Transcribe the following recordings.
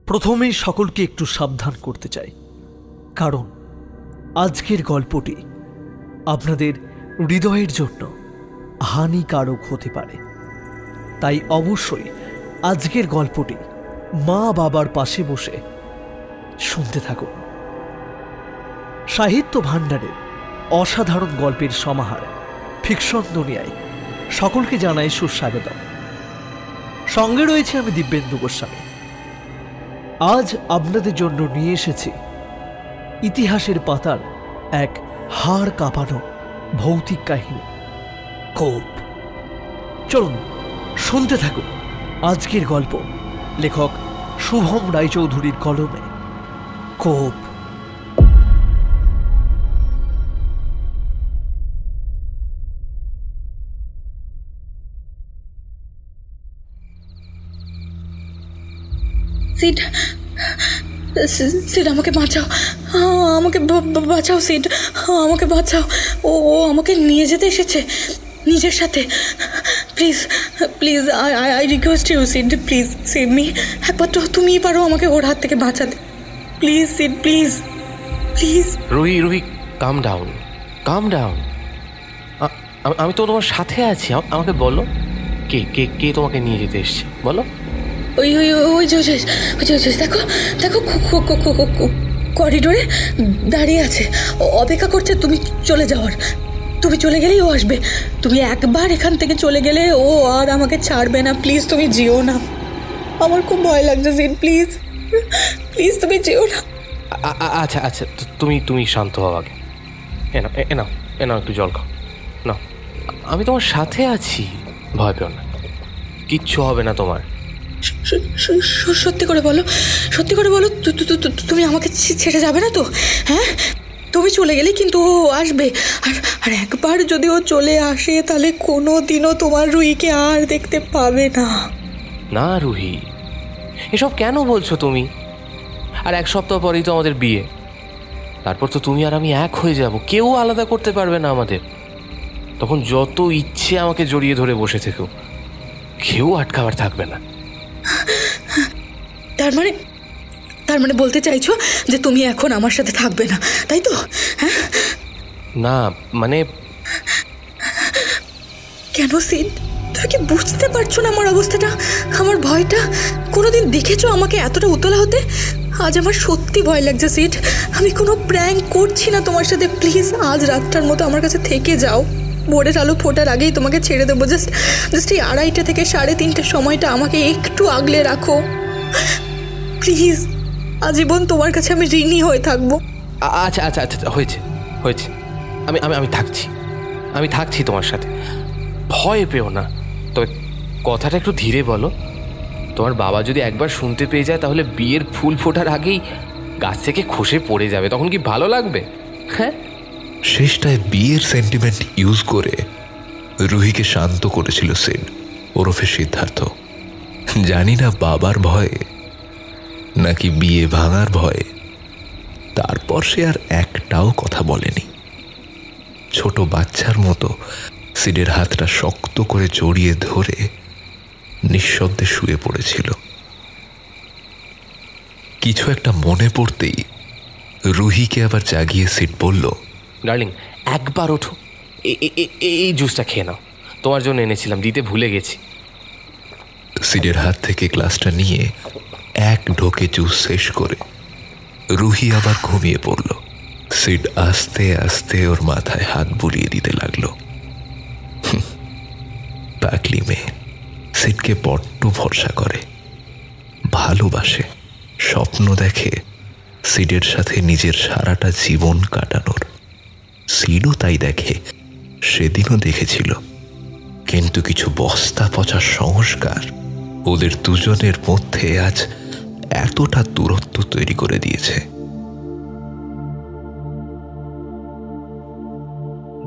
প্রথমেই সকলকে একটু সাবধান করতে চাই, কারণ আজকের গল্পটি আপনাদের হৃদয়ের জন্য হানিকারক হতে পারে। তাই অবশ্যই আজকের গল্পটি মা বাবার পাশে বসে শুনতে থাকুন। সাহিত্য ভাণ্ডারের অসাধারণ গল্পের সমাহার ফিকশন দুনিয়ায় সকলকে জানাই সুস্বাগত। সঙ্গে রয়েছে আমি দিব্যেন্দু গোস্বামী। আজ আপনাদের জন্য নিয়ে এসেছি ইতিহাসের পাতার এক হাড় কাঁপানো ভৌতিক কাহিনী, কোপ। চলুন শুনতে থাকুন আজকের গল্প লেখক শুভম রায়চৌধুরীর কলমে, কোপ। সিড, সিড আমাকে বাঁচাও, আমাকে বাঁচাও সিড, আমাকে বাঁচাও। ও আমাকে নিয়ে যেতে এসেছে নিজের সাথে। Please please, I request you Sid, please save me. একমাত্র তুমিই পারো আমাকে ওর হাত থেকে বাঁচাতে। Please Sid, please please. Ruhi, come down, come down. আমি তো তোমার সাথে আছি। আমাকে বলো, কে কে কে তোমাকে নিয়ে যেতে এসছে বলো। ওই ওই ওই দেখো দেখো, করিডোরে দাঁড়িয়ে আছে, অপেক্ষা করছে তুমি চলে যাওয়ার। তুমি চলে গেলেই ও আসবে। তুমি একবার এখান থেকে চলে গেলে ও আর আমাকে ছাড়বে না। প্লিজ তুমি যেও না, আমার খুব ভয় লাগছে সিড, প্লিজ প্লিজ তুমি যেও না। আচ্ছা আচ্ছা, তুমি শান্ত হও আগে। এনাও একটু জল খাও না। আমি তোমার সাথে আছি, ভয় পেও না, কিচ্ছু হবে না তোমার। সত্যি করে বলো, সত্যি করে বলো, তুমি আমাকে ছেড়ে যাবে না তো? হ্যাঁ, তুমি চলে গেলে কিন্তু ও আসবে। আর একবার যদি ও চলে আসে তাহলে কোনো দিনও তোমার রুহিকে আর দেখতে পাবে না। না রুহি, এসব কেন বলছো তুমি? আর এক সপ্তাহ পরেই তো আমাদের বিয়ে। তারপর তো তুমি আর আমি এক হয়ে যাব, কেউ আলাদা করতে পারবে না আমাদের। তখন যত ইচ্ছে আমাকে জড়িয়ে ধরে বসে থেকো, কেউ আটকাবার থাকবে না। তার মানে বলতে চাইছো যে তুমি এখন আমার সাথে থাকবে না, তাই তো? হ্যাঁ না মানে কেন সিড? তুমি কি বুঝতে পারছো না আমার অবস্থাটা, আমার ভয়টা? কোনোদিন দেখেছো আমাকে এতটা উতলা হতে? আজ আমার সত্যি ভয় লাগছে সিড। আমি কোনো প্র্যাঙ্ক করছি না তোমার সাথে। প্লিজ আজ রাতটার মতো আমার কাছে থেকে যাও। ভোরের আলো ফোটার আগেই তোমাকে ছেড়ে দেবো। জাস্ট এই 2:30 থেকে 3:30 সময়টা আমাকে একটু আগলে রাখো প্লিজ। আজীবন তোমার কাছে আমি ঋণী হয়ে থাকবো। আচ্ছা আচ্ছা আচ্ছা, হয়েছে হয়েছে, আমি থাকছি তোমার সাথে, ভয় পেও না। তবে কথাটা একটু ধীরে বলো। তোমার বাবা যদি একবার শুনতে পেয়ে যায় তাহলে বিয়ের ফুল ফোটার আগেই গাছ থেকে খসে পড়ে যাবে, তখন কি ভালো লাগবে? হ্যাঁ, শেষটায় বিয়ের সেন্টিমেন্ট ইউজ করে রুহিকে শান্ত করেছিল সিড ওরফে সিদ্ধার্থ। জানি না বাবার ভয়ে নাকি বিয়ে ভাঙার ভয়ে, তারপর সে আর একটাও কথা বলেনি। ছোট বাচ্চার মতো সিডের হাতটা শক্ত করে জড়িয়ে ধরে নিঃশব্দে শুয়ে পড়েছিল। কিছু একটা মনে পড়তেই রুহিকে আবার জাগিয়ে সিড বলল, ডার্লিং একবার ওঠো, এই জুসটা খেয়ে নাও, তোমার জন্য এনেছিলাম, দিতে ভুলে গেছি। সিডের হাত থেকে গ্লাসটা নিয়ে এক ঢোকে জুস শেষ করে রুহি আবার ঘুমিয়ে পড়ল। সিড আস্তে আস্তে ওর মাথায় হাত বুলিয়ে দিতে লাগলো। পাগলি মেয়ে, সিডকে বড্ড ভরসা করে, ভালোবাসে, স্বপ্ন দেখে সিডের সাথে নিজের সারাটা জীবন কাটানোর। সিডও তাই দেখে, সেদিনও দেখেছিল। কিন্তু কিছু বস্তা পচা সংস্কার ওদের দুজনের মধ্যে আজ এতটা দূরত্ব তৈরি করে দিয়েছে।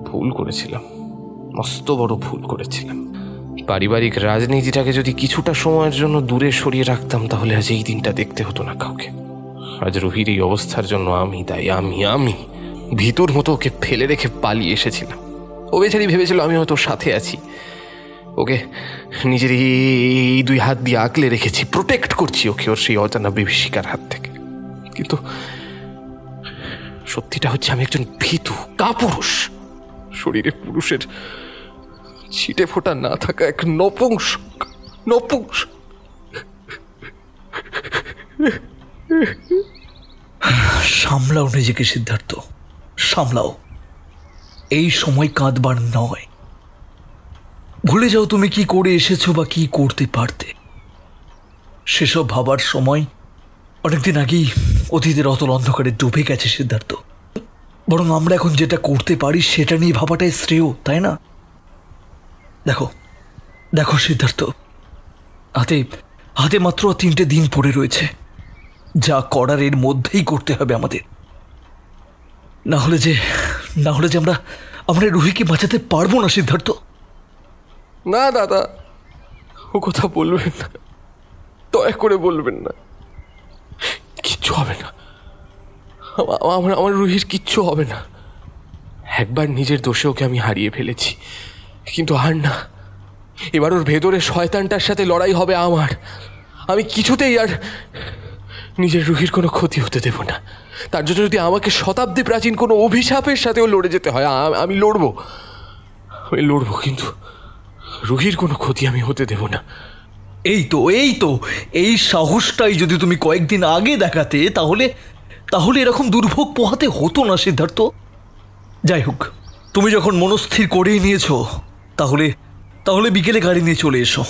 ভুল করেছিলাম, মস্ত বড় ভুল করেছিলাম। পারিবারিক রাজনীতিটাকে যদি কিছুটা সময়ের জন্য দূরে সরিয়ে রাখতাম তাহলে আজ এই দিনটা দেখতে হতো না কাউকে। আজ রুহির এই অবস্থার জন্য আমি দায়ী। আমি ভিতর মতো ওকে ফেলে রেখে পালিয়ে এসেছিলাম। ও বেচারি ভেবেছিল আমি হয়তো সাথে আছি। ও ওকে নিজের এই দুই হাত দিয়ে আগলে রেখেছি, প্রোটেক্ট করছি ওকে ওর সেই অজানা বিভীষিকার হাত থেকে। কিন্তু সত্যিটা হচ্ছে আমি একজন ভীতু কাপুরুষ, শরীরে পুরুষের ছিটে ফোটা না থাকা এক নপুংসক। সামলাও নিজেকে সিদ্ধার্থ, সামলাও। এই সময় কাঁদবার নয়। ভুলে যাও তুমি কি করে এসেছো বা কি করতে পারতে। সেসব ভাবার সময় অনেকদিন আগেই অতীতের অতল অন্ধকারে ডুবে গেছে সিদ্ধার্থ। বরং আমরা এখন যেটা করতে পারি সেটা নিয়ে ভাবাটাই শ্রেয়, তাই না? দেখো দেখো সিদ্ধার্থ, হাতে মাত্র 3টে দিন পড়ে রয়েছে। যা করার এর মধ্যেই করতে হবে আমাদের। না হলে যে আমরা রুহিকে বাঁচাতে পারবো না সিদ্ধার্থ। না দাদা, ও কথা বলবেন না, দয়া করে বলবেন না। কিচ্ছু হবে না, আমার রুহির কিচ্ছু হবে না। একবার নিজের দোষে ওকে আমি হারিয়ে ফেলেছি, কিন্তু আর না। এবার ওর ভেতরে শয়তানটার সাথে লড়াই হবে আমার। আমি কিছুতেই আর নিজের রুহির কোনো ক্ষতি হতে দেব না। তার জন্য যদি আমাকে শতাব্দী প্রাচীন কোনো অভিশাপের সাথেও লড়ে যেতে হয় আমি লড়বো, কিন্তু রুহির কোনো ক্ষতি আমি হতে দেব না। এই সাহসটাই যদি তুমি কয়েকদিন আগে দেখাতে তাহলে এরকম দুর্ভোগ পোহাতে হতো না সিদ্ধার্থ। যাই হোক, তুমি যখন মনস্থির করেই নিয়েছো তাহলে বিকেলে গাড়ি নিয়ে চলে এসো।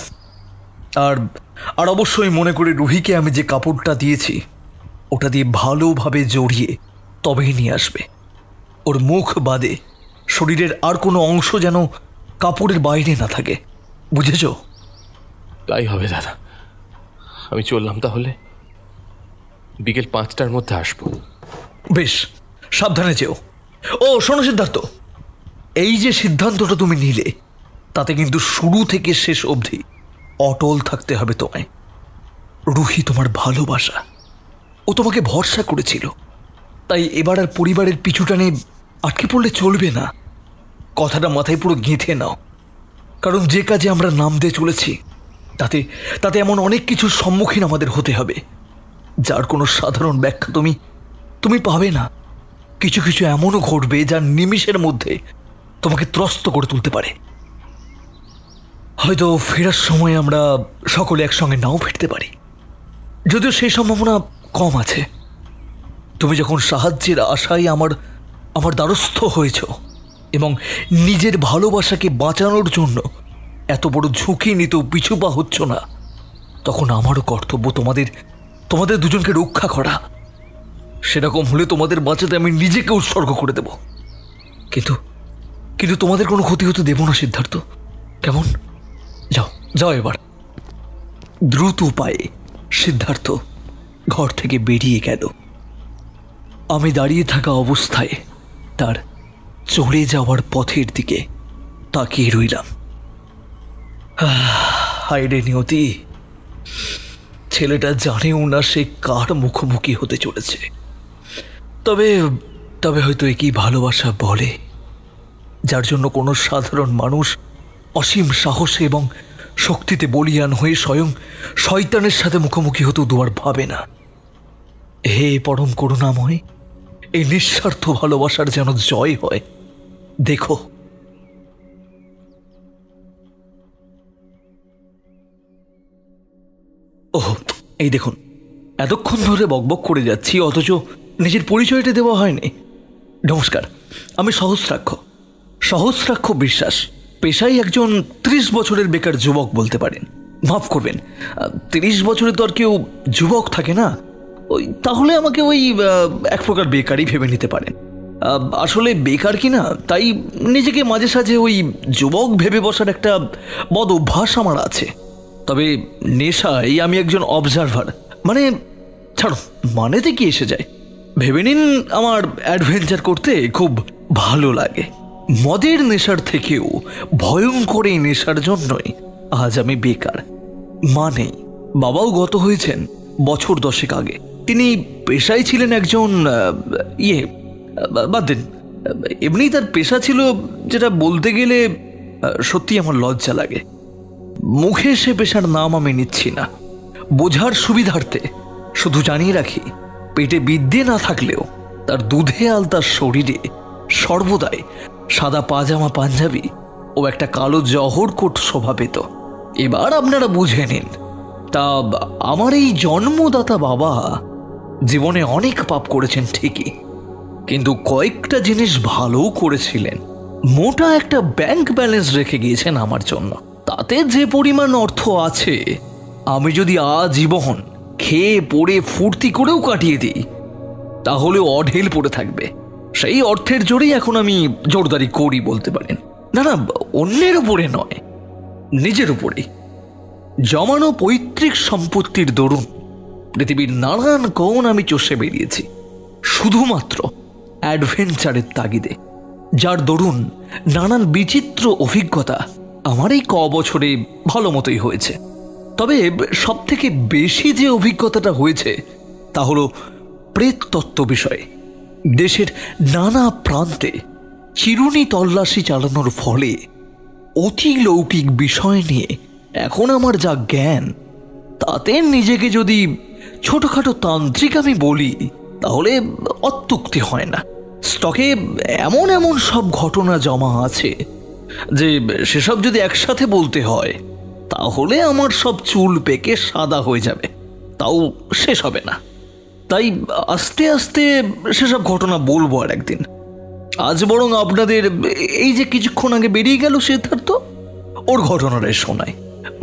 আর অবশ্যই মনে করে রুহিকে আমি যে কাপড়টা দিয়েছি ওটা দিয়ে ভালোভাবে জড়িয়ে তবেই নিয়ে আসবে। ওর মুখ বাদে শরীরের আর কোনো অংশ যেন কাপড়ের বাইরে না থাকে, বুঝেছ? তাই হবে দাদা, আমি চললাম তাহলে। বিকেল 5টার মধ্যে আসবো। বেশ, সাবধানে যেও। ও শোনো সিদ্ধার্থ, এই যে সিদ্ধান্তটা তুমি নিলে তাতে কিন্তু শুরু থেকে শেষ অবধি অটল থাকতে হবে তোমায়। রুহি তোমার ভালোবাসা, ও তোমাকে ভরসা করেছিল। তাই এবার আর পরিবারের পিছুটানে আটকে পড়লে চলবে না। কথাটা মাথায় পুরো গেঁথে নাও। কারণ যে কাজে আমরা নাম দিয়ে চলেছি তাতে এমন অনেক কিছুর সম্মুখীন আমাদের হতে হবে যার কোনো সাধারণ ব্যাখ্যা তুমি পাবে না। কিছু কিছু এমনও ঘটবে যা নিমিষের মধ্যে তোমাকে ত্রস্ত করে তুলতে পারে। হয়তো ফেরার সময় আমরা সকলে একসঙ্গে নাও ফিরতে পারি, যদিও সেই সম্ভাবনা কম আছে। তুমি যখন সাহায্যের আশায় আমার দ্বারস্থ হয়েছ এবং নিজের ভালোবাসাকে বাঁচানোর জন্য এত বড় ঝুঁকি নিতেও পিছু পা হচ্ছ না, তখন আমারও কর্তব্য তোমাদের দুজনকে রক্ষা করা। সেরকম হলে তোমাদের বাঁচাতে আমি নিজেকে উৎসর্গ করে দেব, কিন্তু তোমাদের কোনো ক্ষতি হতে দেব না সিদ্ধার্থ, কেমন? যাও এবার। দ্রুত পায়ে সিদ্ধার্থ ঘর থেকে বেরিয়ে গেল। আমি দাঁড়িয়ে থাকা অবস্থায় তার চলে যাওয়ার পথের দিকে তাকিয়ে রইলাম। হায় রে নিয়তি, ছেলেটা জানেও না সে কার মুখোমুখি হতে চলেছে। তবে হয়তো একই ভালোবাসা বলে, যার জন্য কোনো সাধারণ মানুষ অসীম সাহসে এবং শক্তিতে বলিয়ান হয়ে স্বয়ং শয়তানের সাথে মুখোমুখি হতেও দুবার ভাবে না। হে পরম করুণাময়, এই নিঃস্বার্থ ভালোবাসার যেন জয় হয়। দেখো, ওহ এই দেখুন, এতক্ষণ ধরে বকবক করে যাচ্ছি অথচ নিজের পরিচয়টা দেওয়া হয়নি। নমস্কার, আমি সহস্রাক্ষ বিশ্বাস। পেশায় একজন 30 বছরের বেকার যুবক বলতে পারেন। মাফ করবেন, 30 বছরে তো আর কেউ যুবক থাকে না। তাহলে আমাকে এক প্রকার বেকারই ভেবে নিতে পারেন। আসলে বেকার কিনা তাই নিজেকে মাঝে সাঝে যুবক ভেবে বসার একটা বদ অভ্যাস আমার আছে। তবে নেশায় আমি একজন অবজারভার। ছাড়ো, মানেতে কি এসে যায়। ভেবে নিন আমার অ্যাডভেঞ্চার করতে খুব ভালো লাগে। মদের নেশার থেকেও ভয়ঙ্কর এই নেশার জন্যই আজ আমি বেকার। বাবাও গত হয়েছেন বছর 10 আগে। তিনি পেশায় ছিলেন একজন বাদ দিন, এমনি তার পেশা ছিল যেটা বলতে গেলে সত্যি আমার লজ্জা লাগে। মুখে সে পেশার নাম আমি নিচ্ছি না, বোঝার সুবিধার্থে শুধু জানিয়ে রাখি, পেটে বিদ্যে না থাকলেও তার দুধে আলতার শরীরে সর্বদাই সাদা পাজামা পাঞ্জাবি ও একটা কালো জহর কোট শোভা পেত। এবার আপনারা বুঝে নিন, তা আমার এই জন্মদাতা বাবা জীবনে অনেক পাপ করেছেন ঠিকই, কিন্তু কয়েকটা জিনিস ভালোও করেছিলেন। মোটা একটা ব্যাংক ব্যালেন্স রেখে গিয়েছেন আমার জন্য। তাতে যে পরিমাণ অর্থ আছে, আমি যদি আজীবন খেয়ে পড়ে ফুর্তি করেও কাটিয়ে দিই তাহলেও অঢেল পড়ে থাকবে। সেই অর্থের জোরেই এখন আমি জোরদারি করি বলতে পারেন। না না, অন্যের উপরে নয়, নিজের উপরেই। জমানো পৈতৃক সম্পত্তির দরুন পৃথিবীর নানান কোণ আমি চষে বেরিয়েছি শুধুমাত্র অ্যাডভেঞ্চারের তাগিদে, যার দরুন নানান বিচিত্র অভিজ্ঞতা আমার এই বছরে ভালো মতোই হয়েছে। তবে সব থেকে বেশি যে অভিজ্ঞতাটা হয়েছে তা হলো প্রেততত্ত্ব বিষয়ে। দেশের নানা প্রান্তে চিরুনি তল্লাশি চালানোর ফলে অতি লৌকিক বিষয় নিয়ে এখন আমার যা জ্ঞান, তাতে নিজেকে যদি ছোটখাটো তান্ত্রিক আমি বলি তাহলে অত্যুক্তি হয় না। স্টকে এমন এমন সব ঘটনা জমা আছে যে সেসব যদি একসাথে বলতে হয় তাহলে আমার সব চুল পেকে সাদা হয়ে যাবে, তাও শেষ হবে না। তাই আস্তে আস্তে সেসব ঘটনা বলবো আর একদিন। আজ বরং আপনাদের এই যে কিছুক্ষণ আগে বেরিয়ে গেল সিদ্ধার্থ, ওর ঘটনাটাই শোনায়।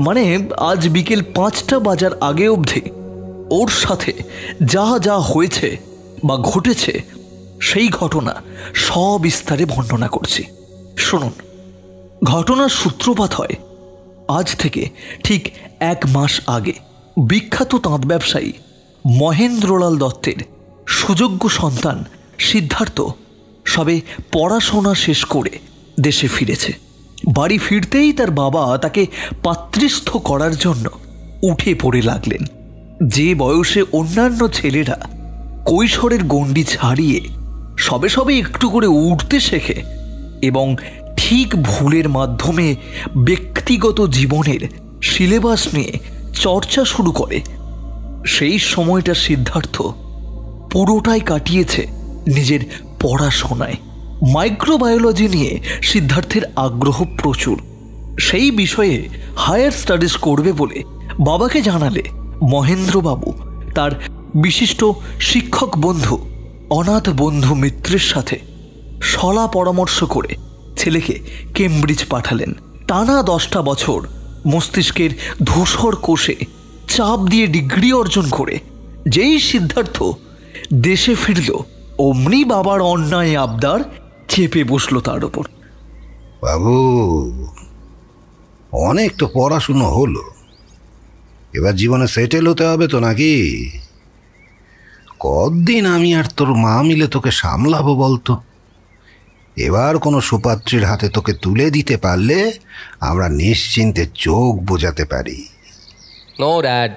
মানে আজ বিকেল 5টা বাজার আগে অবধি ওর সাথে যা যা হয়েছে বা ঘটেছে সেই ঘটনা সবিস্তারে বর্ণনা করছি, শুনুন। ঘটনার সূত্রপাত হয় আজ থেকে ঠিক 1 মাস আগে। বিখ্যাত তাঁত ব্যবসায়ী মহেন্দ্রলাল দত্তের সুযোগ্য সন্তান সিদ্ধার্থ সবে পড়াশোনা শেষ করে দেশে ফিরেছে। বাড়ি ফিরতেই তার বাবা তাকে পাত্রস্থ করার জন্য উঠে পড়ে লাগলেন। যে বয়সে অন্যান্য ছেলেরা কৈশোরের গণ্ডি ছাড়িয়ে সবে সবে একটু করে উঠতে শেখে এবং ঠিক ভুলের মাধ্যমে ব্যক্তিগত জীবনের সিলেবাস নিয়ে চর্চা শুরু করে, সেই সময়টা সিদ্ধার্থ পুরোটাই কাটিয়েছে নিজের পড়াশোনায়। মাইক্রোবায়োলজি নিয়ে সিদ্ধার্থের আগ্রহ প্রচুর। সেই বিষয়ে হায়ার স্টাডিজ করবে বলে বাবাকে জানালে মহেন্দ্রবাবু তার বিশিষ্ট শিক্ষক বন্ধু অনাথ বন্ধু মিত্রের সাথে সলা পরামর্শ করে ছেলেকে কেমব্রিজ পাঠালেন। টানা 10টা বছর মস্তিষ্কের ধূসর কোষে চাপ দিয়ে ডিগ্রি অর্জন করে যেই সিদ্ধার্থ দেশে ফিরল, অমনি বাবার অন্যায় আবদার চেপে বসলো তার ওপর। বাবু, অনেক তো পড়াশুনো হলো, এবার জীবনে সেটেল হতে হবে তো নাকি? কতদিন আমি আর তোর মা মিলে তোকে সামলাবো বলতো? এবার কোনো সুপাত্রীর হাতে তোকে তুলে দিতে পারলে আমরা নিশ্চিন্তে চোখ বোঝাতে পারি। নো ড্যাড,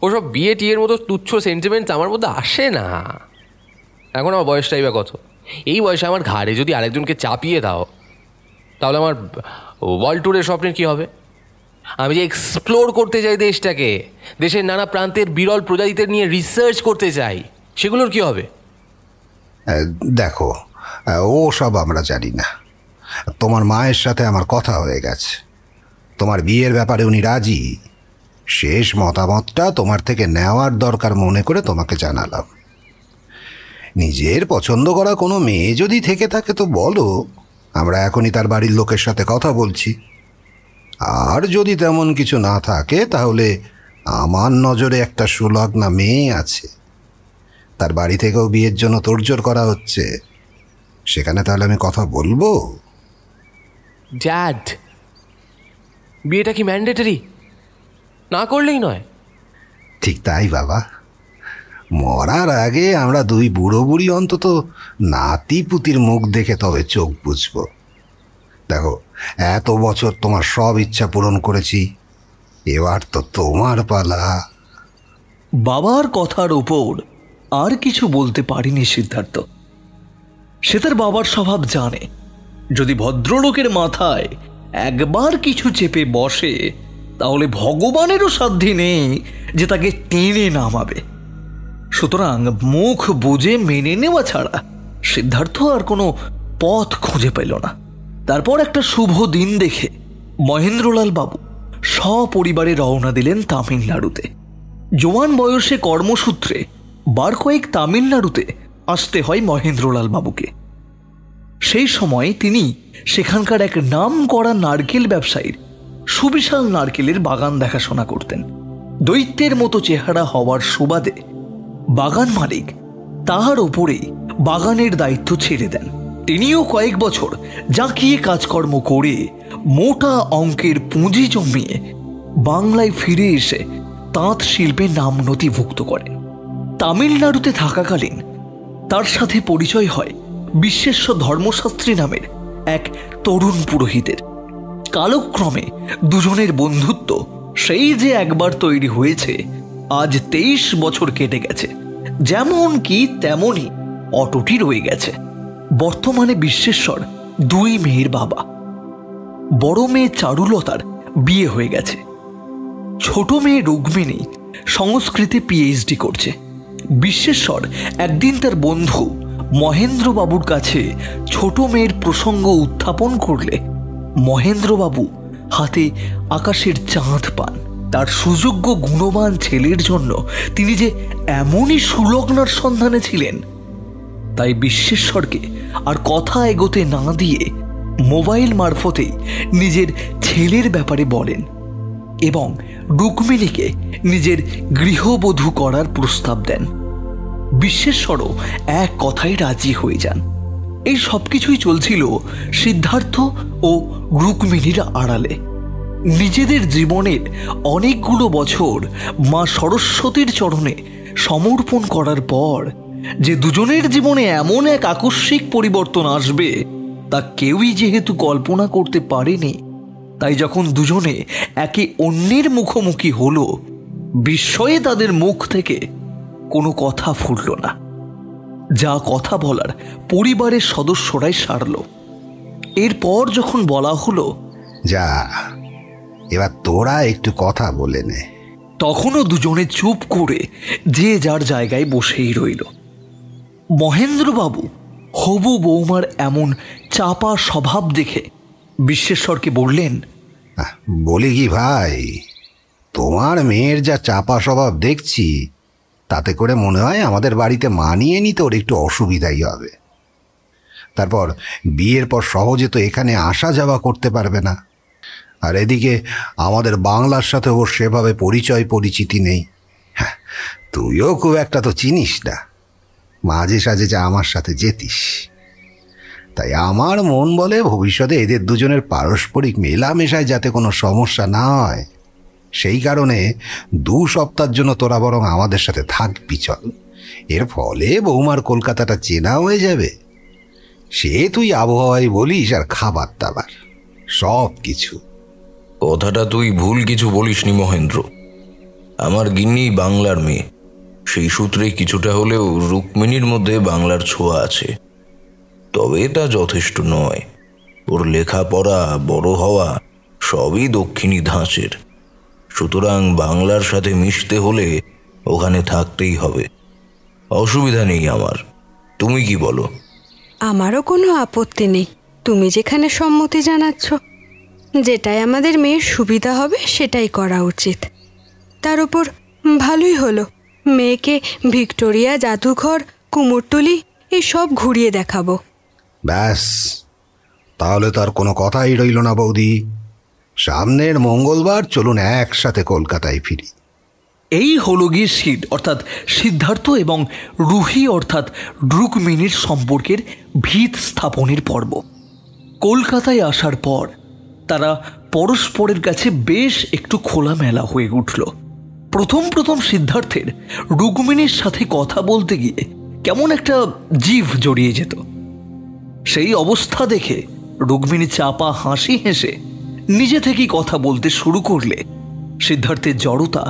ওসব বিয়ে টিয়ের মতো তুচ্ছ সেন্টিমেন্টস আমার মধ্যে আসে না। এখন আমার বয়সটাই বা কত? এই বয়সে আমার ঘাড়ে যদি আরেকজনকে চাপিয়ে দাও তাহলে আমার ওয়ার্ল্ড ট্যুরের স্বপ্নের কী হবে? আমি যে এক্সপ্লোর করতে চাই দেশটাকে, দেশের নানা প্রান্তের বিরল প্রজাতিদের নিয়ে রিসার্চ করতে চাই, সেগুলোর কি হবে? দেখো, ও সব আমরা জানি না। তোমার মায়ের সাথে আমার কথা হয়ে গেছে, তোমার বিয়ের ব্যাপারে উনি রাজি। শেষ মতামতটা তোমার থেকে নেওয়ার দরকার মনে করে তোমাকে জানালাম। নিজের পছন্দ করা কোনো মেয়ে যদি থেকে থাকে তো বলো, আমরা এখনই তার বাড়ির লোকের সাথে কথা বলছি। আর যদি তেমন কিছু না থাকে তাহলে আমার নজরে একটা সুলগ্না মেয়ে আছে, তার বাড়ি থেকেও বিয়ের জন্য তোড়জোড় করা হচ্ছে, সেখানে তাহলে আমি কথা বলবো। ড্যাড, বিয়েটা কি ম্যান্ডেটরি? না করলেই নয়? ঠিক তাই বাবা, মরার আগে আমরা দুই বুড়ো বুড়ি অন্তত নাতি পুতির মুখ দেখে তবে চোখ বুঝবো। দেখো, এত বছর তোমার সব ইচ্ছা পূরণ করেছি, এবার তো তোমার পালা। বাবার কথার ওপর আর কিছু বলতে পারিনি সিদ্ধার্থ। সে তার বাবার স্বভাব জানে, যদি ভদ্রলোকের মাথায় একবার কিছু চেপে বসে তাহলে ভগবানেরও সাধ্যি নেই যে তাকে টেনে নামাবে। সুতরাং মুখ বুঝে মেনে নেওয়া ছাড়া সিদ্ধার্থ আর কোনো পথ খুঁজে পেল না। তারপর একটা শুভ দিন দেখে মহেন্দ্রলাল বাবু সপরিবারে রওনা দিলেন তামিলনাড়ুতে। জোয়ান বয়সে কর্মসূত্রে বার কয়েক তামিলনাড়ুতে আসতে হয় মহেন্দ্রলাল বাবুকে। সেই সময় তিনি সেখানকার এক নাম করা নারকেল ব্যবসায়ীর সুবিশাল নারকেলের বাগান দেখাশোনা করতেন। দৈত্যের মতো চেহারা হওয়ার সুবাদে বাগান মালিক তাহার ওপরেই বাগানের দায়িত্ব ছেড়ে দেন। তিনিও কয়েক বছর জাঁকিয়ে কাজকর্ম করে মোটা অঙ্কের পুঁজি জমিয়ে বাংলায় ফিরে এসে তাঁত শিল্পে নাম নথিভুক্ত করেন। তামিলনাড়ুতে থাকাকালীন তার সাথে পরিচয় হয় বিশ্বেশ্বর ধর্মশাস্ত্রী নামের এক তরুণ পুরোহিতের। কালক্রমে দুজনের বন্ধুত্ব সেই যে একবার তৈরি হয়েছে, আজ 23 বছর কেটে গেছে, যেমন কি তেমনই অটুটি রয়ে গেছে। বর্তমানে বিশ্বেশ্বর 2 মেয়ের বাবা। বড় মেয়ে চারুলতার বিয়ে হয়ে গেছে। ছোট মেয়ে রুক্মিণী সংস্কৃতে PhD করছে। বিশ্বেশ্বর একদিন তার বন্ধু মহেন্দ্রবাবুর কাছে ছোট মেয়ের প্রসঙ্গ উত্থাপন করলে মহেন্দ্রবাবু হাতে আকাশের চাঁদ পান। তার সুযোগ্য গুণবান ছেলের জন্য তিনি যে এমনই সুলগ্নার সন্ধানে ছিলেন, তাই বিশ্বেশ্বরকে আর কথা এগোতে না দিয়ে মোবাইল মারফতেই নিজের ছেলের ব্যাপারে বলেন এবং রুক্মিণীকে নিজের গৃহবধূ করার প্রস্তাব দেন। বিশ্বেশ্বরও এক কথায় রাজি হয়ে যান। এই সবকিছুই চলছিল সিদ্ধার্থ ও রুক্মিণীর আড়ালে। নিজেদের জীবনের অনেকগুলো বছর মা সরস্বতীর চরণে সমর্পণ করার পর যে দুজনের জীবনে এমন এক আকস্মিক পরিবর্তন আসবে তা কেউই যেহেতু কল্পনা করতে পারেনি, তাই যখন দুজনে একে অন্যের মুখোমুখি হলো, বিস্ময়ে তাদের মুখ থেকে কোনো কথা ফুটল না। যা কথা বলার পরিবারের সদস্যরাই সারল। এরপর যখন বলা হলো, যা এবার তোরা একটু কথা বলে নে, তখনও দুজনে চুপ করে যে যার জায়গায় বসেই রইল। মহেন্দ্রবাবু হবু বৌমার এমন চাপা স্বভাব দেখে বিশ্বেশ্বরকে বললেন, বলি কি ভাই, তোমার মেয়ের যা চাপা স্বভাব দেখছি, তাতে করে মনে হয় আমাদের বাড়িতে মানিয়ে নিতে ওর একটু অসুবিধাই হবে। তারপর বিয়ের পর সহজে তো এখানে আসা যাওয়া করতে পারবে না। আর এদিকে আমাদের বাংলার সাথে ওর সেভাবে পরিচিতি নেই। তুইও খুব একটা তো চিনিস না, মাঝে সাঝে যা আমার সাথে যেতিস। তাই আমার মন বলে ভবিষ্যতে এদের দুজনের পারস্পরিক মেলামেশায় যাতে কোনো সমস্যা না হয়, সেই কারণে 2 সপ্তাহের জন্য তোরা বরং আমাদের সাথে থাকবি চল। এর ফলে বৌমার কলকাতাটা চেনা হয়ে যাবে। সে তুই আবহাওয়ায় বলিস আর খাবার দাবার সব কিছু। কথাটা তুই ভুল কিছু বলিসনি মহেন্দ্র। আমার গিন্নি বাংলার মেয়ে, সেই সূত্রে কিছুটা হলেও রুক্মিণীর মধ্যে বাংলার ছোঁয়া আছে। তবে তা যথেষ্ট নয়। ওর লেখাপড়া, বড় হওয়া সবই দক্ষিণী ধাঁচের। সুতরাং বাংলার সাথে মিশতে হলে ওখানে থাকতেই হবে। অসুবিধা নেই আমার। তুমি কি বলো? আমারও কোনো আপত্তি নেই, তুমি যেখানে সম্মতি জানাচ্ছ। যেটাই আমাদের মেয়ের সুবিধা হবে সেটাই করা উচিত। তার উপর ভালোই হলো, মেয়েকে ভিক্টোরিয়া জাদুঘর, কুমোরটুলি এসব ঘুরিয়ে দেখাবো। ব্যাস, তাহলে তো আর কোনো কথাই রইল না বৌদি। সামনের মঙ্গলবার চলুন একসাথে কলকাতায় ফিরি। এই হলো গিয়ে সিড অর্থাৎ সিদ্ধার্থ এবং রুহি অর্থাৎ রুক্মিণীর সম্পর্কের ভিত স্থাপনের পর্ব। কলকাতায় আসার পর তারা পরস্পরের কাছে বেশ একটু খোলামেলা হয়ে উঠল। প্রথম সিদ্ধার্থের রুক্মিণীর সাথে কথা বলতে গিয়ে কেমন একটা জিভ জড়িয়ে যেত। সেই অবস্থা দেখে রুক্মিণী চাপা হাসি হেসে নিজে থেকেই কথা বলতে শুরু করলে সিদ্ধার্থের জড়তা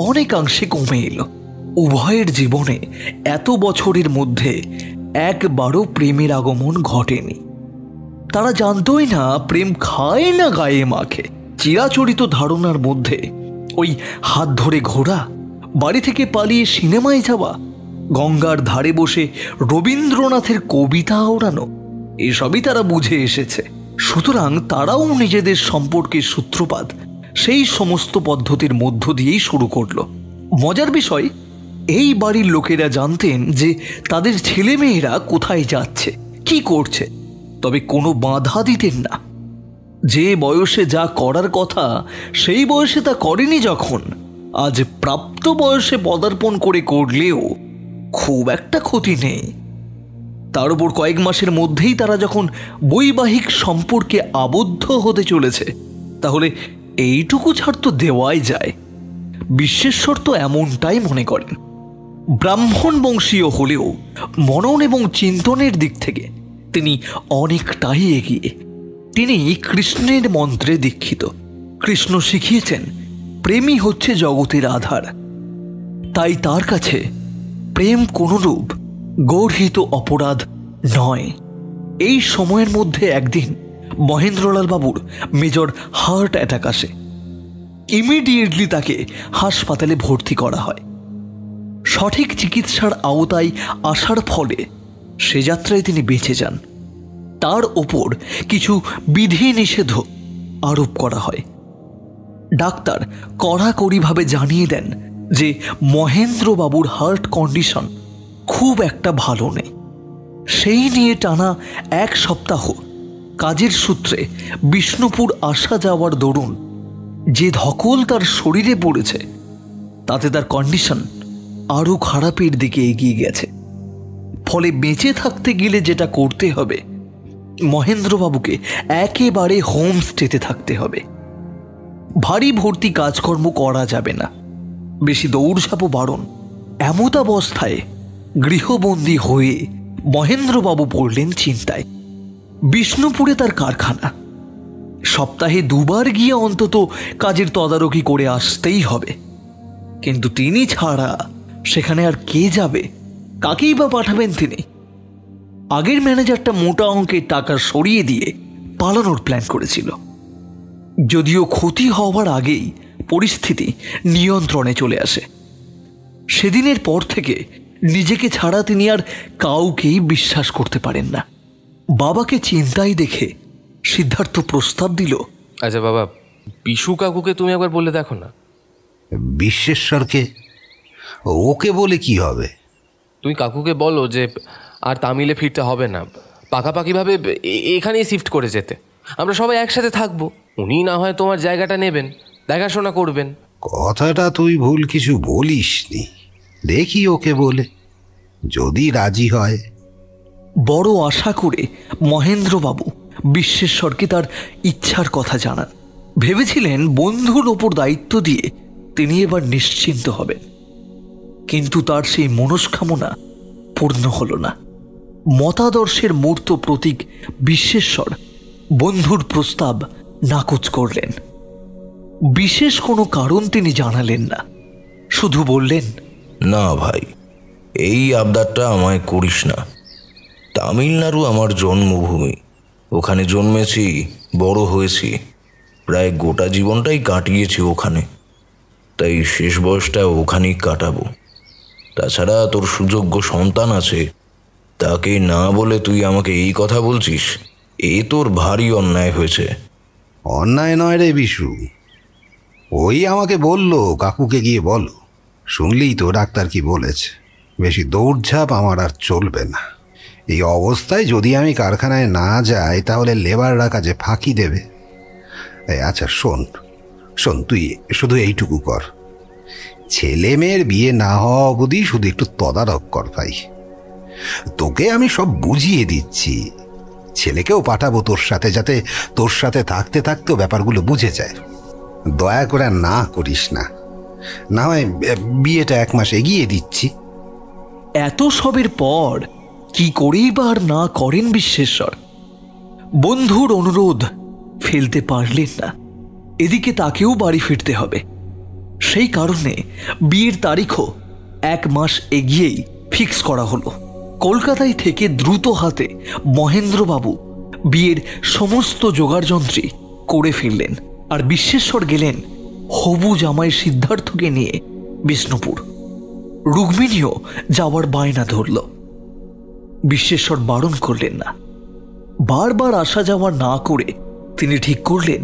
অনেকাংশে কমে এলো। উভয়ের জীবনে এত বছরের মধ্যে একবারও প্রেমের আগমন ঘটেনি। তারা জানতই না প্রেম খায় না গায়ে মাখে। চিরাচরিত ধারণার মধ্যে ওই হাত ধরে ঘোরা, বাড়ি থেকে পালিয়ে সিনেমায় যাওয়া, গঙ্গার ধারে বসে রবীন্দ্রনাথের কবিতা ওড়ানো, এসবই তারা বুঝে এসেছে। সুতরাং তারাও নিজেদের সম্পর্কের সূত্রপাত সেই সমস্ত পদ্ধতির মধ্য দিয়েই শুরু করলো। মজার বিষয়, এই বাড়ির লোকেরা জানতেন যে তাদের ছেলে মেয়েরা কোথায় যাচ্ছে, কি করছে, তবে কোনো বাধা দিতেন না। যে বয়সে যা করার কথা সেই বয়সে তা করেনি, যখন আজ প্রাপ্ত বয়সে পদার্পণ করে করলেও খুব একটা ক্ষতি নেই। তার উপর কয়েক মাসের মধ্যেই তারা যখন বৈবাহিক সম্পর্কে আবদ্ধ হতে চলেছে, তাহলে এইটুকু ছাড় তো দেওয়াই যায়। বিশ্বেশ্বর তো এমনটাই মনে করেন। ব্রাহ্মণ বংশীয় হলেও মনন এবং চিন্তনের দিক থেকে তিনি অনেকটাই এগিয়ে। তিনি কৃষ্ণের মন্ত্রে দীক্ষিত। কৃষ্ণ শিখিয়েছেন প্রেমই হচ্ছে জগতের আধার। তাই তার কাছে প্রেম কোনরূপ গর্হিত অপরাধ নয়। এই সময়ের মধ্যে একদিন মহেন্দ্রলাল বাবুর মেজর হার্ট অ্যাটাক আসে। ইমিডিয়েটলি তাকে হাসপাতালে ভর্তি করা হয়। সঠিক চিকিৎসার আওতায় আসার ফলে সে যাত্রায় তিনি বেঁচে যান। তার ওপর কিছু বিধি নিষেধ আরোপ করা হয়। ডাক্তার কড়াকড়িভাবে জানিয়ে দেন যে মহেন্দ্রবাবুর হার্ট কন্ডিশন খুব একটা ভালো নেই। সেই নিয়ে টানা 1 সপ্তাহ কাজের সূত্রে বিষ্ণুপুর আসা যাওয়ার দরুন যে ধকল তার শরীরে পড়েছে, তাতে তার কন্ডিশন আরও খারাপের দিকে এগিয়ে গেছে। ফলে বেঁচে থাকতে গেলে যেটা করতে হবে, মহেন্দ্রবাবুকে একেবারে হোমস্টেতে থাকতে হবে। ভারী ভর্তি কাজকর্ম করা যাবে না, বেশি দৌড়ঝাঁপও বারণ। এমতাবস্থায় গৃহবন্দী হয়ে মহেন্দ্রবাবু পড়লেন চিন্তায়। বিষ্ণুপুরে তার কারখানা, সপ্তাহে 2 বার গিয়ে অন্তত কাজের তদারকি করে আসতেই হবে। কিন্তু তিনি ছাড়া সেখানে আর কে যাবে, কাকেই বা পাঠাবেন তিনি? আগের ম্যানেজারটা মোটা অঙ্কের টাকা সরিয়ে দিয়ে পালানোর প্ল্যান করেছিল। যদিও ক্ষতি হওয়ার আগেই পরিস্থিতি নিয়ন্ত্রণে চলে আসে। সেদিনের পর থেকে নিজেকে ছাড়া তিনি আর কাউকেই বিশ্বাস করতে পারেন না। বাবাকে চিন্তায় দেখে সিদ্ধার্থ প্রস্তাব দিল, আচ্ছা বাবা, বিশু কাকুকে তুমি একবার বলে দেখো না। বিশ্বেশ্বরকে? ওকে বলে কি হবে? তুমি কাকুকে বলো যে আর তামিলে ফিরতে হবে না, পাকাপাকিভাবে এখানেই শিফট করে যেতে। আমরা সবাই একসাথে থাকবো। উনি না হয় তোমার জায়গাটা নেবেন, দেখাশোনা করবেন। কথাটা তুই ভুল কিছু বলিসনি। দেখি ওকে বলে, যদি রাজি হয়। বড় আশা করে মহেন্দ্রবাবু বিশ্বেশ্বরকে তার ইচ্ছার কথা জানান। ভেবেছিলেন বন্ধুর ওপর দায়িত্ব দিয়ে তিনি এবার নিশ্চিন্ত হবেন। কিন্তু তার সেই মনস্কামনা পূর্ণ হল না। মতাদর্শের মূর্ত প্রতীক বিশ্বেশ্বর বন্ধুর প্রস্তাব নাকচ করলেন। বিশেষ কোনো কারণ তিনি জানালেন না, শুধু বললেন, না ভাই, এই আবদারটা আমায় করিস না। তামিলনাড়ু আমার জন্মভূমি, ওখানে জন্মেছি, বড় হয়েছি, প্রায় গোটা জীবনটাই কাটিয়েছি ওখানে। তাই শেষ বয়সটা ওখানেই কাটাবো। তাছাড়া তোর সুযোগ্য সন্তান আছে, তাকে না বলে তুই আমাকে এই কথা বলছিস, এ তোর ভারী অন্যায় হয়েছে। অন্যায় নয় রে বিশু, ওই আমাকে বলল কাকুকে গিয়ে বলো। শুনলেই তো ডাক্তার কি বলেছে, বেশি দৌড়ঝাঁপ আমার আর চলবে না। এই অবস্থায় যদি আমি কারখানায় না যাই তাহলে লেবাররা কাজে ফাঁকি দেবে। আচ্ছা শোন, তুই শুধু এইটুকু কর, ছেলে মেয়ের বিয়ে না হওয়া অবধি শুধু একটু তদারক কর ভাই। তোকে আমি সব বুঝিয়ে দিচ্ছি, ছেলেকেও পাঠাবো তোর সাথে, যাতে তোর সাথে থাকতে থাকতেও ব্যাপারগুলো বুঝে যায়। দয়া করে না করিস না, না হয় বিয়েটা 1 মাস এগিয়ে দিচ্ছি। এত সবের পর কি করেই বা আর না করেন বিশ্বেশ্বর? বন্ধুর অনুরোধ ফেলতে পারলেন না। এদিকে তাকেও বাড়ি ফিরতে হবে। সেই কারণে বিয়ের তারিখও 1 মাস এগিয়েই ফিক্স করা হলো। কলকাতায় থেকে দ্রুত হাতে মহেন্দ্রবাবু বিয়ের সমস্ত জোগাড়যন্ত্রী করে ফিরলেন। আর বিশ্বেশ্বর গেলেন হবু জামাই সিদ্ধার্থকে নিয়ে বিষ্ণুপুর। রুক্মিণীও যাওয়ার বায়না ধরল। বিশ্বেশ্বর বারণ করলেন না। বারবার আসা যাওয়া না করে তিনি ঠিক করলেন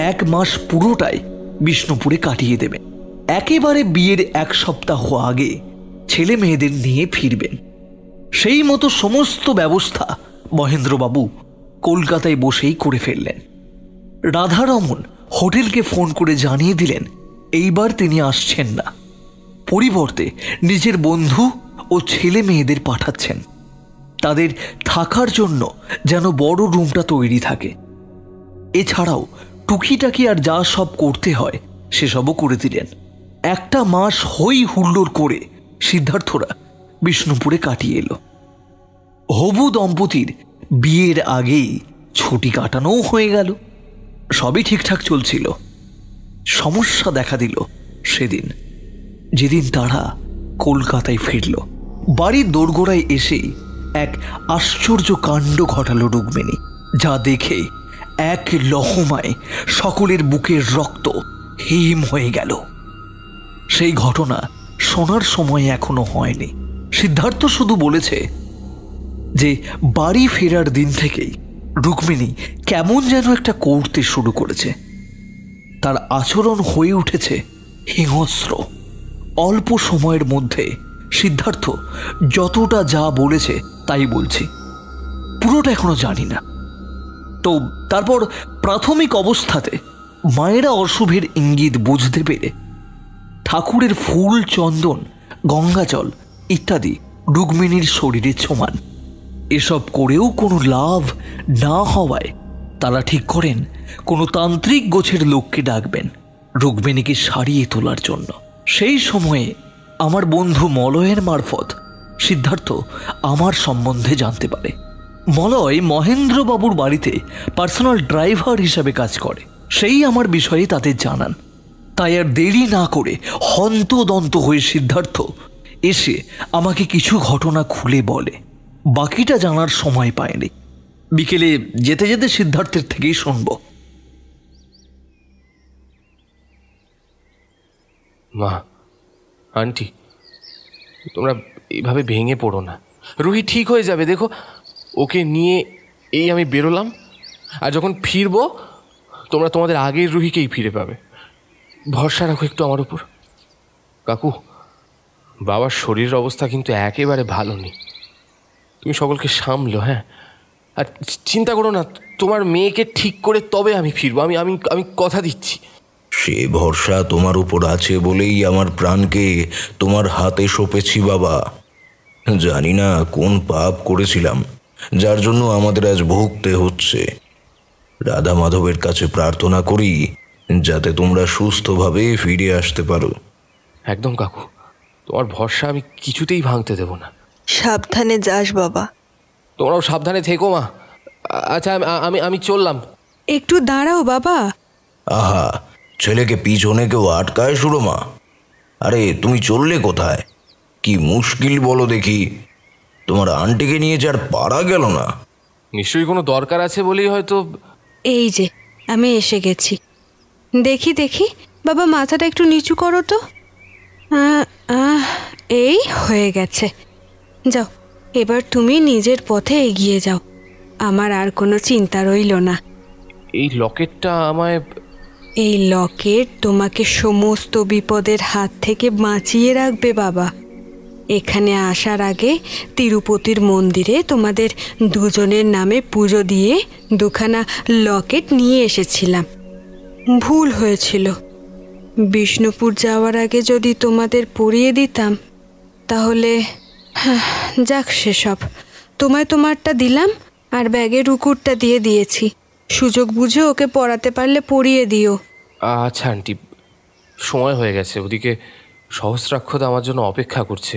1 মাস পুরোটাই বিষ্ণুপুরে কাটিয়ে দেবেন। একেবারে বিয়ের 1 সপ্তাহ আগে ছেলে মেয়েদের নিয়ে ফিরবেন। সেই মতো সমস্ত ব্যবস্থা মহেন্দ্রবাবু কলকাতায় বসেই করে ফেললেন। রাধারমন হোটেলকে ফোন করে জানিয়ে দিলেন এইবার তিনি আসছেন না, পরিবর্তে নিজের বন্ধু ও ছেলে মেয়েদের পাঠাচ্ছেন। তাদের থাকার জন্য যেন বড় রুমটা তৈরি থাকে। এছাড়াও টুকিটাকি আর যা সব করতে হয় সেসবও করে দিলেন। 1 মাস হই হুল্লোড় করে সিদ্ধার্থরা বিষ্ণুপুরে কাটিয়ে এলো। হবু দম্পতির বিয়ের আগেই ছুটি কাটানোও হয়ে গেল। সবই ঠিকঠাক চলছিল। সমস্যা দেখা দিল সেদিন, যেদিন তারা কলকাতায় ফিরল। বাড়ির দোরগোড়ায় এসেই এক আশ্চর্য কাণ্ড ঘটালো রুক্মিণী, যা দেখে এক লহমায় সকলের বুকের রক্ত হিম হয়ে গেল। সেই ঘটনা শোনার সময় এখনো হয়নি। সিদ্ধার্থ শুধু বলেছে যে বাড়ি ফেরার দিন থেকেই রুক্মিণী কেমন যেন একটা করতে শুরু করেছে। তার আচরণ হয়ে উঠেছে হিংস্র। অল্প সময়ের মধ্যে সিদ্ধার্থ যতটা যা বলেছে তাই বলছি, পুরোটা এখনো জানি না। তো তারপর প্রাথমিক অবস্থাতে মায়েরা অশুভের ইঙ্গিত বুঝতে পেরে ঠাকুরের ফুল, চন্দন, গঙ্গাজল ইত্যাদি রুক্মিণীর শরীরে ছোঁয়ান। এসব করেও কোনো লাভ না হওয়ায় তারা ঠিক করেন কোনো তান্ত্রিক গোছের লোককে ডাকবেন রুক্মিণীকে সারিয়ে তোলার জন্য। সেই সময়ে আমার বন্ধু মলয়ের মারফত সিদ্ধার্থ আমার সম্বন্ধে জানতে পারে। মলয় মহেন্দ্রবাবুর বাড়িতে পার্সোনাল ড্রাইভার হিসাবে কাজ করে। সেই আমার বিষয়ে তাদের জানান। তাই আর দেরি না করে হন্তদন্ত হয়ে সিদ্ধার্থ এসে আমাকে কিছু ঘটনা খুলে বলে। বাকিটা জানার সময় পায়নি। বিকেলে যেতে যেতে সিদ্ধার্থের থেকেই শুনব। মা, আন্টি, তোমরা এইভাবে ভেঙে পড়ো না। রুহি ঠিক হয়ে যাবে। দেখো, ওকে নিয়ে এই আমি বেরোলাম, আর যখন ফিরবো তোমরা তোমাদের আগের রুহিকেই ফিরে পাবে। ভরসা রাখো একটু আমার উপর। কাকু, বাবার শরীরের অবস্থা কিন্তু একেবারে ভালো নেই। তুমি সকলকে সামলো, হ্যাঁ? আর চিন্তা করো না, তোমার মেয়েকে ঠিক করে তবে আমি ফিরবো। আমি আমি আমি কথা দিচ্ছি। সে ভরসা তোমার উপর আছে বলেই আমার প্রাণকে তোমার হাতে সঁপেছি বাবা। জানি না কোন পাপ করেছিলাম যার জন্য আমাদের আজ ভুগতে হচ্ছে। রাধা মাধবের কাছে প্রার্থনা করি যাতে তোমরা সুস্থভাবে ফিরে আসতে পারো। একদম কাকু, তোমার ভরসা আমি কিছুতেই ভাঙতে দেব না। সাবধানে যাস বাবা। তোমরাও সাবধানে থেকো মা। আচ্ছা, আমি আমি চললাম। একটু দাঁড়াও বাবা। আহা, ছেলেকে পিছনে কেউ আটকায় সুরমা? আরে তুমি চললে কোথায়? কি মুশকিল বলো দেখি। তোমার আন্টিকে নিয়ে যার পারা গেল না। নিশ্চয়ই কোনো দরকার আছে বলেই হয়তো। এই যে আমি এসে গেছি। দেখি দেখি বাবা, মাথাটা একটু নিচু করো তো। এই হয়ে গেছে। যাও, এবার তুমি নিজের পথে এগিয়ে যাও। আমার আর কোনো চিন্তা রইল না। এই লকেটটা আমায়। এই লকেট তোমাকে সমস্ত বিপদের হাত থেকে বাঁচিয়ে রাখবে বাবা। এখানে আসার আগে তিরুপতির মন্দিরে তোমাদের দুজনের নামে পুজো দিয়ে 2খানা লকেট নিয়ে এসেছিলাম। ভুল হয়েছিল। বিষ্ণুপুর যাওয়ার আগে যদি তোমাদের পরিয়ে দিতাম তাহলে। যাক, সেসব তোমায় তোমারটা দিলাম, আর ব্যাগের রুকুরটা দিয়ে দিয়েছি। সুযোগ বুঝে ওকে পড়াতে পারলে পড়িয়ে দিও। আচ্ছা আন্টি, সময় হয়ে গেছে। ওদিকে সহস্রাক্ষত আমার জন্য অপেক্ষা করছে।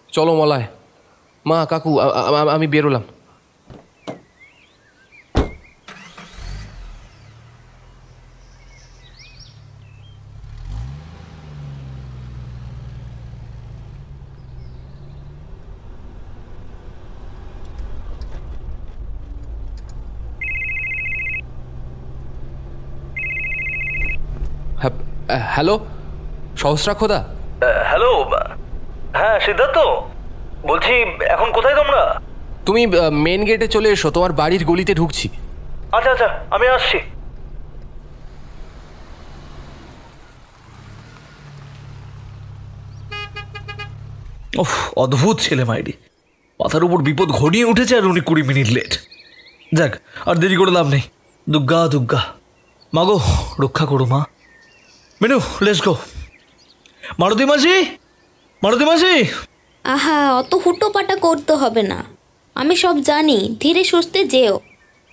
চলো মলয়। মা, কাকু, আমি বেরোলাম। হ্যালো, সহস্রাক্ষদা? হ্যালো, হ্যাঁ সিদ্ধার্থ বলছি, এখন কোথায় তোমরা? তুমি মেন গেটে চলে এসো, তোমার বাড়ির গলিতে ঢুকছি। আচ্ছা আচ্ছা, আমি আসছি। ওহ, অদ্ভুত ছেলে মাইরি, মাথার উপর বিপদ ঘনিয়ে উঠেছে আর উনি 20 মিনিট লেট। যাক, আর দেরি করে লাভ নেই। দুগ্গা দুগ্গা, মাগো রক্ষা করো মা। Menu, let's go. মারুতি মাসি, মারুতি মাসি। আহা, অত হুটোপাটা করতে হবে না, আমি সব জানি। ধীরে সুস্থে যেও।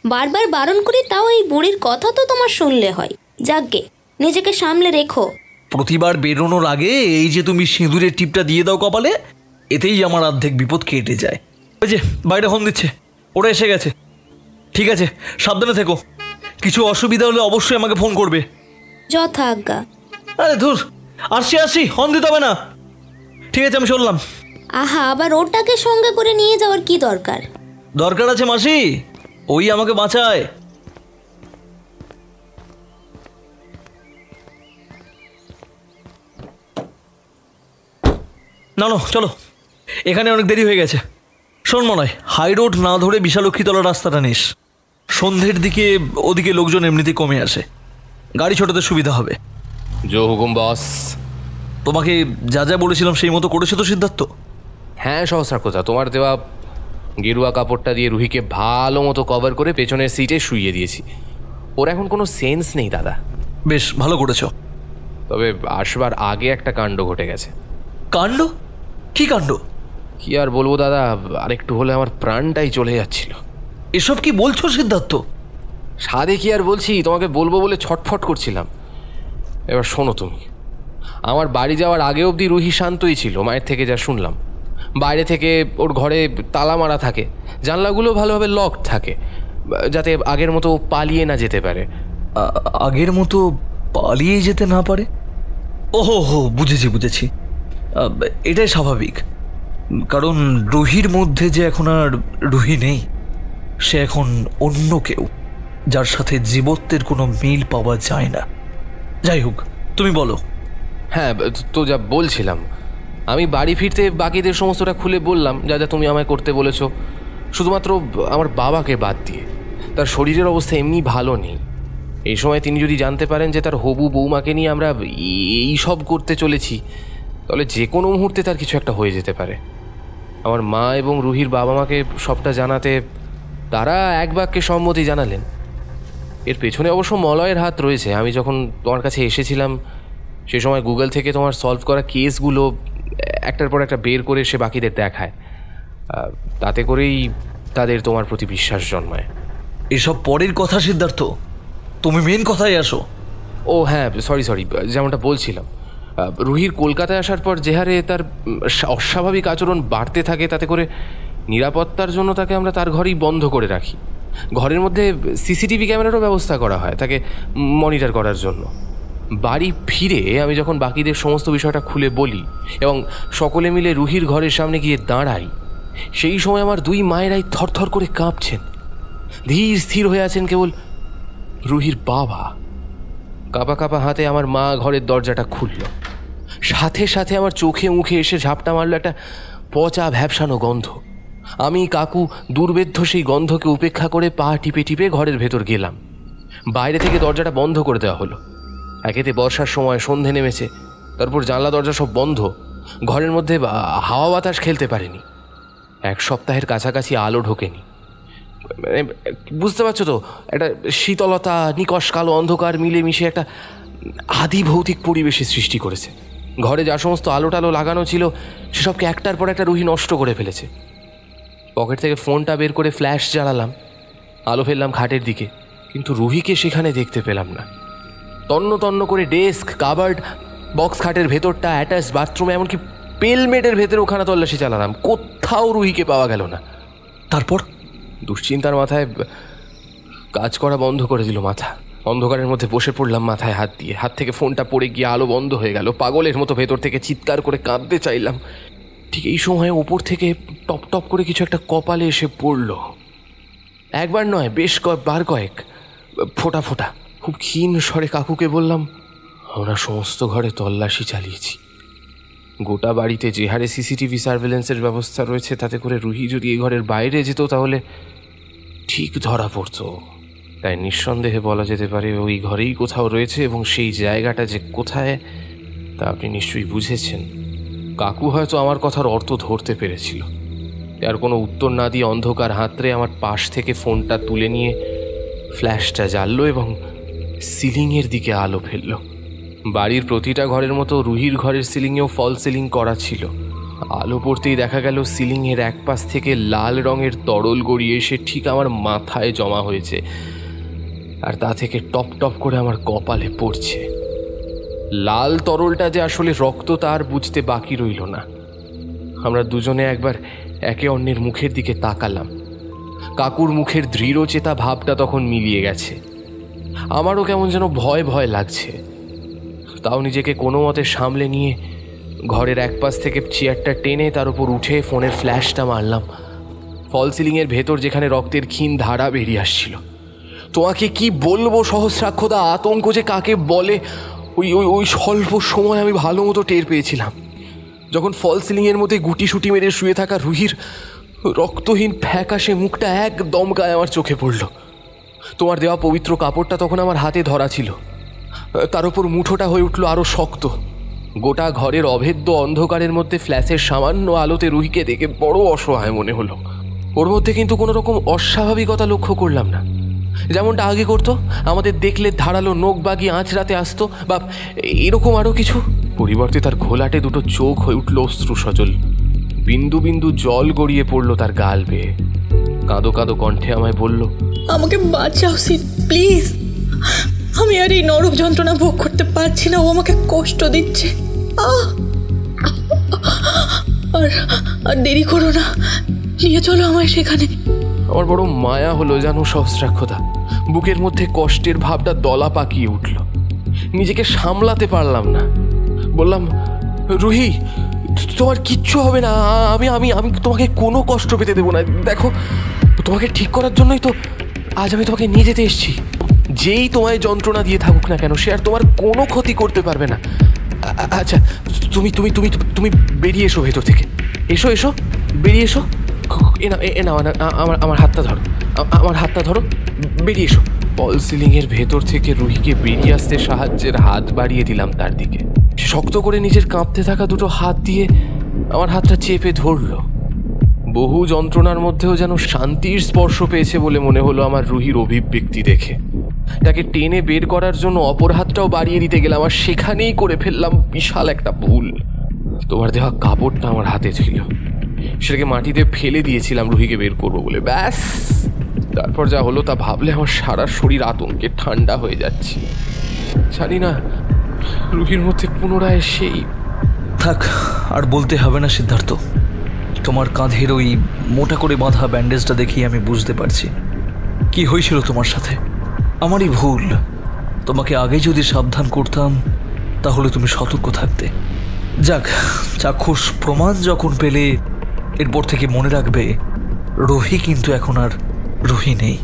বারবার বারণ করি তাও এই বুড়ির কথা তো তোমার শুনলে হয়। যাকগে, নিজেকে সামলে রেখো। প্রতিবার বেরোনোর আগে এই যে তুমি সিঁদুরের টিপটা দিয়ে দাও কপালে, এতেই আমার অর্ধেক বিপদ কেটে যায়। ওই যে বাইরে ফোন দিচ্ছে, ওরা এসে গেছে। ঠিক আছে, সাবধানে থেকো। কিছু অসুবিধা হলে অবশ্যই আমাকে ফোন করবে। যথা আজ্ঞা। আরে ধুর, আসছি, ফোন দিতে হবে না। ঠিক আছে, আমি শুনলাম। আহা, আবার ওটাকে সঙ্গে করে নিয়ে যাওয়ার কি দরকার? দরকার আছে মাসি, ওই আমাকে বাঁচায়। না না, চলো, এখানে অনেক দেরি হয়ে গেছে। শোন মনে, হাই রোড না ধরে বিশালক্ষীতলা রাস্তাটা নিস। সন্ধ্যের দিকে ওদিকে লোকজন এমনিতেই কমে আসে, গাড়ি ছোটাতে সুবিধা হবে। জো হুকুম বস। তোমাকে যা যা বলেছিলাম সেই মতো করেছো তো সিদ্ধার্থ? হ্যাঁ সহস্রাক্ষদা, তোমার দেওয়া গেরুয়া কাপড়টা দিয়ে রুহিকে ভালো মতো কভার করে পেছনের সিটে শুইয়ে দিয়েছি। ওর এখন কোনো সেন্স নেই দাদা। বেশ ভালো করেছো। তবে আসবার আগে একটা কাণ্ড ঘটে গেছে। কাণ্ড? কি কাণ্ড? কি আর বলবো দাদা, আরেকটু হলে আমার প্রাণটাই চলে যাচ্ছিল। এসব কি বলছো সিদ্ধার্থ? সাদে কি আর বলছি, তোমাকে বলবো বলে ছটফট করছিলাম। এবার শোনো তুমি, আমার বাড়ি যাওয়ার আগে অবধি রুহি শান্তই ছিল, মায়ের থেকে যা শুনলাম। বাইরে থেকে ওর ঘরে তালা মারা থাকে, জানলাগুলো ভালোভাবে লক থাকে, যাতে আগের মতো পালিয়ে না যেতে পারে। আগের মতো পালিয়ে যেতে না পারে? ওহো হো, বুঝেছি। এটাই স্বাভাবিক, কারণ রুহির মধ্যে যে এখন আর রুহি নেই, সে এখন অন্য কেউ, যার সাথে জীবত্বের কোনো মিল পাওয়া যায় না। যাই হোক, তুমি বলো। হ্যাঁ, তো যা বলছিলাম, আমি বাড়ি ফিরতে বাকিদের সমস্তটা খুলে বললাম, যা যা তুমি আমায় করতে বলেছ, শুধুমাত্র আমার বাবাকে বাদ দিয়ে। তার শরীরের অবস্থা এমনি ভালো নেই। এই সময় তিনি যদি জানতে পারেন যে তার হবু বৌমাকে নিয়ে আমরা এই সব করতে চলেছি, তাহলে যে কোনো মুহূর্তে তার কিছু একটা হয়ে যেতে পারে। আমার মা এবং রুহির বাবা মাকে সবটা জানাতে তারা এক বাক্যে সম্মতি জানালেন। এর পেছনে অবশ্য মলয়ের হাত রয়েছে। আমি যখন তোমার কাছে এসেছিলাম সে সময় গুগল থেকে তোমার সলভ করা কেসগুলো একটার পর একটা বের করে সে বাকিদের দেখায়, তাতে করেই তাদের তোমার প্রতি বিশ্বাস জন্মায়। এসব পরের কথা সিদ্ধার্থ, তুমি মেন কথায় আসো। ও হ্যাঁ, সরি, যেমনটা বলছিলাম, রুহির কলকাতায় আসার পর যে হারে তার অস্বাভাবিক আচরণ বাড়তে থাকে, তাতে করে নিরাপত্তার জন্য তাকে আমরা তার ঘরেই বন্ধ করে রাখি। ঘরের মধ্যে সিসিটিভি ক্যামেরারও ব্যবস্থা করা হয় তাকে মনিটর করার জন্য। বাড়ি ফিরে আমি যখন বাকিদের সমস্ত বিষয়টা খুলে বলি এবং সকলে মিলে রুহির ঘরের সামনে গিয়ে দাঁড়াই, সেই সময় আমার দুই মায়েরাই থরথর করে কাঁপছেন, ধীর স্থির হয়ে আছেন কেবল রুহির বাবা। কাঁপা হাতে আমার মা ঘরের দরজাটা খুলল। সাথে সাথে আমার চোখে মুখে এসে ঝাপটা মারল একটা পচা ভ্যাপসানো গন্ধ। আমি কাকু দুর্বেদ্য সেই গন্ধকে উপেক্ষা করে পা টিপে টিপে ঘরের ভেতর গেলাম। বাইরে থেকে দরজাটা বন্ধ করে দেওয়া হলো। একেতে বর্ষার সময়, সন্ধে নেমেছে, তারপর জানলা দরজা সব বন্ধ, ঘরের মধ্যে হাওয়া বাতাস খেলতে পারেনি। 1 সপ্তাহের কাছাকাছি আলো ঢোকেনি। বুঝতে পারছো তো, একটা শীতলতা, নিকষ কালো অন্ধকার মিলেমিশে একটা আদি ভৌতিক পরিবেশের সৃষ্টি করেছে। ঘরে যা সমস্ত আলো টালো লাগানো ছিল সেসবকে একটার পর একটা রুহি নষ্ট করে ফেলেছে। পকেট থেকে ফোনটা বের করে ফ্ল্যাশ জ্বালালাম, আলো ফেললাম খাটের দিকে, কিন্তু রুহিকে সেখানে দেখতে পেলাম না। তন্ন করে ডেস্ক, কাবার্ড, বক্স খাটের ভেতরটা, অ্যাটাচ বাথরুমে, এমনকি পেলমেটের ভেতরে ওখানে তল্লাশি চালালাম, কোথাও রুহিকে পাওয়া গেল না। তারপর দুশ্চিন্তার মাথায় কাজ করা বন্ধ করে দিল মাথা। অন্ধকারের মধ্যে বসে পড়লাম মাথায় হাত দিয়ে। হাত থেকে ফোনটা পড়ে গিয়ে আলো বন্ধ হয়ে গেল। পাগলের মতো ভেতর থেকে চিৎকার করে কাঁদতে চাইলাম। ঠিক এই সময় ওপর থেকে টপ টপ করে কিছু একটা কপালে এসে পড়ল। একবার নয়, বেশ বার কয়েক, ফোঁটা ফোঁটা। খুব ক্ষীণ স্বরে কাকুকে বললাম, আমরা সমস্ত ঘরে তল্লাশি চালিয়েছি। গোটা বাড়িতে যে হারে সিসিটিভি সার্ভেলেন্সের ব্যবস্থা রয়েছে, তাতে করে রুহি যদি এই ঘরের বাইরে যেত তাহলে ঠিক ধরা পড়ত। তাই নিঃসন্দেহে বলা যেতে পারে ওই ঘরেই কোথাও রয়েছে, এবং সেই জায়গাটা যে কোথায় তা আপনি নিশ্চয়ই বুঝেছেন। কাকু হয়তো আমার কথার অর্থ ধরতে পেরেছিল। আর কোনো উত্তর না দিয়ে অন্ধকার হাতড়ে আমার পাশ থেকে ফোনটা তুলে নিয়ে ফ্ল্যাশটা জ্বাললো এবং সিলিংয়ের দিকে আলো ফেলল। বাড়ির প্রতিটা ঘরের মতো রুহির ঘরের সিলিংয়েও ফল সিলিং করা ছিল। আলো পড়তেই দেখা গেল সিলিংয়ের এক পাশ থেকে লাল রঙের তরল গড়িয়ে এসে ঠিক আমার মাথায় জমা হয়েছে, আর তা থেকে টপ টপ করে আমার কপালে পড়ছে। লাল তরলটা যে আসলে রক্ত তা আর বুঝতে বাকি রইল না। আমরা দুজনে একবার একে অন্যের মুখের দিকে তাকালাম। কাকুর মুখের দৃঢ়চেতা ভাবটা তখন মিলিয়ে গেছে। আমারও কেমন যেন ভয় ভয় লাগছে। তাও নিজেকে কোনো মতে সামলে নিয়ে ঘরের এক পাশ থেকে চেয়ারটা টেনে তার উপর উঠে ফোনের ফ্ল্যাশটা মারলাম ফল সিলিংয়ের ভেতর, যেখানে রক্তের ক্ষীণ ধারা বেরিয়ে আসছিল। তোমাকে কি বলবো সহস্রাক্ষদা, আতঙ্ক যে কাকে বলে ওই ওই ওই স্বল্প সময় আমি ভালো মতো টের পেয়েছিলাম, যখন ফল সিলিংয়ের মধ্যে গুটি সুটি মেরে শুয়ে থাকা রুহির রক্তহীন ফ্যাকাশে মুখটা এক দমকায় আমার চোখে পড়ল। তোমার দেওয়া পবিত্র কাপড়টা তখন আমার হাতে ধরা ছিল, তার উপর মুঠোটা হয়ে উঠল আরও শক্ত। গোটা ঘরের অভেদ্য অন্ধকারের মধ্যে ফ্ল্যাশের সামান্য আলোতে রুহিকে দেখে বড় অসহায় মনে হলো। ওর মধ্যে কিন্তু কোনো রকম অস্বাভাবিকতা লক্ষ্য করলাম না, যেমনটা আগে করতো। আমাদের দেখলে ধারালো নোক বাগিয়ে আঁচড়াতে আসতো বা এরকম আরও কিছু। পরিবর্তে তার ঘোলাটে দুটো চোখ হয়ে উঠল অশ্রু সজল। বিন্দু বিন্দু জল গড়িয়ে পড়ল তার গাল বেয়ে। কাঁদো কাঁদো কণ্ঠে আমায় বলল, আমাকে বাঁচাও সিট, প্লিজ। আমি আর এই নরক যন্ত্রণা ভোগ করতে পারছি না, ও আমাকে কষ্ট দিচ্ছে। আর দেরি করো না, নিয়ে চলো আমায় সেখানে। আমার বড় মায়া হলো জানো সহস্রাক্ষদা। বুকের মধ্যে কষ্টের ভাবটা দলা পাকিয়ে উঠল। নিজেকে সামলাতে পারলাম না। বললাম, রুহি তোমার কিচ্ছু হবে না, আমি আমি আমি তোমাকে কোনো কষ্ট পেতে দেবো না। দেখো, তোমাকে ঠিক করার জন্যই তো আজ আমি তোমাকে নিয়ে যেতে এসেছি। যেই তোমায় যন্ত্রণা দিয়ে থাকুক না কেন, সে আর তোমার কোনো ক্ষতি করতে পারবে না। আচ্ছা, তুমি তুমি তুমি তুমি বেরিয়ে এসো ভেতর থেকে। এসো এসো, বেরিয়ে এসো। আমার হাতটা ধরো, আমার হাতটা ধরো, বেরিয়ে এসো। ফল সিলিংয়ের ভেতর থেকে রুহিকে বেরিয়ে আসতে সাহায্যের হাত বাড়িয়ে দিলাম তার দিকে। শক্ত করে নিজের কাঁপতে থাকা দুটো হাত দিয়ে আমার হাতটা চেপে ধরল। বহু যন্ত্রণার মধ্যেও যেন শান্তির স্পর্শ পেয়েছে বলে মনে হলো আমার রুহির অভিব্যক্তি দেখে। তাকে টেনে বের করার জন্য অপর হাতটাও বাড়িয়ে দিতে গেলাম, আর সেখানেই করে ফেললাম বিশাল একটা ভুল। তোমার দেওয়া কাপড়টা আমার হাতে ছিল, সেটাকে মাটিতে ফেলে দিয়েছিলাম রুহিকে বের করবো বলে। ব্যাস, তারপর যা হলো তা ভাবলে আমার সারা শরীর আতঙ্কে ঠান্ডা হয়ে যাচ্ছে। জানি না রুহির মধ্যে পুনরায় সেই। থাক, আর বলতে হবে না সিদ্ধার্থ। তোমার কাঁধের ওই মোটা করে বাঁধা ব্যান্ডেজটা দেখি আমি বুঝতে পারছি কি হয়েছিল তোমার সাথে। আমারই ভুল। তোমাকে আগে যদি সাবধান করতাম তাহলে তুমি সতর্ক থাকতে। যাক, চাক্ষুষ প্রমাণ যখন পেলে এরপর থেকে মনে রাখবে রুহি কিন্তু এখন আর রুহি নেই।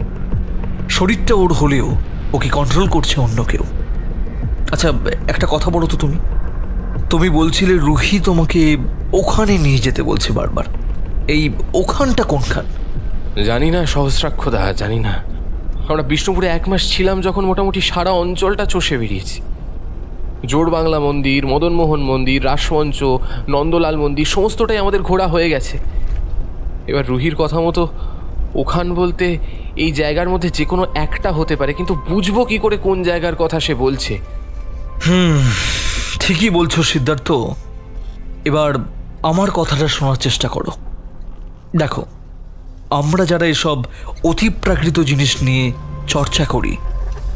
শরীরটা ওর হলেও ওকে কন্ট্রোল করছে অন্য কেউ। আচ্ছা, একটা কথা বলো তো, তুমি বলছিলে রুহি তোমাকে ওখানে নিয়ে যেতে বলছে বারবার। এই ওখানটা কোনখান? জানি না সহস্রাক্ষদা, জানি না। আমরা বিষ্ণুপুরে 1 মাস ছিলাম যখন মোটামুটি সারা অঞ্চলটা চষে বেরিয়েছি। জোড় বাংলা মন্দির, মদনমোহন মন্দির, রাসমঞ্চ, নন্দলাল মন্দির সমস্তটাই আমাদের ঘোরা হয়ে গেছে। এবার রুহির কথা মতো ওখান বলতে এই জায়গার মধ্যে যে কোনো একটা হতে পারে, কিন্তু বুঝবো কি করে কোন জায়গার কথা সে বলছে? ঠিকই বলছো সিদ্ধার্থ। এবার আমার কথাটা শোনার চেষ্টা করো। দেখো, আমরা যারা এসব অতিপ্রাকৃত জিনিস নিয়ে চর্চা করি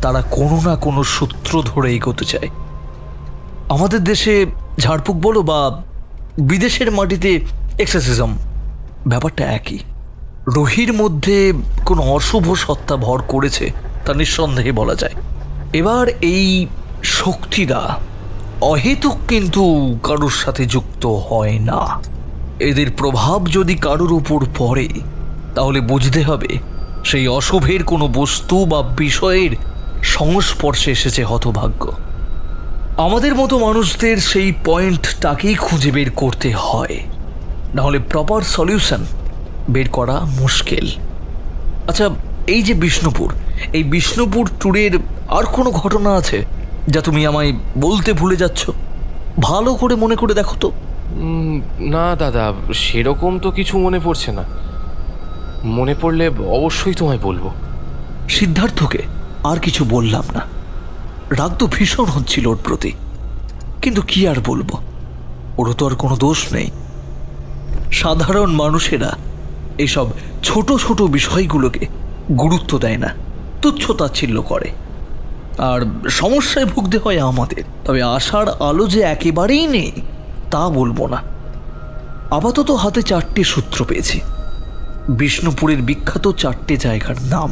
তারা কোনো না কোনো সূত্র ধরে এগোতে চায়। আমাদের দেশে ঝাড়ফুঁক বলো বা বিদেশের মাটিতে এক্সরসিজম, ব্যাপারটা একই। রুহির মধ্যে কোনো অশুভ সত্তা ভর করেছে তা নিঃসন্দেহে বলা যায়। এবার এই শক্তিরা অহেতুক কিন্তু কারোর সাথে যুক্ত হয় না। এদের প্রভাব যদি কারোর উপর পড়ে তাহলে বুঝতে হবে সেই অশুভের কোনো বস্তু বা বিষয়ের সংস্পর্শে এসেছে হতভাগ্য। আমাদের মতো মানুষদের সেই পয়েন্টটাকেই খুঁজে বের করতে হয়, নাহলে প্রপার সলিউশন বের করা মুশকিল। আচ্ছা, এই যে বিষ্ণুপুর, এই বিষ্ণুপুর ট্যুরের আর কোনো ঘটনা আছে যা তুমি আমায় বলতে ভুলে যাচ্ছ? ভালো করে মনে করে দেখো তো। না দাদা, সেরকম তো কিছু মনে পড়ছে না। মনে পড়লে অবশ্যই তোমায় বলবো। সিদ্ধার্থকে আর কিছু বললাম না। রাগ তো ভীষণ হচ্ছিল ওর প্রতি, কিন্তু কি আর বলবো, ওরও তো আর কোনো দোষ নেই। সাধারণ মানুষেরা এসব ছোট ছোট বিষয়গুলোকে গুরুত্ব দেয় না, তুচ্ছ-তাচ্ছিল্য করে, আর সমস্যায় ভুগতে হয় আমাদের। তবে আশার আলো যে একেবারেই নেই তা বলবো না। আপাতত হাতে 4টে সূত্র পেয়েছি। বিষ্ণুপুরের বিখ্যাত 4টে জায়গার নাম: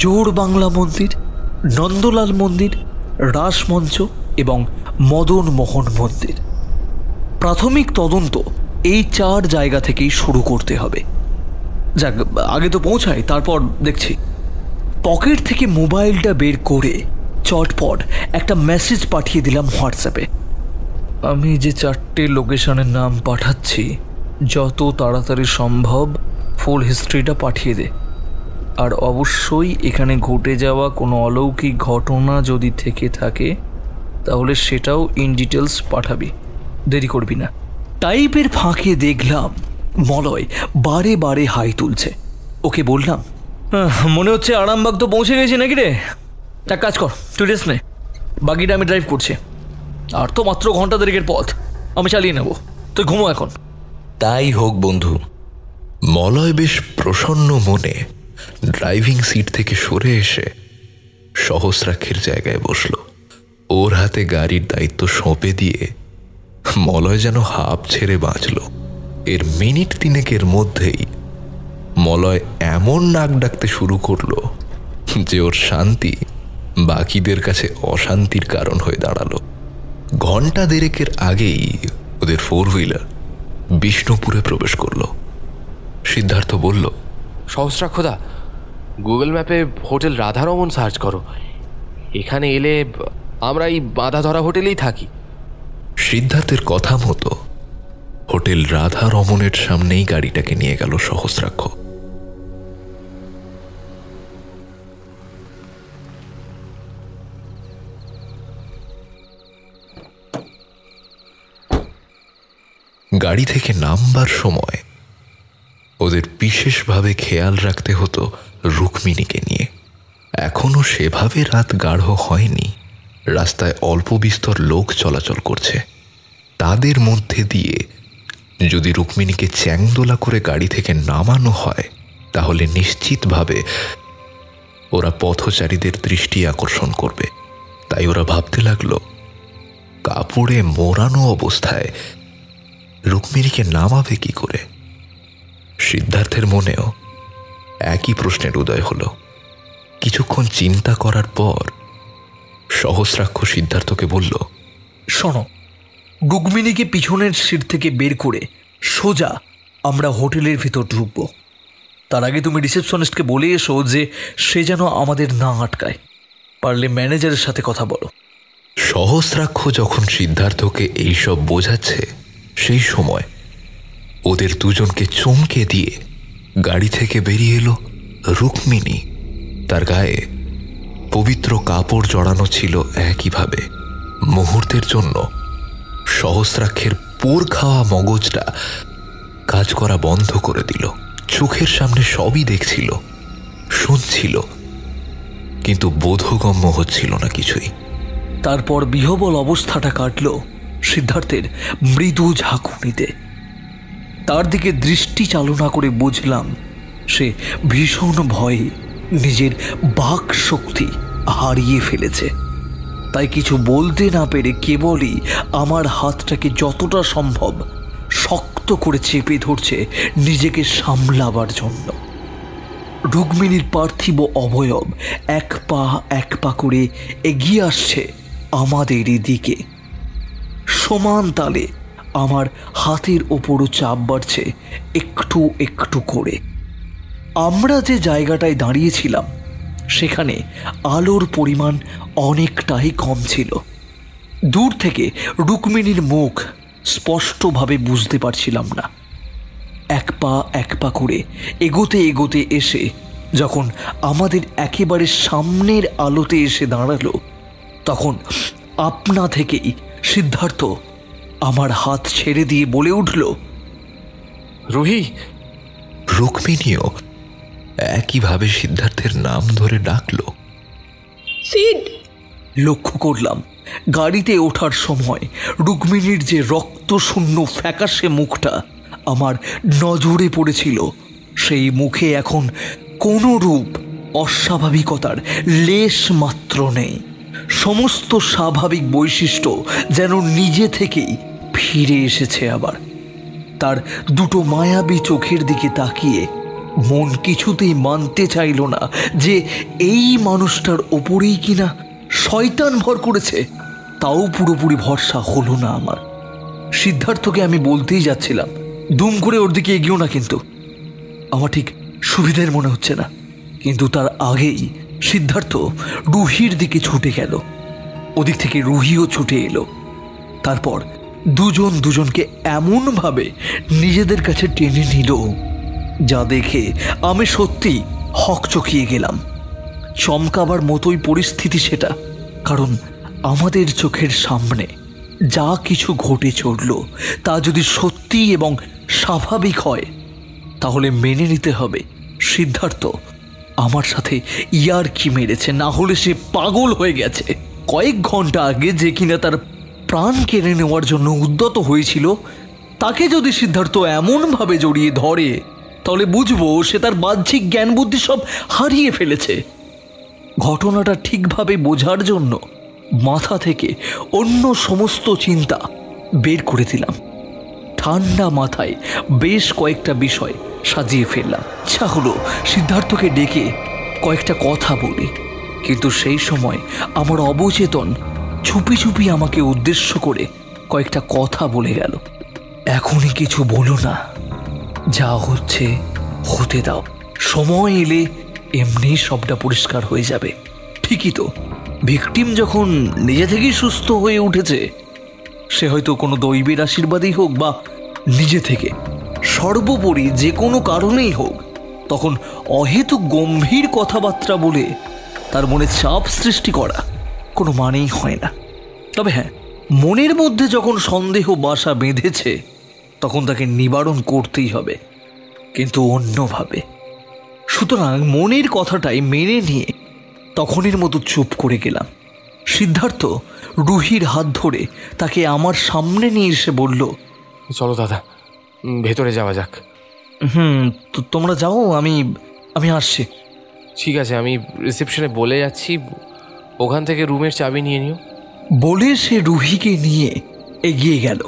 জোর বাংলা মন্দির, নন্দলাল মন্দির, রাসমঞ্চ এবং মদন মোহন মন্দির। প্রাথমিক তদন্ত এই 4 জায়গা থেকেই শুরু করতে হবে। যাক, আগে তো পৌঁছাই, তারপর দেখছি। পকেট থেকে মোবাইলটা বের করে চটপট একটা মেসেজ পাঠিয়ে দিলাম হোয়াটসঅ্যাপে। আমি যে 4টে লোকেশনের নাম পাঠাচ্ছি, যত তাড়াতাড়ি সম্ভব ফুল হিস্ট্রিটা পাঠিয়ে দে। আর অবশ্যই এখানে ঘটে যাওয়া কোনো অলৌকিক ঘটনা যদি থেকে থাকে তাহলে সেটাও ইন ডিটেলস পাঠাবি, দেরি করবি না। টাইপের ফাঁকে দেখলাম মলয় বারে বারে হাই তুলছে। ওকে বললাম, মনে হচ্ছে আরামবাগ তো পৌঁছে গেছি নাকি রে? এক কাজ কর, তুই রেস্ট নে, বাকিটা আমি ড্রাইভ করছি। আর তো মাত্র ঘন্টা দেড়েকের পথ, আমি চালিয়ে নেব, তুই ঘুমো এখন। তাই হোক বন্ধু। মলয় বেশ প্রসন্ন মনে ড্রাইভিং সিট থেকে সরে এসে সহস্রাক্ষের জায়গায় বসল। ওর হাতে গাড়ির দায়িত্ব সঁপে দিয়ে মলয় যেন হাঁপ ছেড়ে বাঁচল। এর মিনিট 3 মধ্যেই মলয় এমন নাক ডাকতে শুরু করলো যে ওর শান্তি বাকিদের কাছে অশান্তির কারণ হয়ে দাঁড়ালো। ঘন্টা 1.5 আগেই ওদের 4 হুইলার বিষ্ণুপুরে প্রবেশ করলো। সিদ্ধার্থ বলল, সহস্রাক্ষদা, গুগল ম্যাপে হোটেল রাধারমন সার্চ করো। এখানে এলে আমরা এই বাঁধা ধরা হোটেলেই থাকি। সিদ্ধার্থের কথা মতো হোটেল রাধারমনের সামনেই গাড়িটাকে নিয়ে গেল সহস্রাক্ষ। গাড়ি থেকে নামবার সময় ওদের বিশেষভাবে খেয়াল রাখতে হতো রুক্মিণীকে নিয়ে। এখনো সেভাবে রাত গাঢ় হয়নি, রাস্তায় অল্প বিস্তর লোক চলাচল করছে। তাদের মধ্যে দিয়ে যদি রুক্মিণীকে চ্যাংদোলা করে গাড়ি থেকে নামানো হয় তাহলে নিশ্চিতভাবে ওরা পথচারীদের দৃষ্টি আকর্ষণ করবে। তাই ওরা ভাবতে লাগলো, কাপড়ে মোড়ানো অবস্থায় রুক্মিণীকে নামাবে কি করে? সিদ্ধার্থের মনেও একই প্রশ্নের উদয় হলো। কিছুক্ষণ চিন্তা করার পর সহস্রাক্ষ সিদ্ধার্থকে বলল, শোনো, রুক্মিণীকে পিছনের সিট থেকে বের করে সোজা আমরা হোটেলের ভিতর ঢুকবো। তার আগে তুমি রিসেপশনিস্টকে বলে এসো যে সে যেন আমাদের না আটকায়। পারলে ম্যানেজারের সাথে কথা বলো। সহস্রাক্ষ যখন সিদ্ধার্থকে এইসব বোঝাচ্ছে সেই সময় ওদের দুজনকে চমকে দিয়ে গাড়ি থেকে বেরিয়ে এলো রুক্মিণী। তার গায়ে পবিত্র কাপড় জড়ানো ছিল একইভাবে। মুহূর্তের জন্য সহস্রাক্ষের পোড় খাওয়া মগজটা কাজ করা বন্ধ করে দিল। চোখের সামনে সবই দেখছিল, শুনছিল, কিন্তু বোধগম্য হচ্ছিল না কিছুই। তারপর বিহবল অবস্থাটা কাটল সিদ্ধার্থের মৃদু ঝাঁকুনিতে। তার দিকে দৃষ্টি চালনা করে বুঝলাম সে ভীষণ ভয়ে নিজের বাক শক্তি হারিয়ে ফেলেছে। তাই কিছু বলতে না পেরে কেবলই আমার হাতটাকে যতটা সম্ভব শক্ত করে চেপে ধরছে নিজেকে সামলাবার জন্য। রুক্মিণীর পার্থিব অবয়ব এক পা করে এগিয়ে আসছে আমাদেরই দিকে। সমান তালে আমার হাতের ওপরও চাপ বাড়ছে একটু একটু করে। আমরা যে জায়গাটায় দাঁড়িয়েছিলাম সেখানে আলোর পরিমাণ অনেকটাই কম ছিল। দূর থেকে রুক্মিণীর মুখ স্পষ্টভাবে বুঝতে পারছিলাম না। এক পা করে এগোতে এগোতে এসে যখন আমাদের একেবারে সামনের আলোতে এসে দাঁড়ালো, তখন আপনা থেকেই সিদ্ধার্থ আমার হাত ছেড়ে দিয়ে বলে উঠল, রুহি। রুক্মিণীও একইভাবে সিদ্ধার্থের নাম ধরে ডাকল। সিড। লক্ষ্য করলাম গাড়িতে ওঠার সময় রুক্মিণীর যে রক্তশূন্য ফ্যাকাশে মুখটা আমার নজরে পড়েছিল, সেই মুখে এখন কোনো রূপ অস্বাভাবিকতার লেশ মাত্র নেই। সমস্ত স্বাভাবিক বৈশিষ্ট্য যেন নিজে থেকেই ফিরে এসেছে আবার। তার দুটো মায়াবী চোখের দিকে তাকিয়ে মন কিছুতেই মানতে চাইল না যে এই মানুষটার ওপরেই কিনা শয়তান ভর করেছে। তাও পুরোপুরি ভরসা হলো না আমার। সিদ্ধার্থকে আমি বলতেই যাচ্ছিলাম, দুম করে ওর দিকে এগিয়েও না, কিন্তু আমার ঠিক সুবিধার মনে হচ্ছে না। কিন্তু তার আগেই সিদ্ধার্থ রুহির দিকে ছুটে গেল, ওদিক থেকে রুহিও ছুটে এলো। তারপর দুজন দুজনকে এমনভাবে নিজেদের কাছে টেনে নিল, যা দেখে আমি সত্যি হকচকিয়ে গেলাম। চমকাবার মতোই পরিস্থিতি সেটা, কারণ আমাদের চোখের সামনে যা কিছু ঘটে চলল তা যদি সত্যি এবং স্বাভাবিক হয়, তাহলে মেনে নিতে হবে সিদ্ধার্থ আমার সাথে ইয়ার্কি মেরেছে, না হলে সে পাগল হয়ে গেছে। কয়েক ঘন্টা আগে যে কিনা তার প্রাণ কেড়ে নেওয়ার জন্য উদ্যত হয়েছিল, তাকে যদি সিদ্ধার্থ এমনভাবে জড়িয়ে ধরে, তাহলে বুঝবো সে তার বাহ্যিক জ্ঞান বুদ্ধি সব হারিয়ে ফেলেছে। ঘটনাটা ঠিকভাবে বোঝার জন্য মাথা থেকে অন্য সমস্ত চিন্তা বের করে দিলাম। ঠান্ডা মাথায় বেশ কয়েকটা বিষয় সাজিয়ে ফেললাম। ইচ্ছা হলো সিদ্ধার্থকে ডেকে কয়েকটা কথা বলি, কিন্তু সেই সময় আমার অবচেতন চুপি চুপি আমাকে উদ্দেশ্য করে কয়েকটা কথা বলে গেল। এখনই কিছু বলো না, যা হচ্ছে হতে দাও, সময় এলে এমনি সবটা পরিষ্কার হয়ে যাবে। ঠিকই তো, ভিকটিম যখন নিজে থেকেই সুস্থ হয়ে উঠেছে, সে হয়তো কোনো দৈবের আশীর্বাদেই হোক বা নিজে থেকে, সর্বোপরি যে কোনো কারণেই হোক, তখন অহেতুক গম্ভীর কথাবার্তা বলে তার মনে চাপ সৃষ্টি করা কোনো মানেই হয় না। তবে হ্যাঁ, মনের মধ্যে যখন সন্দেহ বাসা বেঁধেছে, তখন তাকে নিবারণ করতেই হবে, কিন্তু অন্যভাবে। সুতরাং মনের কথাটাই মেনে নিয়ে তখনের মতো চুপ করে গেলাম। সিদ্ধার্থ রুহির হাত ধরে তাকে আমার সামনে নিয়ে এসে বলল, চলো দাদা, ভেতরে যাওয়া যাক। তোমরা যাও, আমি আসছি। ঠিক আছে, আমি রিসেপশনে বলে যাচ্ছি, ওখান থেকে রুমের চাবি নিয়ে নিও। বলে সে রুহিকে নিয়ে এগিয়ে গেল।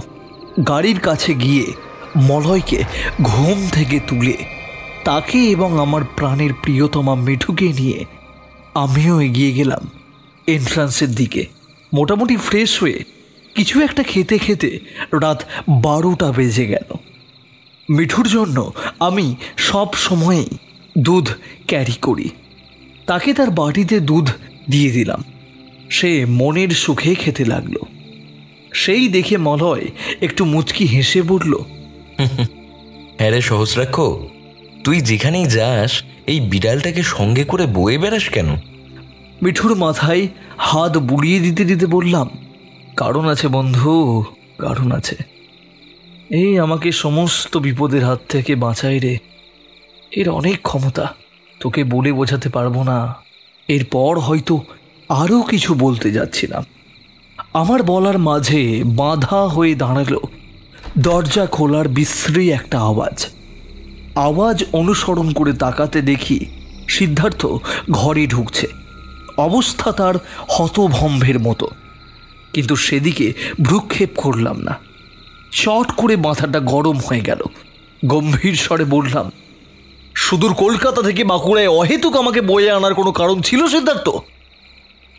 গাড়ির কাছে গিয়ে মলয়কে ঘুম থেকে তুলে তাকে এবং আমার প্রাণের প্রিয়তমা মিঠুকে নিয়ে আমিও এগিয়ে গেলাম এন্ট্রান্সের দিকে। মোটামুটি ফ্রেশ হয়ে কিছু একটা খেতে খেতে রাত 12টা বেজে গেল। মিঠুর জন্য আমি সব সময়েই দুধ ক্যারি করি, তাকে তার বাড়িতে দুধ দিয়ে দিলাম। সে মনের সুখে খেতে লাগলো। সেই দেখে মলয় একটু মুচকি হেসে বলল, হ্যাঁ রে সহস্রাক্ষ, তুই যেখানেই যাস এই বিড়ালটাকে সঙ্গে করে বয়ে বেড়াস কেন? মিঠুর মাথায় হাত বুলিয়ে দিতে দিতে বললাম, কারণ আছে বন্ধু, কারণ আছে। এই আমাকে সমস্ত বিপদের হাত থেকে বাঁচাই রে। এর অনেক ক্ষমতা, তোকে বলে বোঝাতে পারবো না। এরপর হয়তো আরও কিছু বলতে যাচ্ছিলাম, আমার বলার মাঝে বাধা হয়ে দাঁড়ালো দরজা খোলার বিশ্রী একটা আওয়াজ অনুসরণ করে তাকাতে দেখি সিদ্ধার্থ ঘরে ঢুকছে। অবস্থা তার হতভম্বের মতো, কিন্তু সেদিকে ভ্রুক্ষেপ করলাম না। চট করে মাথাটা গরম হয়ে গেল। গম্ভীর স্বরে বললাম, সুদূর কলকাতা থেকে বাঁকুড়ায় অহেতুক আমাকে বয়ে আনার কোনো কারণ ছিল সিদ্ধার্থ?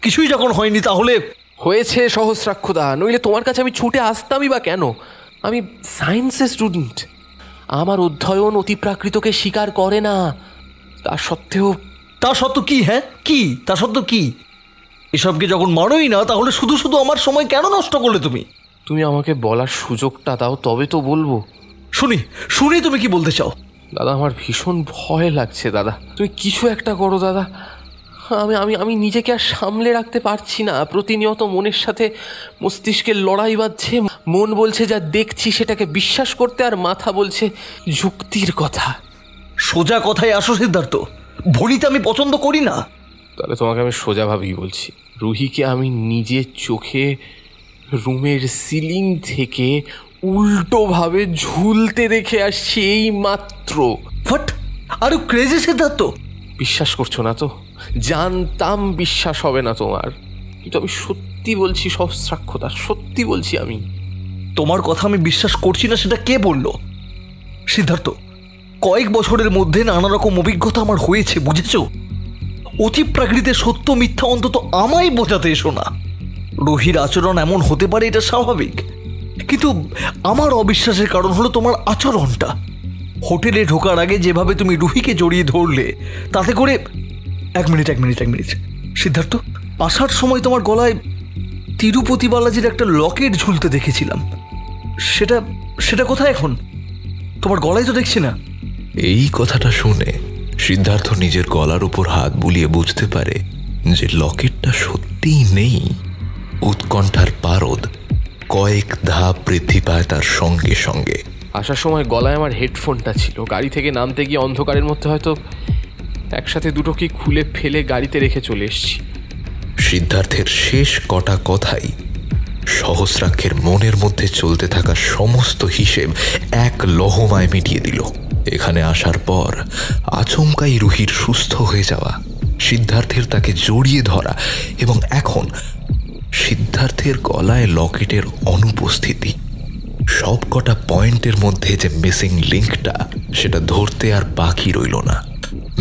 কিছুই যখন হয়নি তাহলে হয়েছে সহস্রাক্ষদা, নইলে তোমার কাছে আমি ছুটে আসতামই বা কেন? আমি সায়েন্সের স্টুডেন্ট, আমার অধ্যয়ন অতি প্রাকৃতকে স্বীকার করে না। তা সত্ত্বেও কি? হ্যাঁ কি তা সত্ত্বেও কি? এসবকে যখন মানোই না, তাহলে শুধু শুধু আমার সময় কেন নষ্ট করলে তুমি? তুমি আমাকে বলার সুযোগটা দাও, তবে তো বলবো। শুনি তুমি কি বলতে চাও। দাদা, আমার ভীষণ ভয় লাগছে দাদা, তুমি কিছু একটা করো দাদা। আমি আমি আমি নিজেকে আর সামলে রাখতে পারছি না। প্রতিনিয়ত মনের সাথে মস্তিষ্কের লড়াই বাজছে। মন বলছে যা দেখছি সেটাকে বিশ্বাস করতে, আর মাথা বলছে যুক্তির কথা। সোজা কথায় আসো সিদ্ধার্থ, ভনিতে আমি পছন্দ করি না। তাহলে তোমাকে আমি সোজাভাবেই বলছি, রুহিকে আমি নিজের চোখে রুমের সিলিং থেকে উল্টোভাবে ঝুলতে দেখে আসছি এই মাত্র। What are you crazy Siddharth? বিশ্বাস করছো না তো? জানতাম বিশ্বাস হবে না তোমার, কিন্তু আমি সত্যি বলছি সহস্রাক্ষতা, সত্যি বলছি। আমি তোমার কথা আমি বিশ্বাস করছি না সেটা কে বলল? সিদ্ধার্থ, কয়েক বছরের মধ্যে নানা রকম অভিজ্ঞতা আমার হয়েছে, বুঝেছ? অতি প্রাকৃতিক সত্য মিথ্যা অন্তত আমায় বোঝাতে এসো না। রুহির আচরণ এমন হতে পারে, এটা স্বাভাবিক, কিন্তু আমার অবিশ্বাসের কারণ হলো তোমার আচরণটা। হোটেলে ঢোকার আগে যেভাবে তুমি রুহিকে জড়িয়ে ধরলে, তাতে করে এক মিনিট সিদ্ধার্থ, আসার সময় তোমার গলায় তিরুপতি বালাজির একটা লকেট ঝুলতে দেখেছিলাম। সেটা কোথায় এখন? তোমার গলায় তো দেখছি না। এই কথাটা শুনে সিদ্ধার্থ নিজের গলার উপর হাত বুলিয়ে বুঝতে পারে যে লকেটটা সত্যিই নেই। উৎকণ্ঠার পারদ কয়েক ধাপ বৃদ্ধি পায় তার সঙ্গে সঙ্গে। আসার সময় গলায় আমার হেডফোনটা ছিল, গাড়ি থেকে নামতে গিয়ে অন্ধকারের মধ্যে হয়তো একসাথে দুটো কি খুলে ফেলে গাড়িতে রেখে চলে এসেছি। সিদ্ধার্থের শেষ কটা কথাই সহস্রাক্ষের মনের মধ্যে চলতে থাকা সমস্ত হিসেব এক লহমায় মিটিয়ে দিল। এখানে আসার পর আচমকাই রুহির সুস্থ হয়ে যাওয়া, সিদ্ধার্থের তাকে জড়িয়ে ধরা, এবং এখন সিদ্ধার্থের গলায় লকেটের অনুপস্থিতি, সব কটা পয়েন্টের মধ্যে যে মিসিং লিঙ্কটা, সেটা ধরতে আর বাকি রইল না।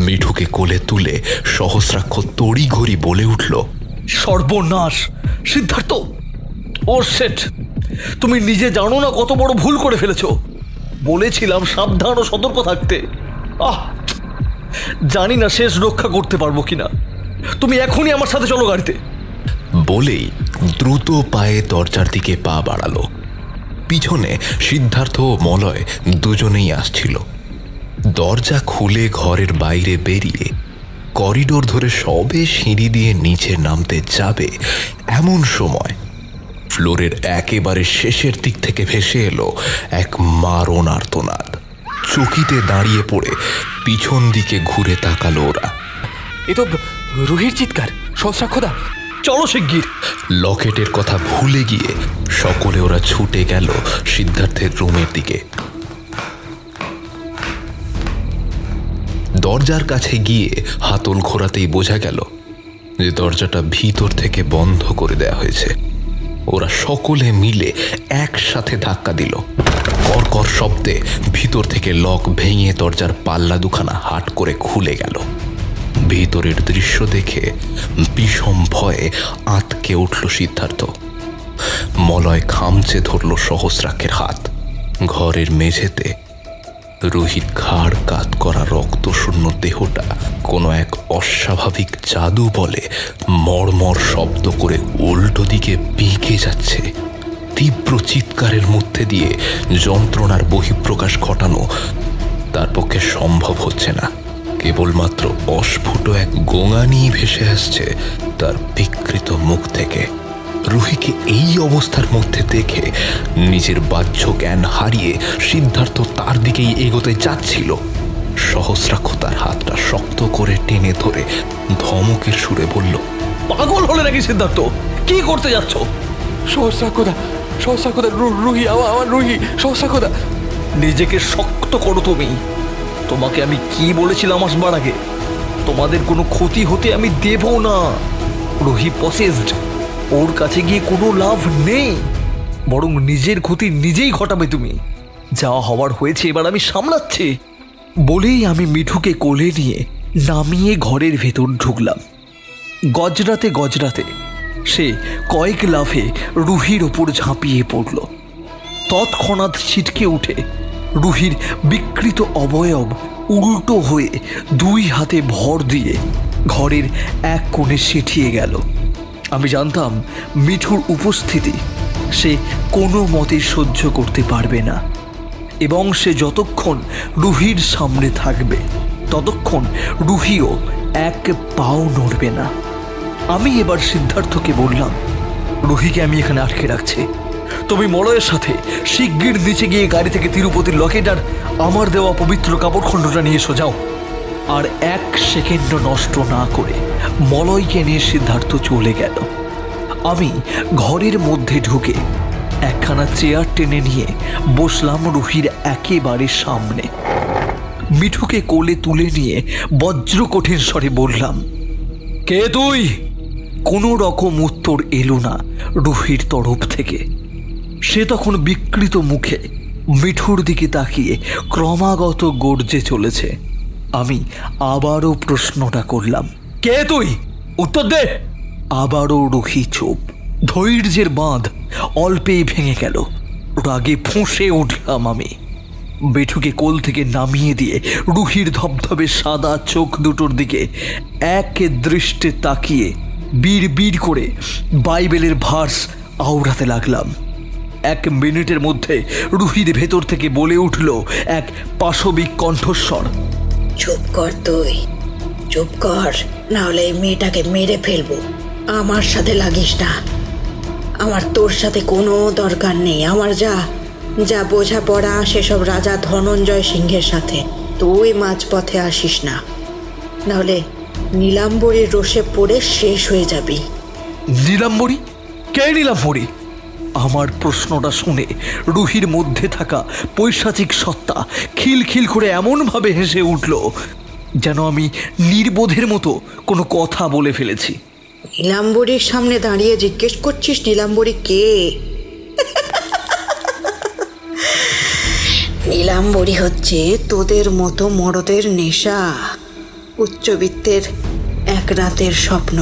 মিঠুকে কোলে তুলে সহস্রাক্ষ তড়িঘড়ি বলে উঠল, সর্বনাশ সিদ্ধার্থ! ও শেট, তুমি নিজে জানো না কত বড় ভুল করে ফেলেছ। বলেছিলাম সাবধান ও সতর্ক থাকতে। জানি না শেষ রক্ষা করতে পারবো কিনা। তুমি এখনই আমার সাথে চলো গাড়িতে। বলেই দ্রুত পায়ে দরজার দিকে পা বাড়ালো। পিছনে সিদ্ধার্থ ও মলয় দুজনেই আসছিল। দরজা খুলে ঘরের বাইরে বেরিয়ে করিডোর ধরে সবে সিঁড়ি দিয়ে নিচে নামতে যাবে, এমন সময় ফ্লোরের একেবারে শেষের দিক থেকে ভেসে এলো এক মারণ আর্তনাদ। চকিতে দাঁড়িয়ে পড়ে পিছন দিকে ঘুরে তাকালো ওরা। এ তো রুহির চিৎকার। সহস্রাক্ষদা, চলো শিগগির। লকেটের কথা ভুলে গিয়ে সকলে ওরা ছুটে গেল সিদ্ধার্থের রুমের দিকে। দরজার কাছে গিয়ে হাতল ঘোরাতেই বোঝা গেল যে দরজাটা ভিতর থেকে বন্ধ করে দেয়া হয়েছে। ওরা সকলে মিলে একসাথে ধাক্কা দিল। কর্কর শব্দে ভিতর থেকে লক ভেঙে দরজার পাল্লা দুখানা হাট করে খুলে গেল। ভিতরের দৃশ্য দেখে বিষম ভয়ে আঁতকে উঠল সিদ্ধার্থ। মলয় খামচে ধরল সহস্রাক্ষের হাত। ঘরের মেঝেতে রুহির ঘাড় কাত করা রক্তশূন্য দেহটা কোনো এক অস্বাভাবিক জাদু বলে মড়মড় শব্দ করে উল্টো দিকে বেঁকে যাচ্ছে। তীব্র চিৎকারের মধ্যে দিয়ে যন্ত্রণার বহিঃপ্রকাশ ঘটানো তার পক্ষে সম্ভব হচ্ছে না। কেবলমাত্র অস্ফুট এক গোঙানি ভেসে আসছে তার বিকৃত মুখ থেকে। রুহিকে এই অবস্থার মধ্যে দেখে নিজের বাহ্য জ্ঞান হারিয়ে সিদ্ধার্থ তার দিকেই এগোতে যাচ্ছিল। সহস্রাক্ষ তার হাতটা শক্ত করে টেনে ধরে ধমকের সুরে বলল, পাগল হলে নাকি সিদ্ধার্থ? কি করতে যাচ্ছ? সহস্রাক্ষদা, সহস্রাক্ষদা, রুহি, আমার রুহি, সহস্রাক্ষদা। নিজেকে শক্ত করো তুমি। তোমাকে আমি কি বলেছিলাম আসবার আগে? তোমাদের কোনো ক্ষতি হতে আমি দেব না। রুহি পসেসড, ওর কাছে গিয়ে কোনো লাভ নেই, বরং নিজের ক্ষতি নিজেই ঘটাবে তুমি। যা হওয়ার হয়েছে, এবার আমি সামলাচ্ছি। বলেই আমি মিঠুকে কোলে নিয়ে নামিয়ে ঘরের ভেতর ঢুকলাম। গজরাতে সে কয়েক লাফে রুহির ওপর ঝাঁপিয়ে পড়ল। তৎক্ষণাৎ ছিটকে উঠে রুহির বিকৃত অবয়ব উল্টো হয়ে দুই হাতে ভর দিয়ে ঘরের এক কোণে সিঁটিয়ে গেল। আমি জানতাম মিঠুর উপস্থিতি সে কোনো মতে সহ্য করতে পারবে না, এবং সে যতক্ষণ রুহির সামনে থাকবে ততক্ষণ রুহিও এক পাও নড়বে না। আমি এবার সিদ্ধার্থকে বললাম, রুহিকে আমি এখানে আটকে রাখছি, তুমি মলয়ের সাথে শিগগির নিচে গিয়ে গাড়ি থেকে তিরুপতির লকেট আর আমার দেওয়া পবিত্র কাপড়খণ্ডটা নিয়ে এসো, যাও। আর 1 সেকেন্ড নষ্ট না করে মলয়কে নিয়ে সিদ্ধার্থ চলে গেল। আমি ঘরের মধ্যে ঢুকে একখানা চেয়ার টেনে নিয়ে বসলাম রুহির একেবারে সামনে। মিঠুকে কোলে তুলে নিয়ে বজ্র কঠিন স্বরে বললাম, কে তুই? কোনো রকম উত্তর এলো না রুহির তরফ থেকে। সে তখন বিকৃত মুখে মিঠুর দিকে তাকিয়ে ক্রমাগত গর্জে চলেছে। আমি আবারও প্রশ্নটা করলাম, কে তুই? উত্তর দে। আবারও রুহি চুপ। ধৈর্যের বাঁধ অল্পেই ভেঙে গেল। রাগে ফুঁসে উঠলাম আমি। মিঠুকে কোল থেকে নামিয়ে দিয়ে রুহির ধবধবে সাদা চোখ দুটোর দিকে এক দৃষ্টে তাকিয়ে বীর বীর করে বাইবেলের ভার্স আওড়াতে লাগলাম। 1 মিনিটের মধ্যে রুহির ভেতর থেকে বলে উঠল এক পাশবিক কণ্ঠস্বর, চুপ কর তুই, চুপ কর, নাহলে এই মেয়েটাকে মেরে ফেলবো। আমার সাথে লাগিস না, আমার তোর সাথে কোনো দরকার নেই। আমার যা যা বোঝাপড়া সেসব রাজা ধনঞ্জয় সিংহের সাথে। তুই মাঝপথে আসিস না, নাহলে নীলাম্বরীর রোষে পড়ে শেষ হয়ে যাবি। নীলাম্বরী? কে নীলাম্বরী? আমার প্রশ্নটা শুনে রুহির মধ্যে থাকা পৈশাচিক সত্তা খিলখিল করে এমনভাবে হেসে উঠল যেন আমি নির্বোধের মতো কোনো কথা বলে ফেলেছি। নীলাম্বরীর সামনে দাঁড়িয়ে জিজ্ঞেস করছিস নীলাম্বরী কে? নীলাম্বরী হচ্ছে তোদের মতো মরদের নেশা, উচ্চবিত্তের এক রাতের স্বপ্ন,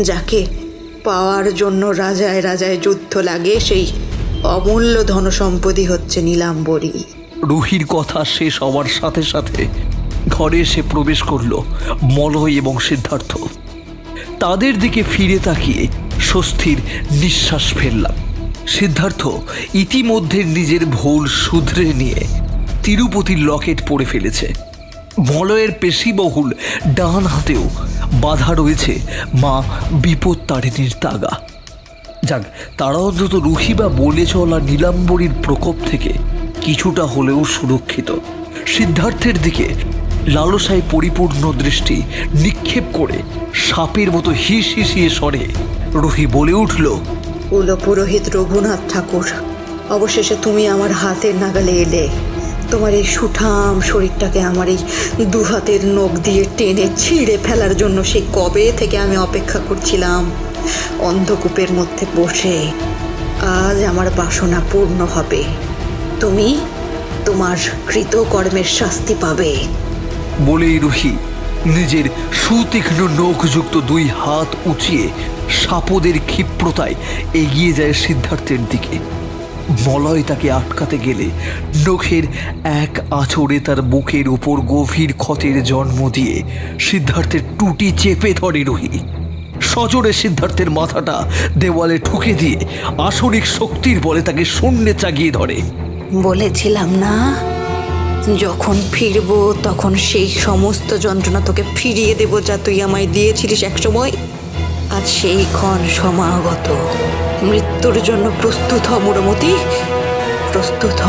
যাকে পাওয়ার জন্য রাজায় রাজায় যুদ্ধ লাগে। সেই অমূল্য ধনসম্পদই হচ্ছে নীলাম্বরী। রুহির কথা শেষ হওয়ার সাথে সাথে ঘরে এসে প্রবেশ করল মলয় এবং সিদ্ধার্থ। তাদের দিকে ফিরে তাকিয়ে স্বস্তির নিঃশ্বাস ফেললাম। সিদ্ধার্থ ইতিমধ্যে নিজের ভুল শুধরে নিয়ে তিরুপতির লকেট পরে ফেলেছে। মলয়ের পেশিবহুল ডান হাতেও বাধা রয়েছে মা বিপত্তারিণীর তাগা। যাক, তারা অন্তত রুহি বা বলে চলা নীলাম্বরীর প্রকোপ থেকে কিছুটা হলেও সুরক্ষিত। সিদ্ধার্থের দিকে লালসায় পরিপূর্ণ দৃষ্টি নিক্ষেপ করে সাপের মতো হিস হিসিয়ে স্বরে রুহি বলে উঠল, কুল পুরোহিত রঘুনাথ ঠাকুর, অবশেষে তুমি আমার হাতের নাগালে এলে। তোমার এই সুঠাম শরীরটাকে আমার এই 2 হাতের নখ দিয়ে টেনে ছিঁড়ে ফেলার জন্য সেই কবে থেকে আমি অপেক্ষা করছিলাম অন্ধকূপের মধ্যে বসে। আজ আমার বাসনা পূর্ণ হবে, তুমি তোমার কৃতকর্মের শাস্তি পাবে। বলেই রুহি নিজের সুতীক্ষ্ণ নখযুক্ত 2 হাত উঁচিয়ে সাপদের ক্ষিপ্রতায় এগিয়ে যায় সিদ্ধার্থের দিকে। মলয় তাকে আটকাতে গেলে নখের এক আঁচড়ে তার বুকের উপর গভীর ক্ষতের জন্ম দিয়ে সিদ্ধার্থের টুটি চেপে ধরে রুহি। সজোরে সিদ্ধার্থের মাথাটা দেওয়ালে ঠুকে দিয়ে আসরিক শক্তির বলে তাকে শূন্যে চাগিয়ে ধরে। বলেছিলাম না, যখন ফিরবো তখন সেই সমস্ত যন্ত্রণা তোকে ফিরিয়ে দেব যা তুই আমায় দিয়েছিলিস একসময়। আজ সেই ক্ষণ সমাগত। মৃত্যুর জন্য প্রস্তুত হ মুড়মতি, প্রস্তুত হ।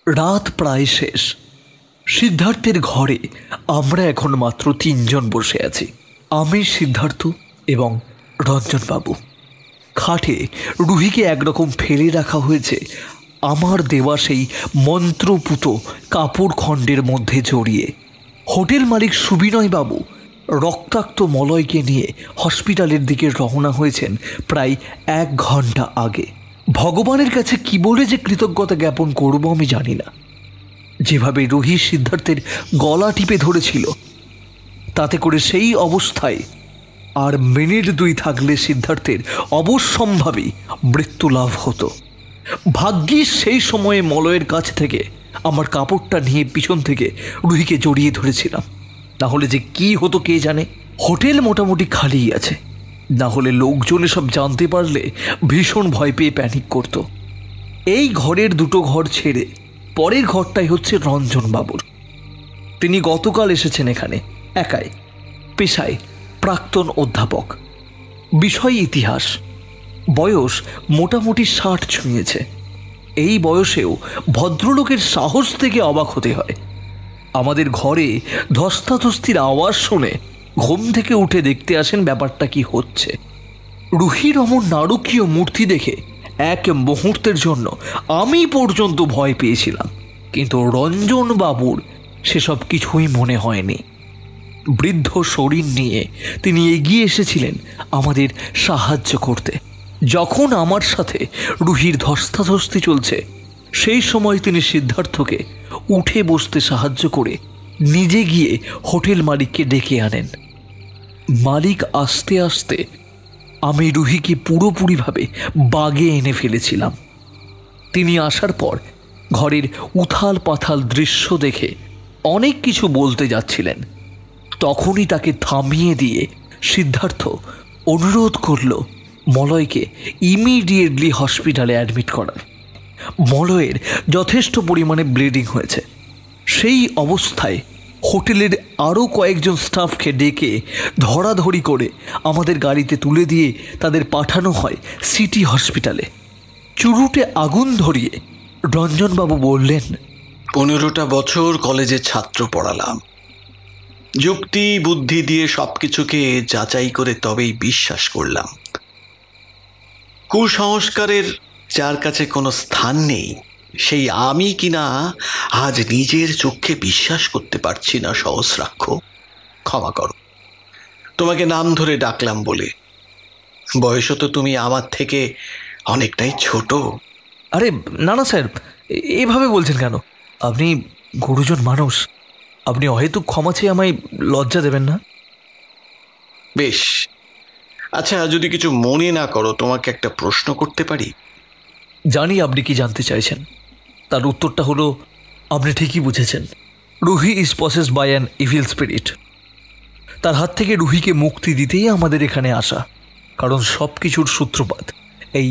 রাত প্রায় শেষ। সিদ্ধার্থের ঘরে আমরা এখন মাত্র 3 জন বসে আছি, আমি, সিদ্ধার্থ এবং রঞ্জনবাবু। খাটে রুহিকে একরকম ফেলে রাখা হয়েছে আমার দেওয়া সেই মন্ত্রপুত কাপড় খণ্ডের মধ্যে জড়িয়ে। হোটেল মালিক সুবিনয়বাবু রক্তাক্ত মলয়কে নিয়ে হসপিটালের দিকে রওনা হয়েছেন প্রায় 1 ঘন্টা আগে। ভগবানের কাছে কি বলে যে কৃতজ্ঞতা জ্ঞাপন করব আমি জানি না। যেভাবে রুহি সিদ্ধার্থের গলা টিপে ধরেছিল তাতে করে সেই অবস্থায় আর মিনিট 2 থাকলে সিদ্ধার্থের অবশ্যম্ভাবী মৃত্যু লাভ হতো। ভাগ্যিস সেই সময়ে মলয়ের কাছ থেকে আমার কাপড়টা নিয়ে পিছন থেকে রুহিকে জড়িয়ে ধরেছিলাম, না হলে যে কি হতো কে জানে। হোটেল মোটামুটি খালিই আছে, না হলে লোকজন সব জানতে পারলে ভীষণ ভয় পেয়ে প্যানিক করত। এই ঘরের 2টো ঘর ছেড়ে পরের ঘরটাই হচ্ছে রঞ্জনবাবুর। তিনি গতকাল এসেছেন এখানে একাই, পেশায় প্রাক্তন অধ্যাপক, বিষয় ইতিহাস, বয়স মোটামুটি 60 ছুঁয়েছে। এই বয়সেও ভদ্রলোকের সাহস থেকে অবাক হতে হয়। আমাদের ঘরে ধস্তাধস্তির আওয়াজ শুনে ঘুম থেকে উঠে দেখতে আসেন ব্যাপারটা কি হচ্ছে। রুহির অমন নারকীয় মূর্তি দেখে এক মুহূর্তের জন্য আমি পর্যন্ত ভয় পেয়েছিলাম, কিন্তু রঞ্জনবাবুর সেসব কিছুই মনে হয়নি। বৃদ্ধ শরীর নিয়ে তিনি এগিয়ে এসেছিলেন আমাদের সাহায্য করতে। যখন আমার সাথে রুহির ধস্তাধস্তি চলছে সেই সময় তিনি সিদ্ধার্থকে উঠে বসতে সাহায্য করে নিজে গিয়ে হোটেল মালিককে ডেকে আনেন। মালিক আস্তে আস্তে আমি রুহিকে পুরোপুরিভাবে বাগে এনে ফেলেছিলাম। তিনি আসার পর ঘরের উথাল পাথাল দৃশ্য দেখে অনেক কিছু বলতে যাচ্ছিলেন, তখনই তাকে থামিয়ে দিয়ে সিদ্ধার্থ অনুরোধ করল মলয়কে ইমিডিয়েটলি হসপিটালে অ্যাডমিট করার। মলয়ের যথেষ্ট পরিমাণে ব্লিডিং হয়েছে। সেই অবস্থায় হোটেলের আরও কয়েকজন স্টাফকে ডেকে ধরাধরি করে আমাদের গাড়িতে তুলে দিয়ে তাদের পাঠানো হয় সিটি হসপিটালে। চুরুটে আগুন ধরিয়ে রঞ্জনবাবু বললেন, 15টা বছর কলেজে ছাত্র পড়ালাম, যুক্তি বুদ্ধি দিয়ে সবকিছুকে যাচাই করে তবেই বিশ্বাস করলাম। কুসংস্কারের যার কাছে কোনো স্থান নেই সেই আমি কিনা আজ নিজের চোখে বিশ্বাস করতে পারছি না। সহস্রাক্ষ, ক্ষমা করো, তোমাকে নাম ধরে ডাকলাম বলে। বয়সও তো তুমি আমার থেকে অনেকটাই ছোট। আরে না না স্যার, এভাবে বলছেন কেন? আপনি গুরুজন মানুষ, আপনি অহেতুক ক্ষমা চেয়ে আমায় লজ্জা দেবেন না। বেশ, আচ্ছা, যদি কিছু মনে না করো তোমাকে একটা প্রশ্ন করতে পারি? জানি আপনি কি জানতে চাইছেন। তার উত্তরটা হলো, আপনি ঠিকই বুঝেছেন। Ruhi is possessed by an evil spirit. তার হাত থেকে রুহিকে মুক্তি দিতেই আমাদের এখানে আসা, কারণ সব কিছুর সূত্রপাত এই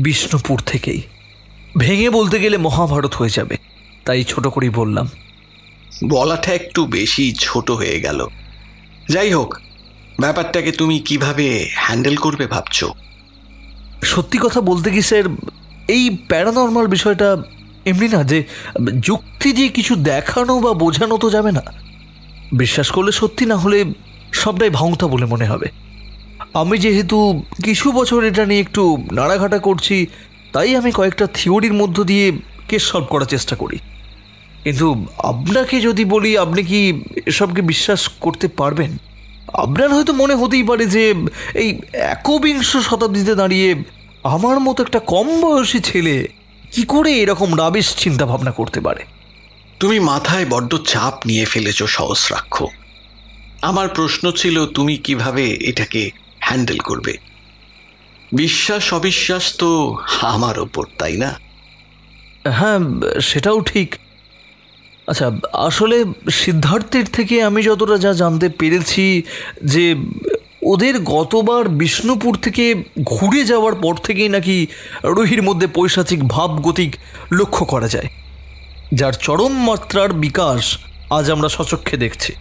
বিষ্ণুপুর থেকেই। ভেঙে বলতে গেলে মহাভারত হয়ে যাবে, তাই ছোট করেই বললাম। বলাটা একটু বেশি ছোট হয়ে গেল। যাই হোক, ব্যাপারটাকে তুমি কিভাবে হ্যান্ডেল করবে ভাবছো? সত্যি কথা বলতে কি স্যার, এই প্যারানর্মাল বিষয়টা এমনি না যে যুক্তি দিয়ে কিছু দেখানো বা বোঝানো তো যাবে না। বিশ্বাস করলে সত্যি, না হলে সবটাই ভাঙতা বলে মনে হবে। আমি যেহেতু কিছু বছর এটা নিয়ে একটু নাড়াঘাটা করছি, তাই আমি কয়েকটা থিওরির মধ্য দিয়ে কেস সলভ করার চেষ্টা করি। কিন্তু আপনাকে যদি বলি, আপনি কি এসবকে বিশ্বাস করতে পারবেন? আপনার হয়তো মনে হতেই পারে যে এই 21 শতাব্দীতে দাঁড়িয়ে আমার মতো একটা কম বয়সী ছেলে কি করে এরকম রাবিশ চিন্তা ভাবনা করতে পারে। তুমি মাথায় বড্ড চাপ নিয়ে ফেলেছো সহস্রাক্ষ। আমার প্রশ্ন ছিল তুমি কিভাবে এটাকে হ্যান্ডেল করবে। বিশ্বাস অবিশ্বাস তো আমার ওপর, তাই না? হ্যাঁ, সেটাও ঠিক। আচ্ছা, আসলে সিদ্ধার্থের থেকে আমি যতটা যা জানতে পেরেছি যে ওদের গতবার বিষ্ণুপুর থেকে ঘুরে যাওয়ার পর থেকেই নাকি রুহির মধ্যে পৈশাচিক ভাবগতিক লক্ষ্য করা যায়, যার চরম মাত্রার বিকাশ আজ আমরা সচক্ষে দেখছি।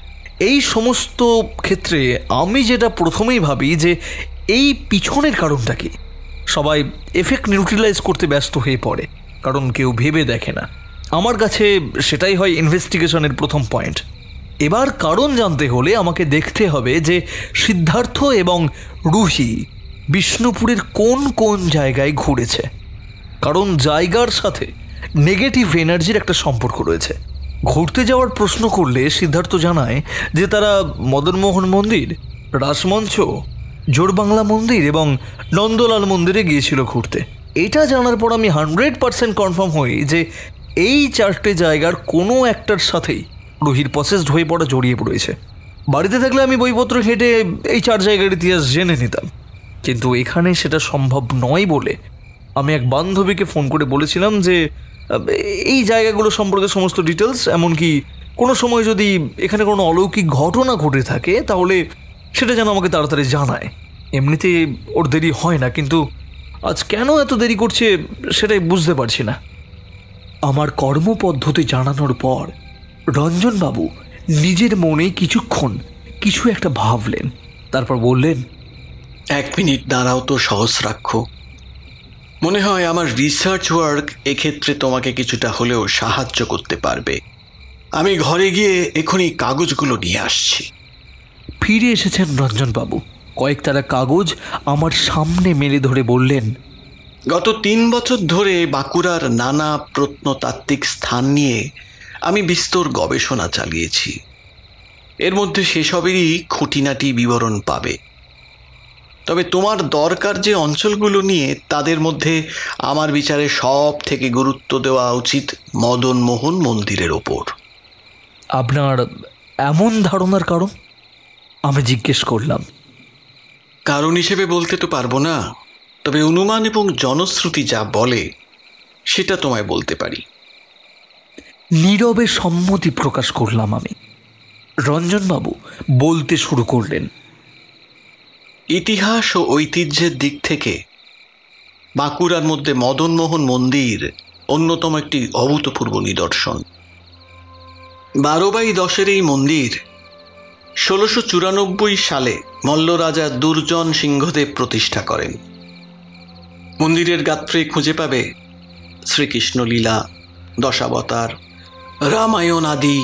এই সমস্ত ক্ষেত্রে আমি যেটা প্রথমেই ভাবি যে এই পিছনের কারণটা কি। সবাই এফেক্ট নিউট্রিলাইজ করতে ব্যস্ত হয়ে পড়ে, কারণ কেউ ভেবে দেখে না। আমার কাছে সেটাই হয় ইনভেস্টিগেশনের প্রথম পয়েন্ট। এবার কারণ জানতে হলে আমাকে দেখতে হবে যে সিদ্ধার্থ এবং রুহি বিষ্ণুপুরের কোন কোন জায়গায় ঘুরেছে, কারণ জায়গার সাথে নেগেটিভ এনার্জির একটা সম্পর্ক রয়েছে। ঘুরতে যাওয়ার প্রশ্ন করলে সিদ্ধার্থ জানায় যে তারা মদনমোহন মন্দির, রাসমঞ্চ, জোরবাংলা মন্দির এবং নন্দলাল মন্দিরে গিয়েছিল ঘুরতে। এটা জানার পর আমি 100% কনফার্ম হই যে এই 4টে জায়গার কোনো একটার সাথেই রুহির পসেসড হয়ে পড়া জড়িয়ে পড়েছে। বাড়িতে থাকলে আমি বইপত্র ঘেঁটে এই 4 জায়গার ইতিহাস জেনে নিতাম, কিন্তু এখানে সেটা সম্ভব নয় বলে আমি এক বান্ধবীকে ফোন করে বলেছিলাম যে এই জায়গাগুলো সম্পর্কে সমস্ত ডিটেলস, এমনকি কোনো সময় যদি এখানে কোনো অলৌকিক ঘটনা ঘটে থাকে তাহলে সেটা যেন আমাকে তাড়াতাড়ি জানায়। এমনিতে ওর দেরি হয় না, কিন্তু আজ কেন এত দেরি করছে সেটাই বুঝতে পারছি না। আমার কর্মপদ্ধতি জানানোর পর রঞ্জনবাবু নিজের মনে কিছুক্ষণ কিছু একটা ভাবলেন, তারপর বললেন, 1 মিনিট দাঁড়াও তো সহস্রাক্ষ। মনে হয় আমার রিসার্চ ওয়ার্ক এক্ষেত্রে তোমাকে কিছুটা হলেও সাহায্য করতে পারবে। আমি ঘরে গিয়ে এখনই কাগজগুলো নিয়ে আসছি। ফিরে এসেছেন রঞ্জনবাবু, কয়েকতারা কাগজ আমার সামনে মেলে ধরে বললেন, গত 3 বছর ধরে বাঁকুড়ার নানা প্রত্নতাত্ত্বিক স্থান নিয়ে আমি বিস্তর গবেষণা চালিয়েছি। এর মধ্যে সেসবেরই খুঁটিনাটি বিবরণ পাবে। তবে তোমার দরকার যে অঞ্চলগুলো নিয়ে, তাদের মধ্যে আমার বিচারে সব থেকে গুরুত্ব দেওয়া উচিত মদন মোহন মন্দিরের ওপর। আপনার এমন ধারণার কারণ? আমি জিজ্ঞেস করলাম। কারণ হিসেবে বলতে তো পারবো না, তবে অনুমান এবং জনশ্রুতি যা বলে সেটা তোমায় বলতে পারি। নীরবে সম্মতি প্রকাশ করলাম আমি। রঞ্জনবাবু বলতে শুরু করলেন, ইতিহাস ও ঐতিহ্যের দিক থেকে বাঁকুড়ার মধ্যে মদনমোহন মন্দির অন্যতম একটি অভূতপূর্ব নিদর্শন। 12/10 এই মন্দির 1694 সালে মল্লরাজা দুর্জন সিংহদেব প্রতিষ্ঠা করেন। মন্দিরের গাত্রে খুঁজে পাবে শ্রীকৃষ্ণ লীলা, দশাবতার, রামায়ণ আদি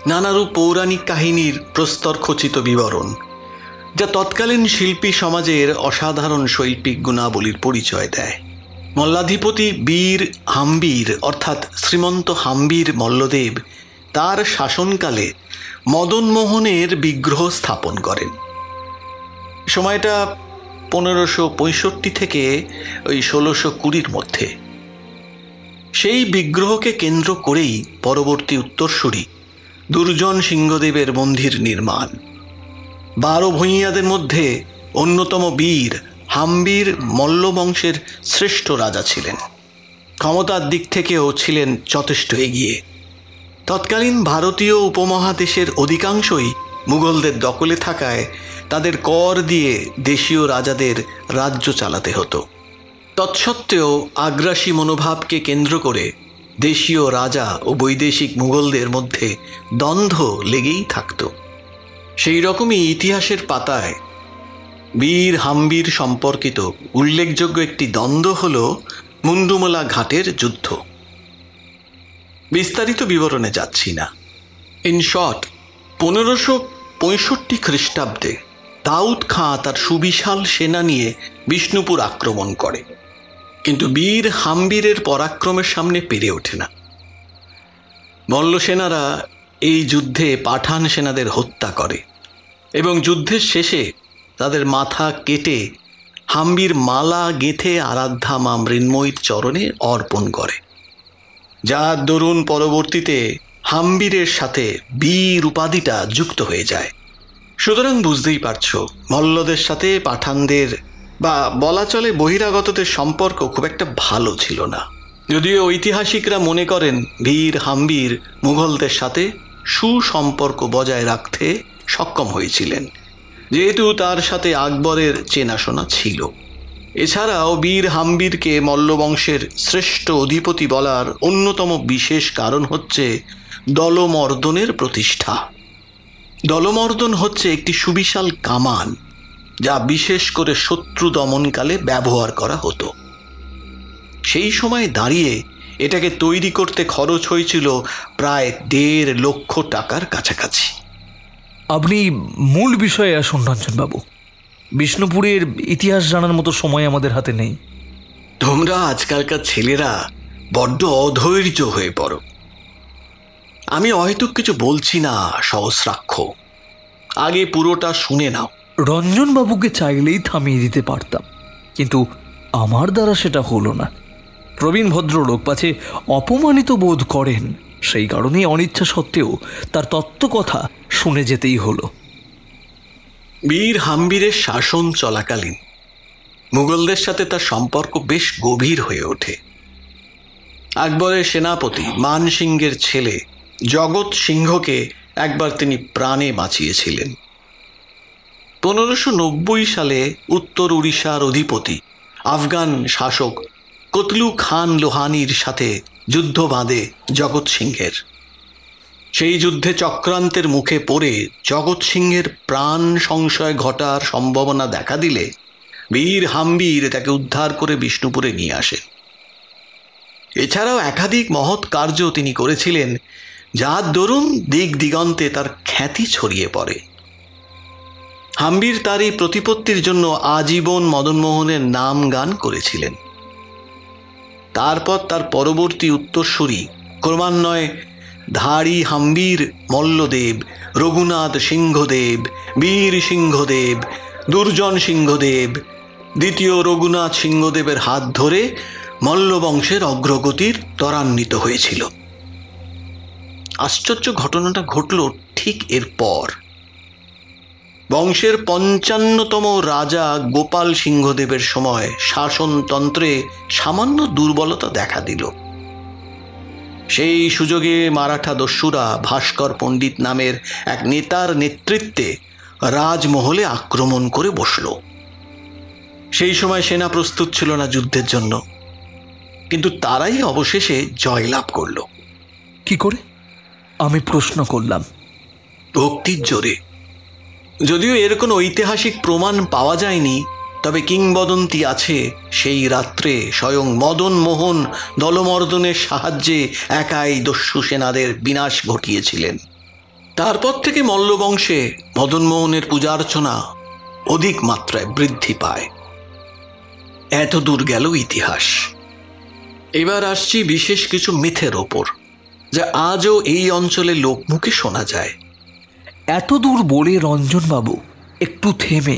নানারূপ পৌরাণিক কাহিনীর প্রস্তরখচিত বিবরণ, যা তৎকালীন শিল্পী সমাজের অসাধারণ শৈল্পিক গুণাবলীর পরিচয় দেয়। মল্লাধিপতি বীর হাম্বির অর্থাৎ শ্রীমন্ত হাম্বির মল্লদেব তার শাসনকালে মদনমোহনের বিগ্রহ স্থাপন করেন। সময়টা 1565 থেকে ওই 1620-র মধ্যে। সেই বিগ্রহকে কেন্দ্র করেই পরবর্তী উত্তরসূরি দুর্জন সিংহদেবের মন্দির নির্মাণ। 12 ভূঁইয়াদের মধ্যে অন্যতম বীর হাম্বির মল্ল বংশের শ্রেষ্ঠ রাজা ছিলেন। ক্ষমতার দিক থেকেও ছিলেন যথেষ্ট এগিয়ে। তৎকালীন ভারতীয় উপমহাদেশের অধিকাংশই মুঘলদের দখলে থাকায় তাদের কর দিয়ে দেশীয় রাজাদের রাজ্য চালাতে হতো। তৎসত্ত্বেও আগ্রাসী মনোভাবকে কেন্দ্র করে দেশীয় রাজা ও বৈদেশিক মুঘলদের মধ্যে দ্বন্দ্ব লেগেই থাকত। সেই রকমই ইতিহাসের পাতায় বীর হাম্বির সম্পর্কিত উল্লেখযোগ্য একটি দ্বন্দ্ব হল মুন্ডুমলা ঘাটের যুদ্ধ। বিস্তারিত বিবরণে যাচ্ছি না। ইন শর্ট, 1565 খ্রিস্টাব্দে দাউদ খাঁ তার সুবিশাল সেনা নিয়ে বিষ্ণুপুর আক্রমণ করে, কিন্তু বীর হাম্বিরের পরাক্রমের সামনে পেরে ওঠে না। মল্ল সেনারা এই যুদ্ধে পাঠান সেনাদের হত্যা করে এবং যুদ্ধের শেষে তাদের মাথা কেটে হাম্বির মালা গেঁথে আরাধ্যা মা মৃন্ময়ীর চরণে অর্পণ করে, যার দরুন পরবর্তীতে হাম্বিরের সাথে বীর উপাধিটা যুক্ত হয়ে যায়। সুতরাং বুঝতেই পারছ, মল্লদের সাথে পাঠানদের বা বলা চলে বহিরাগতদের সম্পর্ক খুব একটা ভালো ছিল না। যদিও ঐতিহাসিকরা মনে করেন বীর হাম্বির মুঘলদের সাথে সুসম্পর্ক বজায় রাখতে সক্ষম হয়েছিলেন, যেহেতু তার সাথে আকবরের চেনাশোনা ছিল। এছাড়াও বীর হাম্বিরকে মল্লবংশের শ্রেষ্ঠ অধিপতি বলার অন্যতম বিশেষ কারণ হচ্ছে দলমর্দনের প্রতিষ্ঠা। দলমর্দন হচ্ছে একটি সুবিশাল কামান, যা বিশেষ করে শত্রু দমনকালে ব্যবহার করা হতো। সেই সময় দাঁড়িয়ে এটাকে তৈরি করতে খরচ হয়েছিল প্রায় 1.5 লক্ষ টাকার কাছাকাছি। আপনি মূল বিষয়ে আসুন রঞ্জনবাবু। বিষ্ণুপুরের ইতিহাস জানার মতো সময় আমাদের হাতে নেই। তোমরা আজকালকার ছেলেরা বড্ড অধৈর্য হয়ে পড়ো। আমি হয়তো কিছু বলছি না সহস্রাক্ষ, আগে পুরোটা শুনে নাও। রঞ্জনবাবুকে চাইলেই থামিয়ে দিতে পারতাম, কিন্তু আমার দ্বারা সেটা হলো না। প্রবীণ ভদ্রলোক পাছে অপমানিত বোধ করেন, সেই কারণেই অনিচ্ছা সত্ত্বেও তার তত্ত্বকথা শুনে যেতেই হলো। বীর হাম্বিরের শাসন চলাকালীন মুঘলদের সাথে তার সম্পর্ক বেশ গভীর হয়ে ওঠে। আকবরের সেনাপতি মান সিংহের ছেলে জগৎ সিংহকে একবার তিনি প্রাণে বাঁচিয়েছিলেন। 1590 সালে উত্তর উড়িষ্যার অধিপতি আফগান শাসক কতলু খান লোহানির সাথে যুদ্ধ বাঁধে জগৎ সিংহের। সেই যুদ্ধে চক্রান্তের মুখে পড়ে জগৎ সিংহের প্রাণ সংশয় ঘটার সম্ভাবনা দেখা দিলে বীর হাম্বির তাকে উদ্ধার করে বিষ্ণুপুরে নিয়ে আসেন। এছাড়াও একাধিক মহৎ কার্য তিনি করেছিলেন, যার দরুন দিক দিগন্তে তার খ্যাতি ছড়িয়ে পড়ে। হাম্বির তার এই প্রতিপত্তির জন্য আজীবন মদনমোহনের নাম গান করেছিলেন। তারপর তার পরবর্তী উত্তরসূরি ক্রমান্বয়ে ধারী হাম্বির মল্লদেব, রঘুনাথ সিংহদেব, বীর সিংহদেব, দুর্জন সিংহদেব, দ্বিতীয় রঘুনাথ সিংহদেবের হাত ধরে মল্লবংশের অগ্রগতির ত্বরান্বিত হয়েছিল। আশ্চর্য ঘটনাটা ঘটল ঠিক এরপর। বংশের 55তম রাজা গোপাল সিংহদেবের সময় শাসনতন্ত্রে সামান্য দুর্বলতা দেখা দিল। সেই সুযোগে মারাঠা দস্যুরা ভাস্কর পণ্ডিত নামের এক নেতার নেতৃত্বে রাজমহলে আক্রমণ করে বসল। সেই সময় সেনা প্রস্তুত ছিল না যুদ্ধের জন্য, কিন্তু তারাই অবশেষে জয়লাভ করল। কি করে? আমি প্রশ্ন করলাম। ভক্তির জোরে। যদিও এর কোনো ঐতিহাসিক প্রমাণ পাওয়া যায়নি, তবে কিংবদন্তি আছে সেই রাত্রে স্বয়ং মদন মোহন দলমর্দনের সাহায্যে একাই দস্যু সেনাদের বিনাশ ঘটিয়েছিলেন। তারপর থেকে মল্লবংশে মদনমোহনের পূজার্চনা অধিক মাত্রায় বৃদ্ধি পায়। এত দূর গেল ইতিহাস। এবার আসছি বিশেষ কিছু মিথের ওপর, যা আজও এই অঞ্চলে লোকমুখে শোনা যায়। এত দূর বলে রঞ্জনবাবু একটু থেমে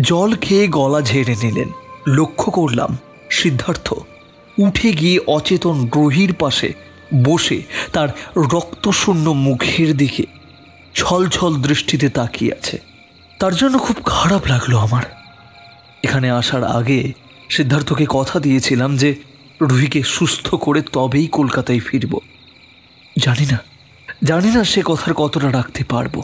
জল খেয়ে গলা ঝেড়ে নিলেন। লক্ষ্য করলাম সিদ্ধার্থ উঠে গিয়ে অচেতন রহির পাশে বসে তার রক্তশূন্য মুখের দিকে ছলছল দৃষ্টিতে তাকিয়ে আছে। তার জন্য খুব খারাপ লাগলো আমার। এখানে আসার আগে সিদ্ধার্থকে কথা দিয়েছিলাম যে রুহিকে সুস্থ করে তবেই কলকাতায় ফিরব। জানি না সে কথার কতটা রাখতে পারবো।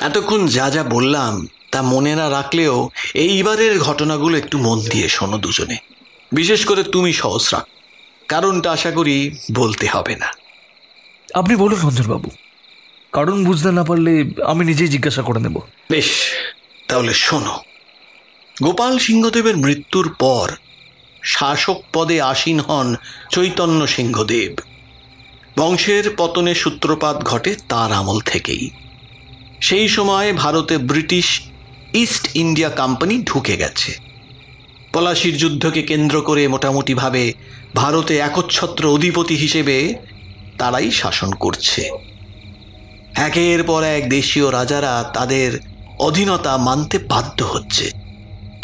এতক্ষণ যা যা বললাম তা মনে না রাখলেও এইবারের ঘটনাগুলো একটু মন দিয়ে শোনো দুজনে, বিশেষ করে তুমি সহস্রা। কারণটা আশা করি বলতে হবে না। আপনি বলুন রঞ্জনবাবু, কারণ বুঝতে না পারলে আমি নিজেই জিজ্ঞাসা করে নেব। বেশ, তাহলে শোনো। গোপাল সিংহদেবের মৃত্যুর পর শাসক পদে আসীন হন চৈতন্য সিংহদেব। বংশের পতনের সূত্রপাত ঘটে তার আমল থেকেই। সেই সময় ভারতে ব্রিটিশ ইস্ট ইন্ডিয়া কোম্পানি ঢুকে গেছে। পলাশির যুদ্ধকে কেন্দ্র করে মোটামুটিভাবে ভারতে একচ্ছত্র অধিপতি হিসেবে তারাই শাসন করছে। একের পর এক দেশীয় রাজারা তাদের অধীনতা মানতে বাধ্য হচ্ছে।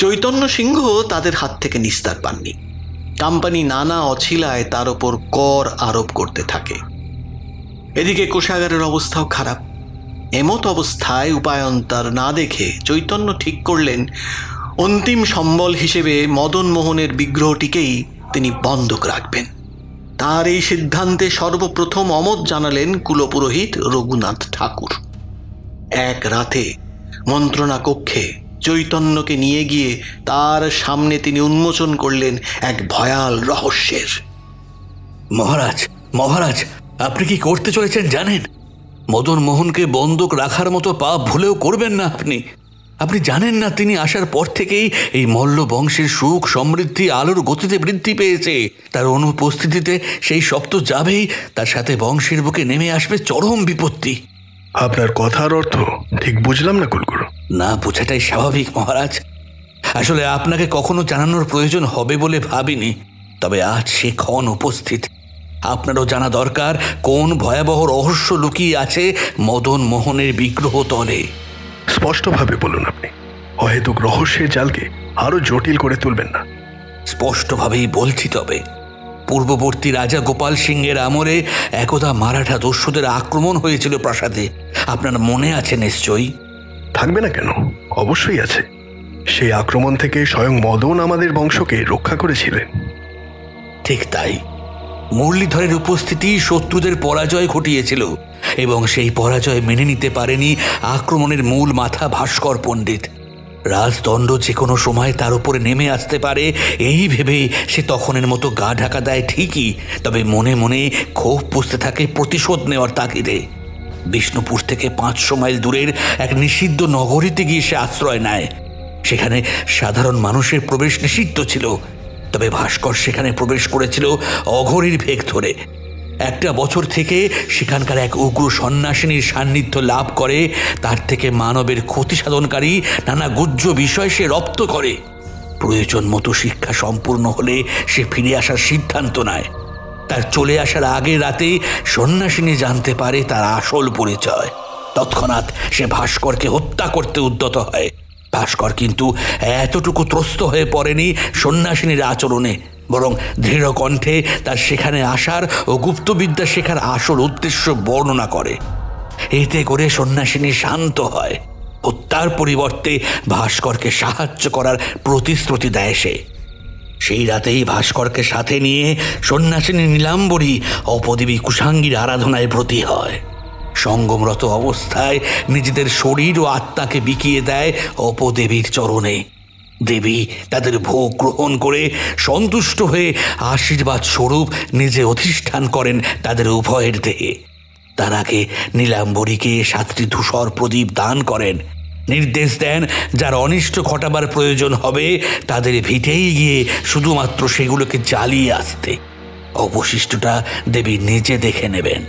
চৈতন্য সিংহ তাদের হাত থেকে নিস্তার পাননি। কোম্পানি নানা অছিলায় তার ওপর কর আরোপ করতে থাকে। এদিকে কোষাগারের অবস্থাও খারাপ। এমত অবস্থায় উপায়ন্তর না দেখে চৈতন্য ঠিক করলেন অন্তিম সম্বল হিসেবে মদন মোহনের বিগ্রহটিকেই তিনি বন্ধক রাখবেন। তার এই সিদ্ধান্তে সর্বপ্রথম অমত জানালেন কুলপুরোহিত রঘুনাথ ঠাকুর। এক রাতে মন্ত্রণা কক্ষে চৈতন্যকে নিয়ে গিয়ে তার সামনে তিনি উন্মোচন করলেন এক ভয়াল রহস্যের। মহারাজ, আপনি কি করতে চলেছেন জানেন? মদন মোহনকে বন্দুক রাখার মতো পাপ ভুলেও করবেন না। আপনি জানেন না তিনি আসার পর থেকেই এই মল্ল বংশের সুখ সমৃদ্ধি আলোর গতিতে বৃদ্ধি পেয়েছে। তার অনুপস্থিতিতে সেই সব তো যাবেই, তার সাথে বংশের বুকে নেমে আসবে চরম বিপত্তি। আপনার কথার অর্থ ঠিক বুঝলাম না কুলগুরু। না বোঝাটাই স্বাভাবিক মহারাজ। আসলে আপনাকে কখনো জানানোর প্রয়োজন হবে বলে ভাবিনি, তবে আজ সে ক্ষণ উপস্থিত। আপনারও জানা দরকার কোন ভয়াবহ রহস্য লুকিয়ে আছে মদন মোহনের বিগ্রহ তলে। স্পষ্টভাবে বলুন আপনি, অহেতুক রহস্যের জালকে আরো জটিল করে তুলবেন না। স্পষ্টভাবেই বলছি। তবে পূর্ববর্তী রাজা গোপাল সিংহের আমলে একদা মারাঠা দস্যুদের আক্রমণ হয়েছিল প্রাসাদে, আপনার মনে আছে নিশ্চয়ই। থাকবে না কেন? অবশ্যই আছে। সেই আক্রমণ থেকে স্বয়ং মদন আমাদের বংশকে রক্ষা করেছিলেন। ঠিক তাই, মুরলীধরের উপস্থিতি শত্রুদের পরাজয় ঘটিয়েছিল এবং সেই পরাজয় মেনে নিতে পারেনি আক্রমণের মূল মাথা ভাস্কর পণ্ডিত। রাজদণ্ড যে কোনো সময় তার উপরে নেমে আসতে পারে এই ভেবে সে তখনের মতো গা ঢাকা দেয় ঠিকই, তবে মনে মনে ক্ষোভ পুষতে থাকে প্রতিশোধ নেওয়ার তাগিদে। বিষ্ণুপুর থেকে 500 মাইল দূরের এক নিষিদ্ধ নগরীতে গিয়ে সে আশ্রয় নেয়। সেখানে সাধারণ মানুষের প্রবেশ নিষিদ্ধ ছিল, তবে ভাস্কর সেখানে প্রবেশ করেছিল অঘরীর ভেগ ধরে। 1 বছর থেকে সেখানকার এক উগ্র সন্ন্যাসিনীর সান্নিধ্য লাভ করে। তার থেকে মানবের ক্ষতি সাধনকারী নানা গুহ্য বিষয় সে রপ্ত করে। প্রয়োজন মতো শিক্ষা সম্পূর্ণ হলে সে ফিরে আসার সিদ্ধান্ত নেয়। তার চলে আসার আগের রাতে সন্ন্যাসিনী জানতে পারে তার আসল পরিচয়। তৎক্ষণাৎ সে ভাস্করকে হত্যা করতে উদ্যত হয়। ভাস্কর কিন্তু এতটুকু ত্রস্ত হয়ে পড়েনি সন্ন্যাসিনীর আচরণে, বরং দৃঢ় কণ্ঠে তার সেখানে আসার ও গুপ্তবিদ্যা শেখার আসল উদ্দেশ্য বর্ণনা করে। এতে করে সন্ন্যাসিনী শান্ত হয়। হত্যার পরিবর্তে ভাস্করকে সাহায্য করার প্রতিশ্রুতি দেয় সে। সেই রাতেই ভাস্করকে সাথে নিয়ে সন্ন্যাসিনী নীলাম্বরী অপদেবী কুষাঙ্গীর আরাধনায় ব্রতী হয়। সঙ্গমরত অবস্থায় নিজেদের শরীর ও আত্মাকে বিকিয়ে দেয় অপদেবীর চরণে। দেবী তাদের ভোগ গ্রহণ করে সন্তুষ্ট হয়ে আশীর্বাদ স্বরূপ নিজে অধিষ্ঠান করেন তাদের উভয়ের দেহে। তার আগে নীলাম্বরীকে 7টি ধূসর প্রদীপ দান করেন। নির্দেশ দেন যার অনিষ্ট ঘটাবার প্রয়োজন হবে তাদের ভিটেই গিয়ে শুধুমাত্র সেগুলোকে জ্বালিয়ে আসতে। অবশিষ্টটা দেবী নিজে দেখে নেবেন।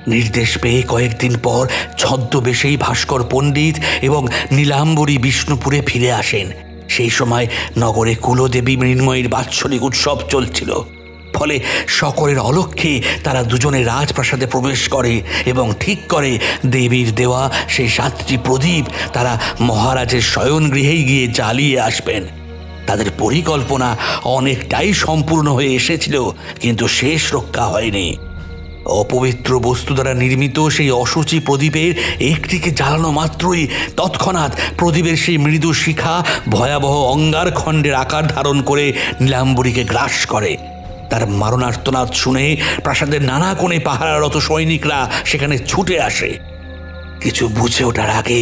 নির্দেশ পেয়ে কয়েকদিন পর ছদ্মবেশেই ভাস্কর পণ্ডিত এবং নীলাম্বরী বিষ্ণুপুরে ফিরে আসেন। সেই সময় নগরে কুলদেবী মৃন্ময়ীর বাৎসরিক উৎসব চলছিল। ফলে সকলের অলক্ষ্যে তারা দুজনে রাজপ্রাসাদে প্রবেশ করে এবং ঠিক করে দেবীর দেওয়া সেই 7টি প্রদীপ তারা মহারাজের শয়নগৃহেই গিয়ে জ্বালিয়ে আসবেন। তাদের পরিকল্পনা অনেকটাই সম্পূর্ণ হয়ে এসেছিল, কিন্তু শেষ রক্ষা হয়নি। অপবিত্র বস্তু দ্বারা নির্মিত সেই অসুচি প্রদীপের একটিকে জ্বালানো মাত্রই তৎক্ষণাৎ প্রদীপের সেই মৃদু শিখা ভয়াবহ অঙ্গার খণ্ডের আকার ধারণ করে নীলাম্বরীকে গ্রাস করে। তার মারণার্তনাদ শুনে প্রাসাদের নানা কোণে পাহারারত সৈনিকরা সেখানে ছুটে আসে। কিছু বুঝে ওঠার আগে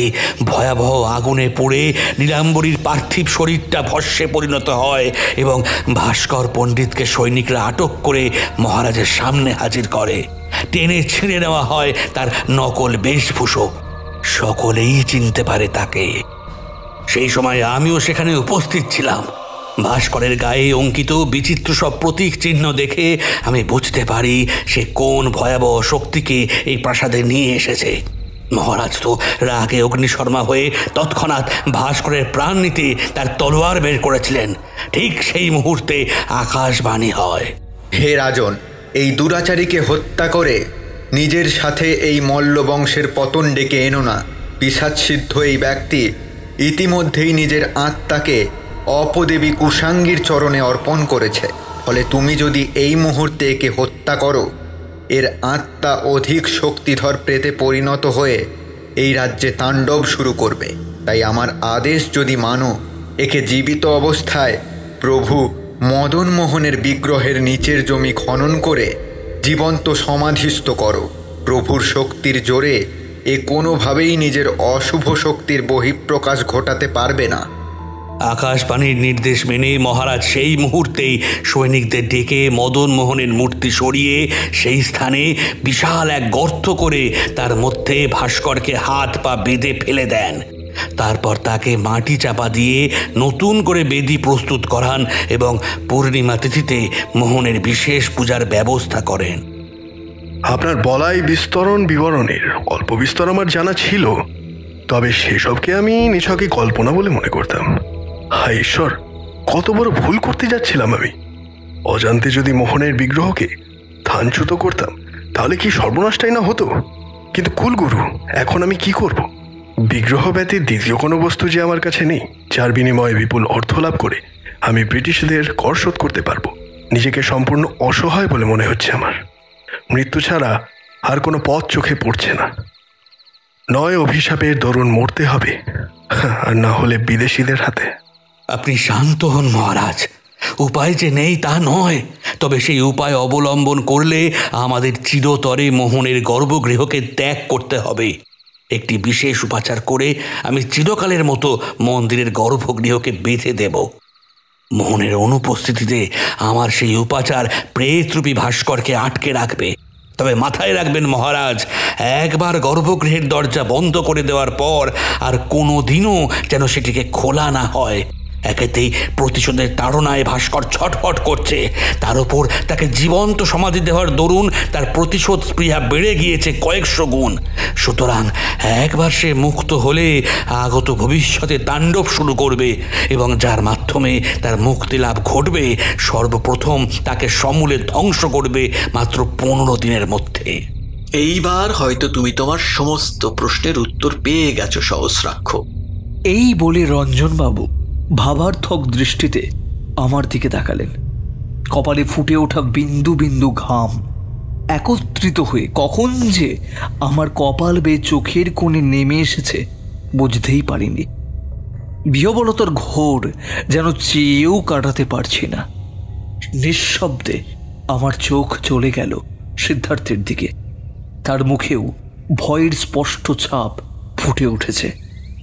ভয়াবহ আগুনে পুড়ে নীলাম্বরীর পার্থিব শরীরটা ভস্মে পরিণত হয় এবং ভাস্কর পণ্ডিতকে সৈনিকরা আটক করে মহারাজের সামনে হাজির করে। টেনে ছিঁড়ে নেওয়া হয় তার নকল বেশভূষক। সকলেই চিনতে পারে তাকে। সেই সময় আমিও সেখানে উপস্থিত ছিলাম। ভাস্করের গায়ে অঙ্কিত বিচিত্র সব প্রতীক চিহ্ন দেখে আমি বুঝতে পারি সে কোন ভয়াবহ শক্তিকে এই প্রাসাদে নিয়ে এসেছে। মহারাজ তো রাগে অগ্নিশর্মা হয়ে তৎক্ষণাৎ ভাস্করের প্রাণ নিতে তার তলোয়ার বের করেছিলেন। ঠিক সেই মুহূর্তে আকাশবাণী হয়, হে রাজন, এই দুরাচারীকে হত্যা করে নিজের সাথে এই মল্ল বংশের পতন ডেকে এনো না। পিশাচসিদ্ধ এই ব্যক্তি ইতিমধ্যেই নিজের আত্মাকে অপদেবী কুষাঙ্গীর চরণে অর্পণ করেছে। ফলে তুমি যদি এই মুহূর্তে একে হত্যা করো, এর আত্মা অধিক শক্তিধর প্রেতে পরিণত হয়ে এই রাজ্যে তাণ্ডব শুরু করবে। তাই আমার আদেশ যদি মানো, একে জীবিত অবস্থায় প্রভু মদন মোহনের বিগ্রহের নিচের জমি খনন করে জীবন্ত সমাধিস্থ করো। প্রভুর শক্তির জোরে এ কোনোভাবেই নিজের অশুভ শক্তির বহিঃপ্রকাশ ঘটাতে পারবে না। আকাশবাণীর নির্দেশ মেনে মহারাজ সেই মুহূর্তেই সৈনিকদের ডেকে মদন মোহনের মূর্তি সরিয়ে সেই স্থানে বিশাল এক গর্ত করে তার মধ্যে ভাস্করকে হাত পা বেঁধে ফেলে দেন। তারপর তাকে মাটি চাপা দিয়ে নতুন করে বেদি প্রস্তুত করান এবং পূর্ণিমা তিথিতে মোহনের বিশেষ পূজার ব্যবস্থা করেন। আপনার বলাই বিস্তরণ বিবরণের অল্প বিস্তর আমার জানা ছিল, তবে সেসবকে আমি নিছকই কল্পনা বলে মনে করতাম। হায় ঈশ্বর, কত বড় ভুল করতে যাচ্ছিলাম আমি। অজান্তে যদি মোহনের বিগ্রহকে স্থানচ্যুত করতাম তাহলে কি সর্বনাশটাই না হতো। কিন্তু কুলগুরু, এখন আমি কি করব? বিগ্রহ ব্যতীত দ্বিতীয় কোনো বস্তু যে আমার কাছে নেই, যার বিনিময়ে বিপুল অর্থ লাভ করে আমি ব্রিটিশদের কর শোধ করতে পারবো। নিজেকে সম্পূর্ণ অসহায় বলে মনে হচ্ছে আমার। মৃত্যু ছাড়া আর কোনো পথ চোখে পড়ছে না। নয় অভিশাপের দরুন মরতে হবে, আর না হলে বিদেশিদের হাতে। আপনি শান্ত হন মহারাজ। উপায় যে নেই তা নয়, তবে সেই উপায় অবলম্বন করলে আমাদের চিরতরে মোহনের গর্ভগৃহকে ত্যাগ করতে হবে। একটি বিশেষ উপাচার করে আমি চিরকালের মতো মন্দিরের গর্ভগৃহকে বেঁধে দেব। মোহনের অনুপস্থিতিতে আমার সেই উপাচার প্রেতরূপী ভাস্করকে আটকে রাখবে। তবে মাথায় রাখবেন মহারাজ, একবার গর্ভগৃহের দরজা বন্ধ করে দেওয়ার পর আর কোনো দিনও যেন সেটিকে খোলা না হয়। একেতেই প্রতিশোধের তাড়নায় ভাস্কর ছটফট করছে, তার উপর তাকে জীবন্ত সমাধি দেওয়ার দরুন তার প্রতিশোধ স্পৃহা বেড়ে গিয়েছে কয়েকশো গুণ। সুতরাং একবার সে মুক্ত হলে আগত ভবিষ্যতে তাণ্ডব শুরু করবে, এবং যার মাধ্যমে তার মুক্তি লাভ ঘটবে সর্বপ্রথম তাকে সমূলে ধ্বংস করবে মাত্র 15 দিনের মধ্যে। এইবার হয়তো তুমি তোমার সমস্ত প্রশ্নের উত্তর পেয়ে গেছো সহস্রাক্ষ। এই বলে রঞ্জনবাবু ভাবার্থক দৃষ্টিতে আমার দিকে তাকালেন। কপালে ফুটে ওঠা বিন্দু বিন্দু ঘাম একত্রিত হয়ে কখন যে আমার কপাল বেয়ে চোখের কোণে নেমে এসেছে বুঝতেই পারিনি। বিহবলতার ঘোর যেন চেয়েও কাটাতে পারছি না। নিঃশব্দে আমার চোখ চলে গেল সিদ্ধার্থের দিকে। তার মুখেও ভয়ের স্পষ্ট ছাপ ফুটে উঠেছে।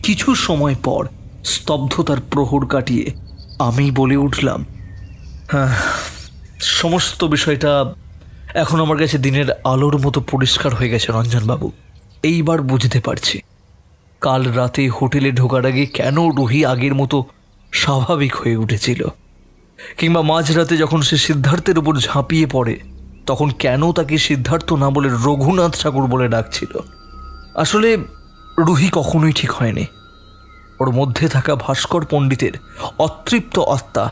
কিছু সময় পর স্তব্ধতার প্রহর কাটিয়ে আমি বলে উঠলাম, সমস্ত বিষয়টা এখন আমার কাছে দিনের আলোর মতো পরিষ্কার হয়ে গেছে রঞ্জনবাবু। এইবার বুঝতে পারছি কাল রাতে হোটেলে ঢোকার আগে কেন রুহি আগের মতো স্বাভাবিক হয়ে উঠেছিল, কিংবা মাঝরাতে যখন সে সিদ্ধার্থের উপর ঝাঁপিয়ে পড়ে তখন কেন তাকে সিদ্ধার্থ না বলে রঘুনাথ ঠাকুর বলে ডাকছিল। আসলে রুহি কখনোই ঠিক হয়নি। ওর মধ্যে থাকা ভাস্কর পণ্ডিতের অতৃপ্ত আত্মা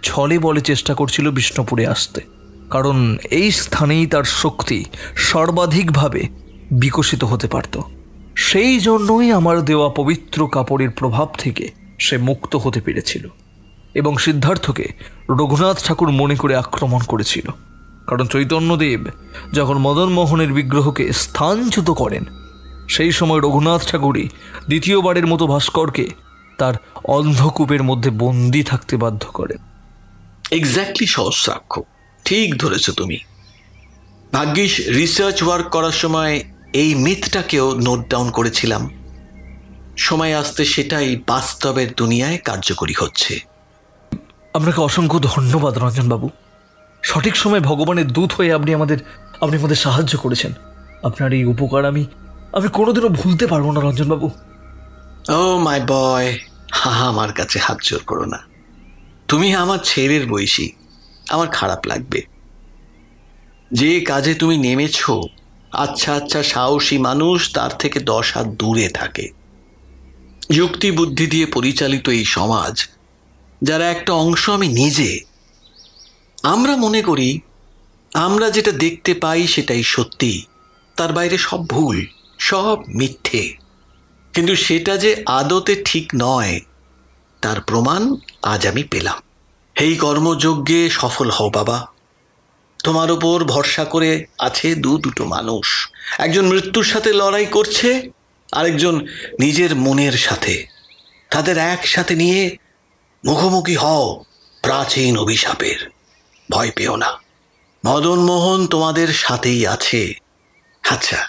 ছলে বলে চেষ্টা করছিল বিষ্ণুপুরে আসতে, কারণ এই স্থানেই তার শক্তি সর্বাধিকভাবে বিকশিত হতে পারত। সেই জন্যই আমার দেওয়া পবিত্র কাপড়ের প্রভাব থেকে সে মুক্ত হতে পেরেছিল এবং সিদ্ধার্থকে রঘুনাথ ঠাকুর মনে করে আক্রমণ করেছিল। কারণ চৈতন্যদেব যখন মদন মোহনের বিগ্রহকে স্থানচ্যুত করেন সেই সময় রঘুনাথ ঠাকুরই দ্বিতীয়বারের মতো ভাস্করকে তার অন্ধকূপের মধ্যে বন্দি থাকতে বাধ্য করেন। এক্স্যাক্টলি সহস্রাক্ষ, ঠিক ধরেছ তুমি। ভাগ্যিস রিসার্চ ওয়ার্ক করার সময় এই মিথটাকেও নোট ডাউন করেছিলাম। সময় আসতে সেটাই বাস্তবের দুনিয়ায় কার্যকরী হচ্ছে। আপনাকে অসংখ্য ধন্যবাদ রঞ্জনবাবু। সঠিক সময় ভগবানের দূত হয়ে আপনি আমাদের সাহায্য করেছেন। আপনার এই উপকার আমি কোনোদিনও ভুলতে পারবো না রঞ্জনবাবু। ও মাই বয়, আমার কাছে হাত জোর করো না। তুমি আমার ছেলের বয়সী, আমার খারাপ লাগবে। যে কাজে তুমি নেমেছ, আচ্ছা সাহসী মানুষ তার থেকে 10 হাত দূরে থাকে। যুক্তি বুদ্ধি দিয়ে পরিচালিত এই সমাজ, যারা একটা অংশ আমি নিজে, আমরা মনে করি আমরা যেটা দেখতে পাই সেটাই সত্যি, তার বাইরে সব ভুল, সব মিথ্যে। কিন্তু সেটা যে আদতে ঠিক নয় তার প্রমাণ আজ আমি পেলাম। এই কর্মযজ্ঞে সফল হও বাবা। তোমার উপর ভরসা করে আছে দুটো মানুষ, একজন মৃত্যুর সাথে লড়াই করছে, আরেকজন নিজের মনের সাথে। তাদের একসাথে নিয়ে মুখোমুখি হও প্রাচীন অভিশাপের। ভয় পেও না, মদন মোহন তোমাদের সাথেই আছে। আচ্ছা,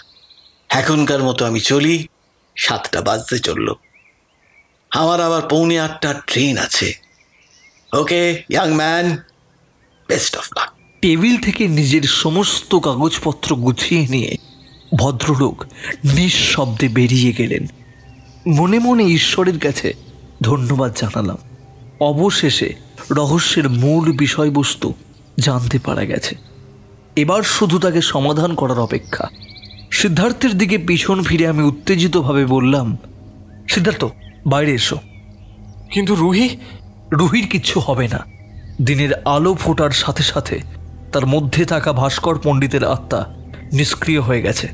এখনকার মতো আমি চলি, 7টা বাজতে চলল। আমার আবার 7:45 ট্রেন আছে। Okay young man, best of luck. Table থেকে নিজের সমস্ত কাগজপত্র গুছিয়ে নিয়ে ভদ্রলোক নিঃশব্দে বেরিয়ে গেলেন। মনে মনে ঈশ্বরের কাছে ধন্যবাদ জানালাম। অবশেষে রহস্যের মূল বিষয়বস্তু জানতে পারা গেছে। এবার শুধু তাকে সমাধান করার অপেক্ষা। সিদ্ধার্থের দিকে পিছন ফিরে আমি উত্তেজিতভাবে বললাম, সিদ্ধার্থ বাইরে এসো। কিন্তু রুহির কিচ্ছু হবে না। দিনের আলো ফোটার সাথে সাথে তার মধ্যে থাকা ভাস্কর পণ্ডিতের আত্মা নিষ্ক্রিয় হয়ে গেছে।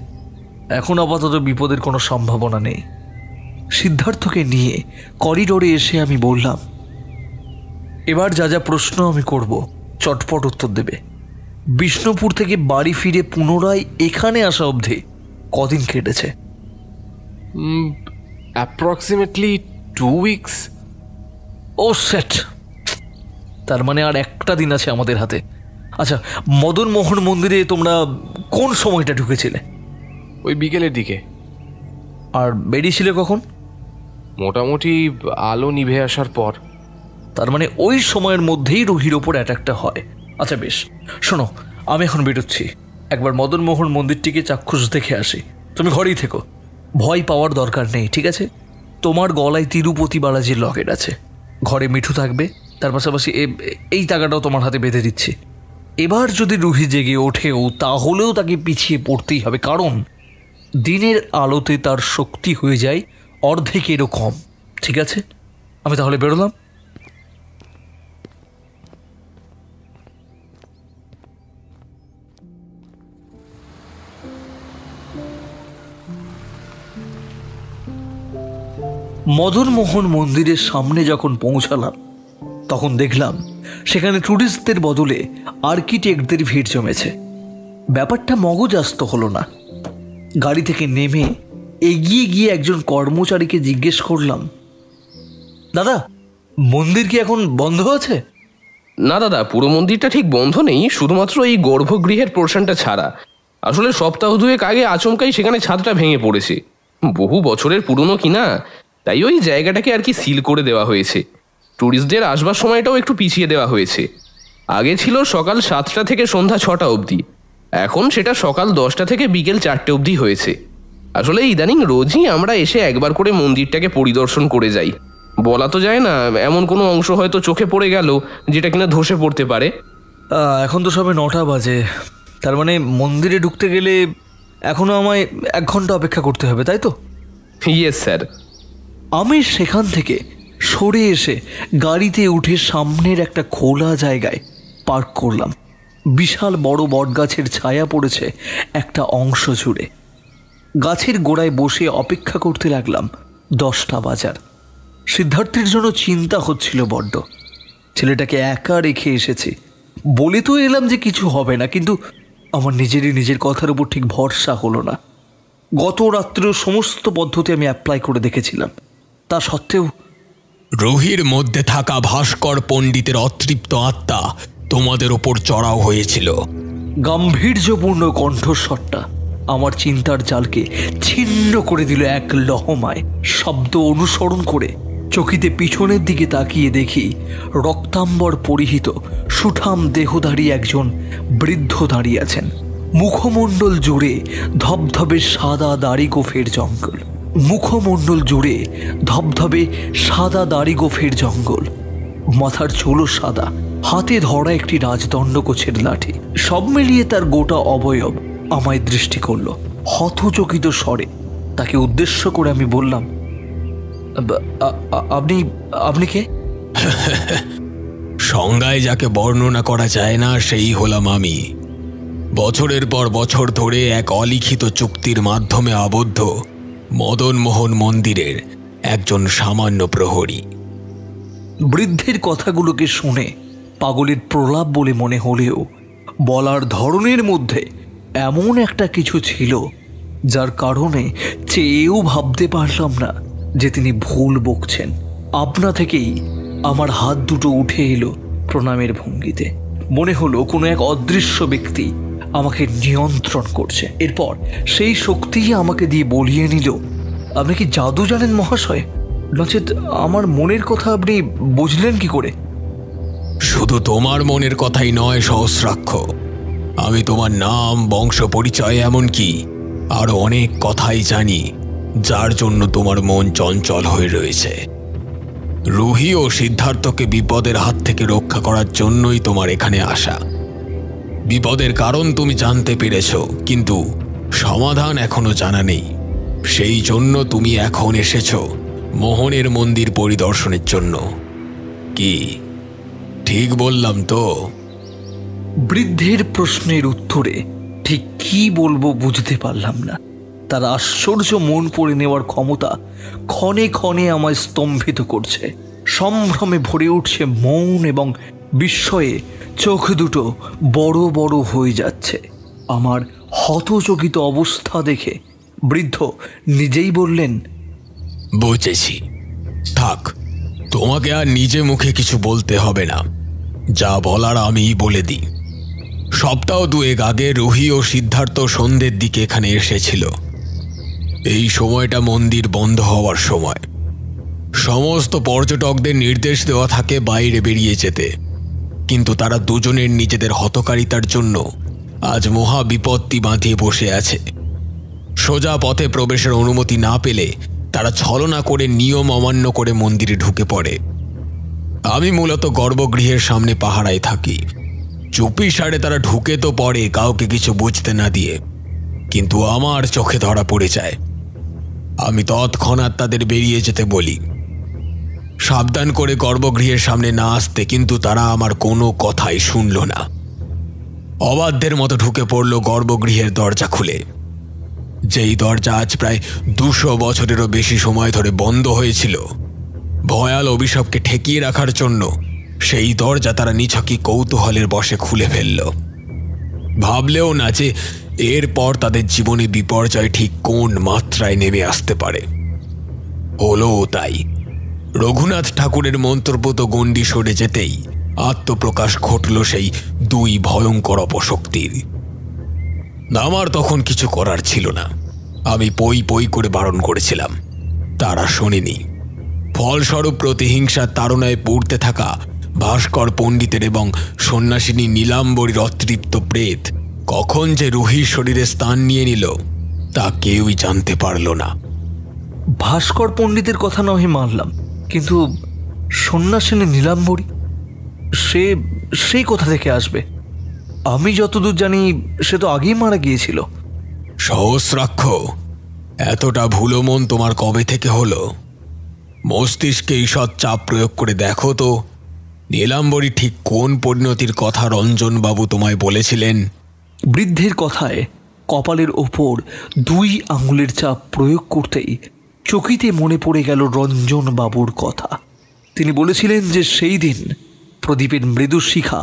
এখন আপাতত বিপদের কোনো সম্ভাবনা নেই। সিদ্ধার্থকে নিয়ে করিডোরে এসে আমি বললাম, এবার যা যা প্রশ্ন আমি করব চটপট উত্তর দেবে। বিষ্ণুপুর থেকে বাড়ি ফিরে পুনরায় এখানে আসা অবধি কদিন কেটেছে? Approximately 2 weeks। ও সেট, তার মানে আর একটা দিন আছে আমাদের হাতে। আচ্ছা, মদন মোহন মন্দিরে তোমরা কোন সময়টা ঢুকেছিলে? ওই বিকেলের দিকে। আর বেরিয়েছিলে কখন? মোটামুটি আলো নিভে আসার পর। তার মানে ওই সময়ের মধ্যেই রুহির ওপর অ্যাটাকটা হয়। আচ্ছা বেশ, শোনো, আমি এখন বেরোচ্ছি, একবার মদন মোহন মন্দিরটিকে চাক্ষুষ দেখে আসি। তুমি ঘরেই থেকো, ভয় পাওয়ার দরকার নেই, ঠিক আছে? তোমার গলায় তিরুপতি বালাজির লকেট আছে, ঘরে মিঠু থাকবে, তার পাশাপাশি এই টাকাটাও তোমার হাতে বেঁধে দিচ্ছি। এবার যদি রুহি জেগে ওঠেও তাহলেও তাকে পিছিয়ে পড়তেই হবে, কারণ দিনের আলোতে তার শক্তি হয়ে যায় অর্ধেকেরও কম, ঠিক আছে? আমি তাহলে বেরোলাম। মদন মোহন মন্দিরের সামনে যখন পৌঁছালাম তখন দেখলাম সেখানে ট্যুরিস্টদের বদলে আর্কিটেক্টদের ভিড় জমেছে। ব্যাপারটা মগজাস্ত হলো না। গাড়ি থেকে নেমে এগিয়ে গিয়ে একজন কর্মচারীকে জিজ্ঞেস করলাম, দাদা, মন্দির কি এখন বন্ধ আছে? না দাদা, পুরো মন্দিরটা ঠিক বন্ধ নেই, শুধুমাত্র এই গর্ভগৃহের পোর্শনটা ছাড়া। আসলে সপ্তাহ দুয়েক আগে আচমকাই সেখানে ছাদটা ভেঙে পড়েছে। বহু বছরের পুরনো কিনা, তাই ওই জায়গাটাকে আর কি সিল করে দেওয়া হয়েছে। ট্যুরিস্টদের আসবার সময়টাও একটু পিছিয়ে দেওয়া হয়েছে। আগে ছিল সকাল 7টা থেকে সন্ধ্যা 6টা অবধি, এখন সেটা সকাল 10টা থেকে বিকেল 4টে অবধি হয়েছে। আসলে ইদানিং রোজই আমরা এসে একবার করে মন্দিরটাকে পরিদর্শন করে যাই। বলা তো যায় না, এমন কোনো অংশ হয়তো চোখে পড়ে গেল যেটা কিনা ধসে পড়তে পারে। এখন তো সবে 9টা বাজে, তার মানে মন্দিরে ঢুকতে গেলে এখনো আমায় 1 ঘন্টা অপেক্ষা করতে হবে, তাই তো? Yes sir. আমি সেখান থেকে সরে এসে গাড়িতে উঠে সামনের একটা খোলা জায়গায় পার্ক করলাম। বিশাল বড় বটগাছের ছায়া পড়েছে একটা অংশ জুড়ে। গাছের গোড়ায় বসে অপেক্ষা করতে লাগলাম 10টা বাজার। সিদ্ধার্থের জন্য চিন্তা হচ্ছিল বড্ড। ছেলেটাকে একা রেখে এসেছি, বলে তো এলাম যে কিছু হবে না, কিন্তু আমার নিজের কথার উপর ঠিক ভরসা হলো না। গত রাত্রেও সমস্ত পদ্ধতি আমি অ্যাপ্লাই করে দেখেছিলাম, তা সত্ত্বেও রুহির মধ্যে থাকা ভাস্কর পণ্ডিতের অতৃপ্ত আত্মা তোমাদের ওপর চড়াও হয়েছিল। গাম্ভীর্যপূর্ণ কণ্ঠস্বরটা আমার চিন্তার জালকে ছিন্ন করে দিল এক লহমায়। শব্দ অনুসরণ করে চকিতে পিছনের দিকে তাকিয়ে দেখি রক্তাম্বর পরিহিত সুঠাম দেহধারী একজন বৃদ্ধ দাঁড়িয়ে আছেন। মুখমণ্ডল জুড়ে ধবধবে সাদা দাড়ি গোফের জঙ্গল। মুখমণ্ডল জুড়ে ধবধবে সাদা দাড়ি গোফের জঙ্গল। মাথার চুলও সাদা, হাতে ধরা একটি রাজদণ্ড গোছের লাঠি। সব মিলিয়ে তার গোটা অবয়ব আমায় দৃষ্টি করল। হতচকিত স্বরে তাকে উদ্দেশ্য করে আমি বললাম, আপনি কে? সংজ্ঞায় যাকে বর্ণনা করা যায় না সেই হলাম আমি। বছরের পর বছর ধরে এক অলিখিত চুক্তির মাধ্যমে আবদ্ধ মদন মোহন মন্দিরের একজন সামান্য প্রহরী। বৃদ্ধের কথাগুলোকে শুনে পাগলের প্রলাপ বলে মনে হলেও বলার ধরনের মধ্যে এমন একটা কিছু ছিল যার কারণে চেয়েও ভাবতে পারলাম না যে তিনি ভুল বকছেন। আপনা থেকেই আমার হাত দুটো উঠে এলো প্রণামের ভঙ্গিতে। মনে হলো কোনো এক অদৃশ্য ব্যক্তি আমাকে নিয়ন্ত্রণ করছে। এরপর সেই শক্তিই আমাকে দিয়ে বলিয়ে নিল, আপনি কি জাদু জানেন মহাশয়? নচেত আমার মনের কথা আপনি বুঝলেন কি করে? শুধু তোমার মনের কথাই নয় সহস্রাক্ষ, আমি তোমার নাম, বংশ পরিচয়, এমনকি আরো অনেক কথাই জানি যার জন্য তোমার মন চঞ্চল হয়ে রয়েছে। রুহি ও সিদ্ধার্থকে বিপদের হাত থেকে রক্ষা করার জন্যই তোমার এখানে আসা। বিপদের কারণ তুমি জানতে পেরেছ, কিন্তু সমাধান এখনো জানা নেই। সেই জন্য তুমি এখন এসেছ মোহনের মন্দির পরিদর্শনের জন্য। কি ঠিক বললাম তো? বৃদ্ধের প্রশ্নের উত্তরে ঠিক কি বলবো বুঝতে পারলাম না। তার আশ্চর্য মন পড়ে নেওয়ার ক্ষমতা ক্ষণে ক্ষণে আমায় স্তম্ভিত করছে। সম্ভ্রমে ভরে উঠছে মন এবং বিস্ময়ে চোখ দুটো বড় বড় হয়ে যাচ্ছে। আমার হতচকিত অবস্থা দেখে বৃদ্ধ নিজেই বললেন, বুঝেছি, থাক, তোমাকে আর নিজে মুখে কিছু বলতে হবে না, যা বলার আমিই বলে দিই। সপ্তাহ 2 আগে রুহি ও সিদ্ধার্থ সন্ধ্যের দিকে এখানে এসেছিল। এই সময়টা মন্দির বন্ধ হওয়ার সময়। সমস্ত পর্যটকদের নির্দেশ দেওয়া থাকে বাইরে বেরিয়ে যেতে, কিন্তু তারা দুজনের নিজেদের হতকারিতার জন্য আজ মহা বিপত্তি বাঁধিয়ে বসে আছে। সোজা পথে প্রবেশের অনুমতি না পেলে তারা ছলনা করে নিয়ম অমান্য করে মন্দিরে ঢুকে পড়ে। আমি মূলত গর্ভগৃহের সামনে পাহারায় থাকি। চুপি সারে তারা ঢুকে তো পড়ে কাউকে কিছু বুঝতে না দিয়ে, কিন্তু আমার চোখে ধরা পড়ে যায়। আমি তৎক্ষণাৎ তাদের বেরিয়ে যেতে বলি, সাবধান করে গর্ভগৃহের সামনে না আসতে, কিন্তু তারা আমার কোনো কথাই শুনল না। অবাধ্যের মতো ঢুকে পড়ল গর্ভগৃহের দরজা খুলে। যেই দরজা আজ প্রায় 200 বছরেরও বেশি সময় ধরে বন্ধ হয়েছিল, ভয়াল অভিশাপকে ঠেকিয়ে রাখার জন্য সেই দরজা তারা নিছকই কৌতূহলের বশে খুলে ফেলল। ভাবলেও না যে এরপর তাদের জীবনে বিপর্যয় ঠিক কোন মাত্রায় নেমে আসতে পারে। হলো তাই। রঘুনাথ ঠাকুরের মন্ত্রপুত গণ্ডি সরে যেতেই আত্মপ্রকাশ ঘটল সেই 2 ভয়ঙ্কর অপশক্তির। আমার তখন কিছু করার ছিল না। আমি পই পই করে বারণ করেছিলাম, তারা শোনেনি। ফলস্বরূপ প্রতিহিংসার তাড়নায় পড়তে থাকা ভাস্কর পণ্ডিতের এবং সন্ন্যাসিনী নীলাম্বরীর অতৃপ্ত প্রেত কখন যে রুহির শরীরে স্থান নিয়ে নিল তা কেউই জানতে পারল না। ভাস্কর পণ্ডিতের কথা নয় মানলাম, কিন্তু সন্ন্যাসিনী নীলাম্বরী সেই কোথা থেকে আসবে? আমি যতদূর জানি সে তো আগেই মারা গিয়েছিল। সহস্রাক্ষ, এতটা ভুলো মন তোমার কবে থেকে হলো? মস্তিষ্কে ঈষৎ চাপ প্রয়োগ করে দেখো তো, নীলাম্বরী ঠিক কোন পরিণতির কথা রঞ্জনবাবু তোমায় বলেছিলেন? বৃদ্ধের কথায় কপালের ওপর 2 আঙুলের চাপ প্রয়োগ করতেই চকিতে মনে পড়ে গেল রঞ্জনবাবুর কথা। তিনি বলেছিলেন যে সেই দিন প্রদীপের মৃদু শিখা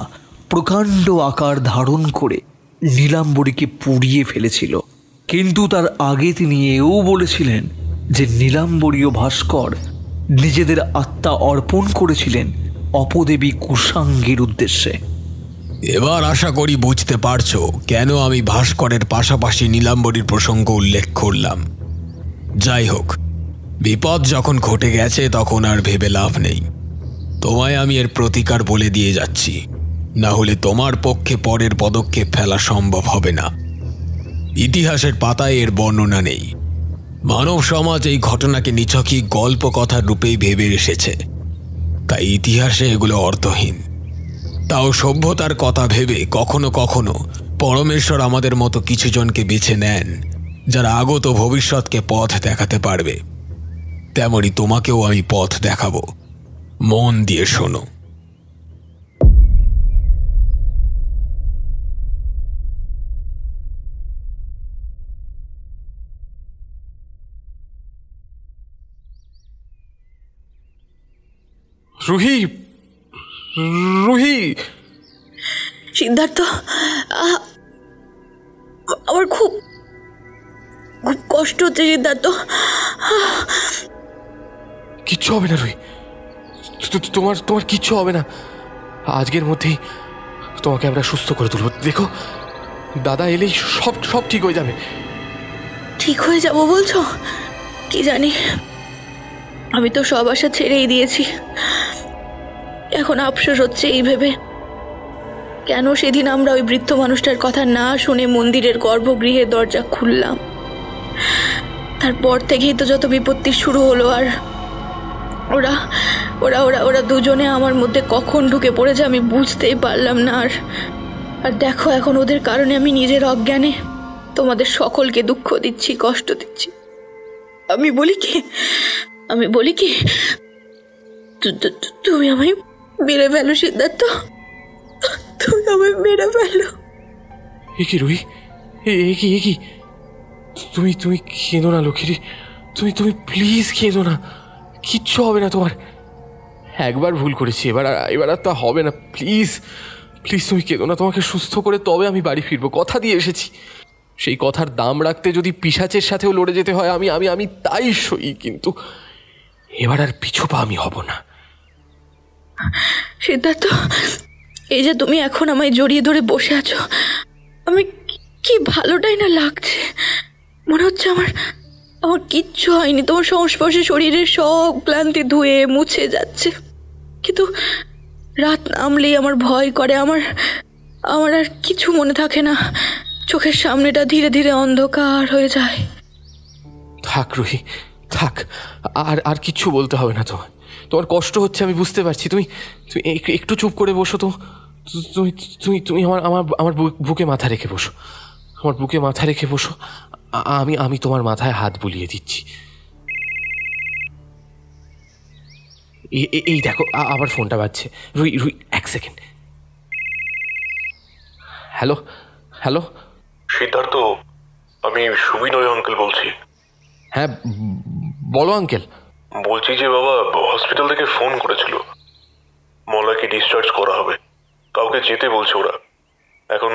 প্রকাণ্ড আকার ধারণ করে নীলাম্বরীকে পুড়িয়ে ফেলেছিল। কিন্তু তার আগে তিনি এও বলেছিলেন যে নীলাম্বরী ও ভাস্কর নিজেদের আত্মা অর্পণ করেছিলেন অপদেবী কুষাঙ্গীর উদ্দেশ্যে। এবার আশা করি বুঝতে পারছো কেন আমি ভাস্করের পাশাপাশি নীলাম্বরীর প্রসঙ্গ উল্লেখ করলাম। যাই হোক, বিপদ যখন ঘটে গেছে তখন আর ভেবে লাভ নেই। তোমায় আমি এর প্রতিকার বলে দিয়ে যাচ্ছি, না হলে তোমার পক্ষে পরের পদক্ষেপ ফেলা সম্ভব হবে না। ইতিহাসের পাতায় এর বর্ণনা নেই। মানব সমাজ এই ঘটনাকে নিছকই গল্প কথার রূপেই ভেবে এসেছে, তাই ইতিহাসে এগুলো অর্থহীন। তাও সভ্যতার কথা ভেবে কখনো কখনো পরমেশ্বর আমাদের মতো কিছু জনকে বেছে নেন যারা আগত ভবিষ্যৎকে পথ দেখাতে পারবে। তেমনি তোমাকেও আমি পথ দেখাবো, মন দিয়ে শোনো। রুহি, রুহি। সিদ্ধার্থ, আমার খুব খুব কষ্ট হচ্ছে সিদ্ধার্থ। কিচ্ছু হবে না রুহি, তোমার কিচ্ছু হবে না। আজকের মধ্যেই তোমাকে আমরা সুস্থ করে তুলব। দেখো, দাদা এলেই সব ঠিক হয়ে যাবে। ঠিক হয়ে যাব বলছো? কি জানি, আমি তো সব আশা ছেড়েই দিয়েছি। এখন আফসোস হচ্ছে এই ভেবে, কেন সেদিন আমরা ওই বৃদ্ধ মানুষটার কথা না শুনে মন্দিরের গর্ভগৃহের দরজা খুললাম। তারপর থেকেই তো যত বিপত্তি শুরু হলো। আর ওরা ওরা ওরা ওরা দুজনে আমার মধ্যে কখন ঢুকে পড়েছে আমি বুঝতেই পারলাম না। আর দেখো, এখন ওদের কারণে আমি নিজের অজ্ঞানে তোমাদের সকলকে দুঃখ দিচ্ছি, কষ্ট দিচ্ছি। আমি বলি কি তুমি আমায় মেরে ফেলো সিদ্ধার্থ, তুমি আমায় মেরে ফেলো। এ কি রুহি, এ কি? তুমি কেঁদো না লক্ষ্মী, তুমি প্লিজ কেঁদো না। কিচ্ছু হবে না তোমার। একবার ভুল করেছি, এবার আর তা হবে না। প্লিজ তুমি কেঁদো না। তোমাকে সুস্থ করে তবে আমি বাড়ি ফিরবো, কথা দিয়ে এসেছি। সেই কথার দাম রাখতে যদি পিশাচের সাথেও লড়ে যেতে হয় আমি আমি আমি তাই সই, কিন্তু এবার আর পিছু পা আমি হব না। সিদ্ধার্থ, এই যে তুমি এখন আমায় জড়িয়ে ধরে বসে আছো, আমি কি ভালোটাই না লাগছে। মনে হচ্ছে আমার কিচ্ছু হয়নি, তোমার সংস্পর্শে শরীরের সব ক্লান্তি ধুয়ে মুছে যাচ্ছে। কিন্তু রাত নামলেই আমার ভয় করে, আমার আর কিছু মনে থাকে না, চোখের সামনেটা ধীরে ধীরে অন্ধকার হয়ে যায়। থাক রুহি, থাক, আর কিচ্ছু বলতে হবে না। তোমার কষ্ট হচ্ছে আমি বুঝতে পারছি। তুমি একটু চুপ করে বসো তো। তুমি আমার বুকে মাথা রেখে বসো, আমার বুকে মাথা রেখে বসো। আমি তোমার মাথায় হাত বুলিয়ে দিচ্ছি। এই দেখো আবার ফোনটা বাজছে। রুই 1 সেকেন্ড। হ্যালো হ্যালো সিদ্ধার্থ, আমি সুবিনয় আঙ্কেল বলছি। হ্যাঁ বলো আঙ্কেল। বলছি যে বাবা হসপিটাল থেকে ফোন করেছিল, মলয়কে ডিসচার্জ করা হবে, কাউকে যেতে বলছে ওরা। এখন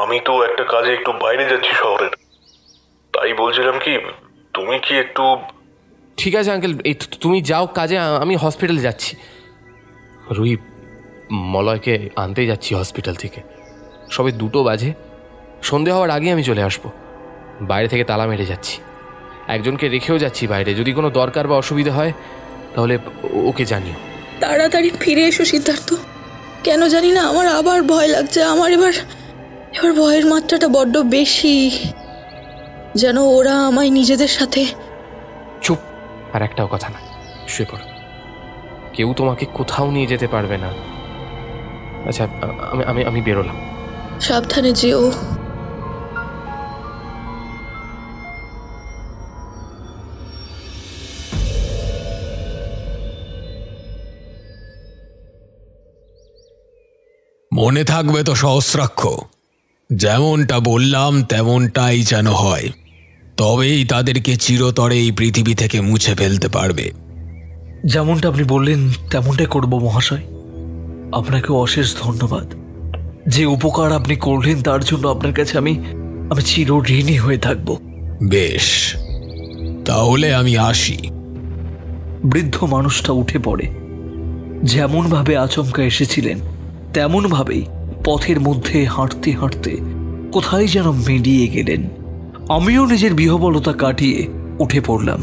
আমি তো একটা কাজে একটু বাইরে যাচ্ছি শহরের, তাই বলছিলাম কি তুমি কি একটু। ঠিক আছে আঙ্কেল, এই তুমি যাও কাজে, আমি হসপিটালে যাচ্ছি। রুই, মলয়কে আনতে যাচ্ছি হসপিটাল থেকে, সবে 2টো বাজে, সন্ধে হওয়ার আগে আমি চলে আসবো। বাইরে থেকে তালা মেরে যাচ্ছি, একজনকে রেখেও যাচ্ছি বাইরে, যদি কোনো দরকার বা অসুবিধা হয় তাহলে ওকে জানিও। তাড়াতাড়ি ফিরে এসো সিদ্ধার্থ, কেন জানি না আমার আবার ভয় লাগছে। আমার এবার ভয়ের মাত্রাটা বড্ড বেশি, যেন ওরা আমায় নিজেদের সাথে। চুপ, আর একটাও কথা না, শুয়ে পড়ো। কেউ তোমাকে কোথাও নিয়ে যেতে পারবে না। আচ্ছা আমি বেরোলাম। সাবধানে যেও। মনে থাকবে তো সহস্রাক্ষ, যেমনটা বললাম তেমনটাই যেন হয়, তবেই তাদেরকে চিরতরে এই পৃথিবী থেকে মুছে ফেলতে পারবে। যেমনটা আপনি বললেন তেমনটাই করব মহাশয়। আপনাকে অশেষ ধন্যবাদ। যে উপকার আপনি করলেন তার জন্য আপনার কাছে আমি চিরঋণী হয়ে থাকব। বেশ, তাহলে আমি আসি। বৃদ্ধ মানুষটা উঠে পড়ে। যেমনভাবে আচমকা এসেছিলেন তেমনভাবেই পথের মধ্যে হাঁটতে হাঁটতে কোথায় যেন মিলিয়ে গেলেন। আমিও নিজের বিহবলতা কাটিয়ে উঠে পড়লাম।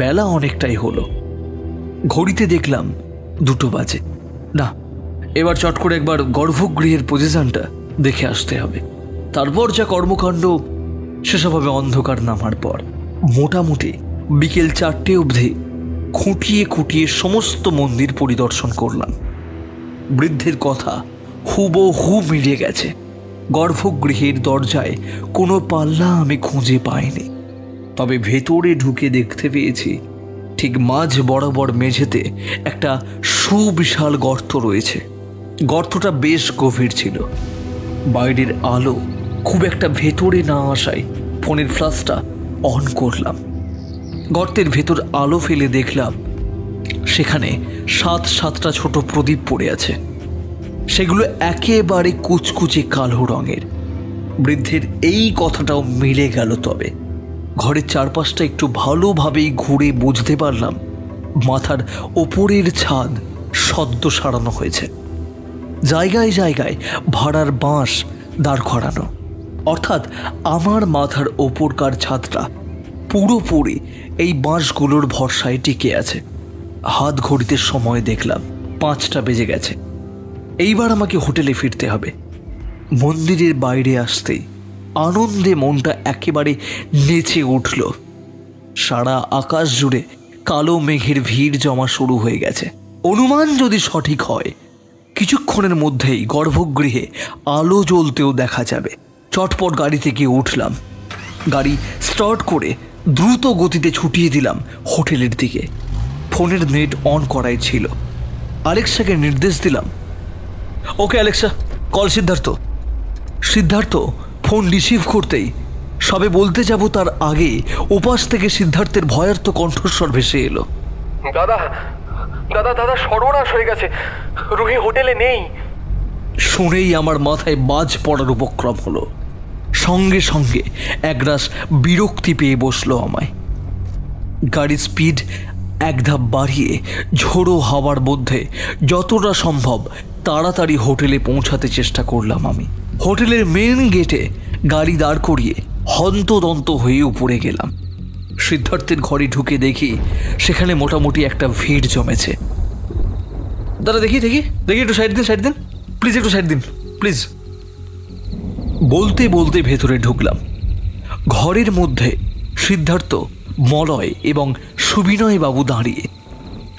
বেলা অনেকটাই হলো, ঘড়িতে দেখলাম 2টো বাজে। না, এবার চট করে একবার গর্ভগৃহের পজিশনটা দেখে আসতে হবে। তারপর যা কর্মকাণ্ড সেসব হবে অন্ধকার নামার পর। মোটামুটি বিকেল 4টে অবধি খুঁটিয়ে খুঁটিয়ে সমস্ত মন্দির পরিদর্শন করলাম। বৃদ্ধের কথা হুবহু মিলে গেছে। গর্ভগৃহের দরজায় কোনো পাল্লা আমি খুঁজে পাইনি, তবে ভেতরে ঢুকে দেখতে পেয়েছি ঠিক মাঝ বরাবর মেঝেতে একটা সুবিশাল গর্ত রয়েছে। গর্তটা বেশ গভীর ছিল। বাইরের আলো খুব একটা ভেতরে না আসায় ফোনের ফ্ল্যাশটা অন করলাম। গর্তের ভেতর আলো ফেলে দেখলাম সেখানে 7টা ছোট প্রদীপ পড়ে আছে। সেগুলো একেবারে কুচকুচে কালো রঙের। বৃদ্ধের এই কথাটাও মিলে গেল। তবে ঘরের চারপাশটা একটু ভালোভাবেই ঘুরে বুঝতে পারলাম মাথার ওপরের ছাদ সদ্য সারানো হয়েছে। জায়গায় জায়গায় ভাড়ার বাঁশ দাঁড় করানো, অর্থাৎ আমার মাথার ওপরকার ছাদটা পুরোপুরি এই বাঁশগুলোর ভরসায় টিকে আছে। হাত ঘড়িতে সময় দেখলাম 5টা বেজে গেছে। এইবার আমাকে হোটেলে ফিরতে হবে। মন্দিরের বাইরে আসতেই আনন্দে মনটা একেবারে নেচে উঠল। সারা আকাশ জুড়ে কালো মেঘের ভিড় জমা শুরু হয়ে গেছে। অনুমান যদি সঠিক হয় কিছুক্ষণের মধ্যেই গর্ভগৃহে আলো জ্বলতেও দেখা যাবে। চটপট গাড়িতে গিয়ে উঠলাম। গাড়ি স্টার্ট করে দ্রুত গতিতে ছুটিয়ে দিলাম হোটেলের দিকে। ফোনের নেট অন করাই ছিল। আলেক্সাকে নির্দেশ দিলাম, okay Alexa, call Siddharth. Siddharth phone receive করতেই সবে বলতে যাব তার আগে ওপাশ থেকে সিদ্ধার্থের ভয়ার্থ কণ্ঠস্বর ভেসে এলো, দাদা দাদা দাদা সর্বনাশ হয়ে গেছে, রুহি হোটেলে নেই। শুনেই আমার মাথায় বাজ পড়ার উপক্রম হলো। সঙ্গে সঙ্গে একরাশ বিরক্তি পেয়ে বসলো আমায়। গাড়ির স্পিড এক ধাপ বাড়িয়ে ঝোড়ো হাওয়ার মধ্যে যতটা সম্ভব তাড়াতাড়ি হোটেলে পৌঁছাতে চেষ্টা করলাম আমি। হোটেলের মেন গেটে গাড়ি দাঁড় করিয়ে হন্তদন্ত হয়ে উপরে গেলাম। সিদ্ধার্থের ঘরে ঢুকে দেখি সেখানে মোটামুটি একটা ভিড় জমেছে। দাদা দেখি দেখি দেখি, একটু সাইড দিন প্লিজ, একটু সাইড দিন প্লিজ। বলতে বলতে ভেতরে ঢুকলাম। ঘরের মধ্যে সিদ্ধার্থ, মলয় এবং সুবিনয় বাবু দাঁড়িয়ে,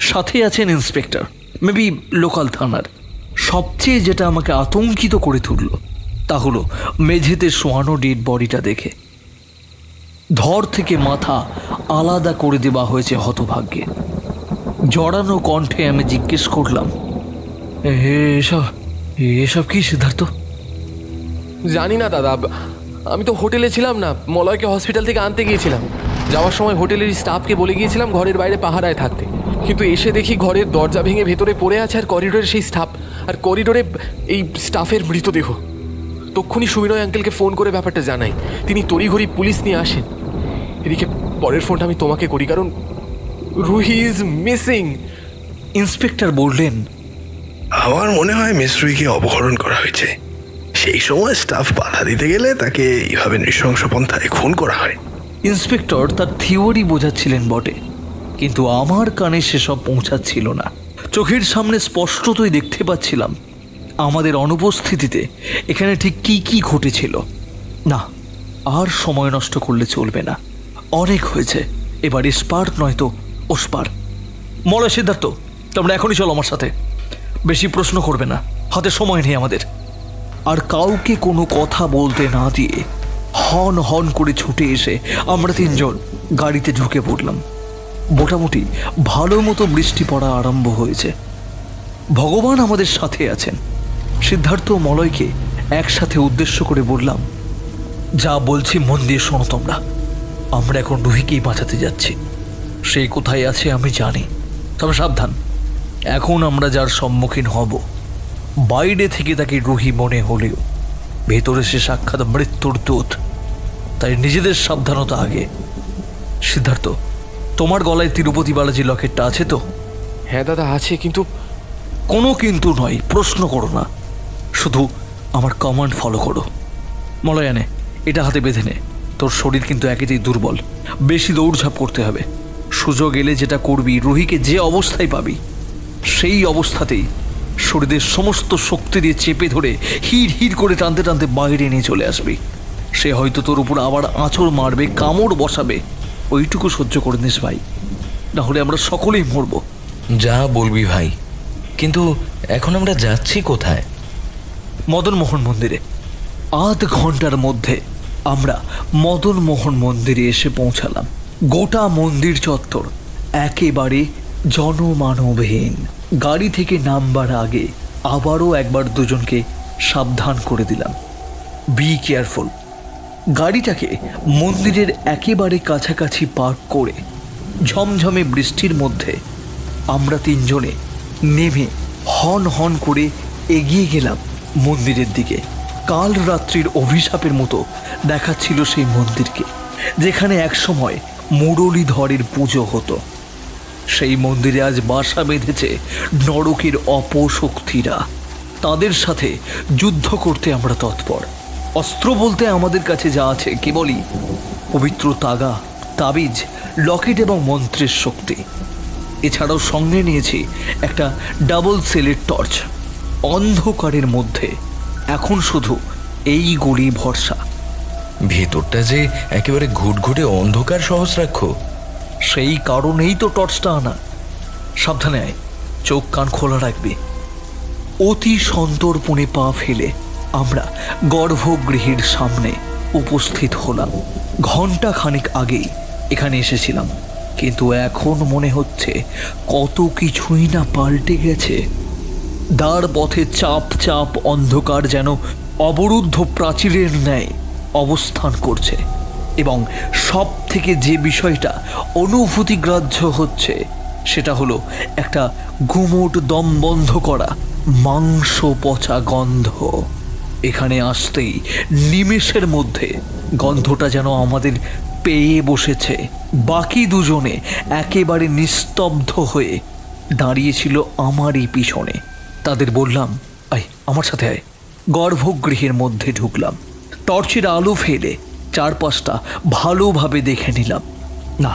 সাথে আছেন ইন্সপেক্টর, মেবি লোকাল থানার। সবচেয়ে যেটা আমাকে আতঙ্কিত করে তুলল তা হলো মেঝেতে শোয়ানো ডেড বডিটা দেখে। ধর থেকে মাথা আলাদা করে দেওয়া হয়েছে হতভাগ্যে। জড়ানো কণ্ঠে আমি জিজ্ঞেস করলাম, এসব কি সিদ্ধার্থ? জানি না দাদা, আমি তো হোটেলে ছিলাম না, মলয়কে হসপিটাল থেকে আনতে গিয়েছিলাম। যাওয়ার সময় হোটেলের স্টাফকে বলে গিয়েছিলাম ঘরের বাইরে পাহারায় থাকতে, কিন্তু এসে দেখি ঘরের দরজা ভেঙে ভেতরে পড়ে আছে, আর করিডোরে সেই স্টাফ, আর করিডোরে এই স্টাফের মৃতদেহ। তক্ষুনি সুবিনয় আঙ্কেলকে ফোন করে ব্যাপারটা জানাই, তিনি তড়িঘড়ি পুলিশ নিয়ে আসেন। এদিকে পরের ফোনটা আমি তোমাকে করি, কারণ রুহি ইজ মিসিং। ইন্সপেক্টর বললেন, আমার মনে হয় মিস রুহিকে অপহরণ করা হয়েছে। সেই সময় স্টাফ বাধা দিতে গেলে তাকে এইভাবে নৃশংস পন্থায় খুন করা হয়। ইন্সপেক্টর তার থিওরি বোঝাচ্ছিলেন বটে, কিন্তু আমার কানে সেসব পৌঁছাচ্ছিল না। চোখের সামনে স্পষ্টতই দেখতে পাচ্ছিলাম আমাদের অনুপস্থিতিতে এখানে ঠিক কি কি ঘটেছিল। না, আর সময় নষ্ট করলে চলবে না, অনেক হয়েছে। এবার এসপার নয়তো ওসপার। মলয়, সিদ্ধার্থ, তোমরা এখনই চলো আমার সাথে। বেশি প্রশ্ন করবে না, হাতে সময় নেই আমাদের। আর কাউকে কোনো কথা বলতে না দিয়ে হন হন করে ছুটে এসে আমরা তিনজন গাড়িতে ঢুকে পড়লাম। মোটামুটি ভালো মতো বৃষ্টি পড়া আরম্ভ হয়েছে। ভগবান আমাদের সাথে আছেন। সিদ্ধার্থ ও মলয়কে একসাথে উদ্দেশ্য করে বললাম, যা বলছি মন দিয়ে শোনো তোমরা। আমরা এখন রুহিকেই বাঁচাতে যাচ্ছি। সে কোথায় আছে আমি জানি, তবে সাবধান, এখন আমরা যার সম্মুখীন হব, বাইরে থেকে তাকে রুহি মনে হলেও ভেতরে সে সাক্ষাৎ মৃত্যুর দূত। তাই নিজেদের সাবধানতা আগে। সিদ্ধার্থ, তোমার গলায় তিরুপতি বালাজি লকেটটা আছে তো? হ্যাঁ দাদা আছে, কিন্তু কোনো কিন্তু নয়, প্রশ্ন করো না, শুধু আমার কমান্ড ফলো করো। মলয়ানে, এটা হাতে বেঁধে নে। তোর শরীর কিন্তু একেতেই দুর্বল, বেশি দৌড়ঝাঁপ করতে হবে। সুযোগ এলে যেটা করবি, রুহিকে যে অবস্থায় পাবি সেই অবস্থাতেই শরীরের সমস্ত শক্তি দিয়ে চেপে ধরে হিড় হিড় করে টানতে টানতে বাইরে নিয়ে চলে আসবি। সে হয়তো তোর উপর আবার আঁচড় মারবে, কামড় বসাবে, ওইটুকু সহ্য করে নিস ভাই, নাহলে আমরা সকলেই মরব। যা বলবি ভাই, কিন্তু এখন আমরা যাচ্ছি কোথায়? মদন মোহন মন্দিরে। আধ ঘন্টার মধ্যে আমরা মদন মোহন মন্দিরে এসে পৌঁছালাম। গোটা মন্দির চত্বর একেবারে জনমানবহীন। গাড়ি থেকে নামবার আগে আবারও একবার দুজনকে সাবধান করে দিলাম, বি কেয়ারফুল। গাড়িটাকে মন্দিরের একেবারে কাছাকাছি পার্ক করে ঝমঝমে বৃষ্টির মধ্যে আমরা তিনজনে নেমে হন হন করে এগিয়ে গেলাম মন্দিরের দিকে। কাল রাত্রির অভিশাপের মতো দেখাচ্ছিল সেই মন্দিরকে, যেখানে একসময় মুরলীধরের পুজো হতো। সেই মন্দিরে আজ বাসা বেঁধেছে নরকের অপশক্তিরা। তাদের সাথে যুদ্ধ করতে আমরা তৎপর। অস্ত্র বলতে আমাদের কাছে যা আছে কেবলই পবিত্র তাগা, তাবিজ, লকেট এবং মন্ত্রের শক্তি। এছাড়াও সঙ্গে নিয়েছি একটা ডাবল সেলের টর্চ। অন্ধকারের মধ্যে এখন শুধু এই গড়ি ভরসা। ভেতরটা যে একেবারে ঘুটঘুটে অন্ধকার সহস্রাক্ষ। সেই কারণেই তো টর্চটা আনা। সাবধানে আয়, চোখ কান খোলা রাখবি। অতি সন্তর্পণে পা ফেলে আমরা গর্ভগৃহের সামনে উপস্থিত হলাম। ঘন্টা খানিক আগেই এখানে এসেছিলাম, কিন্তু এখন মনে হচ্ছে কত কিছুই না পাল্টে গেছে। দ্বার পথে চাপ চাপ অন্ধকার যেন অবরুদ্ধ প্রাচীরের ন্যায় অবস্থান করছে, এবং সব থেকে যে বিষয়টা অনুভূতিগ্রাহ্য হচ্ছে সেটা হলো একটা গুমোট দম বন্ধ করা মাংস পচা গন্ধ। এখানে আসতেই নিমেষের মধ্যে গন্ধটা যেন আমাদের পেয়ে বসেছে। বাকি দুজনে একেবারে নিস্তব্ধ হয়ে দাঁড়িয়েছিল আমারই পিছনে। তাদের বললাম, আয় আমার সাথে আয়। গর্ভগৃহের মধ্যে ঢুকলাম। টর্চের আলো ফেলে চারপাশটা ভালোভাবে দেখে নিলাম। না,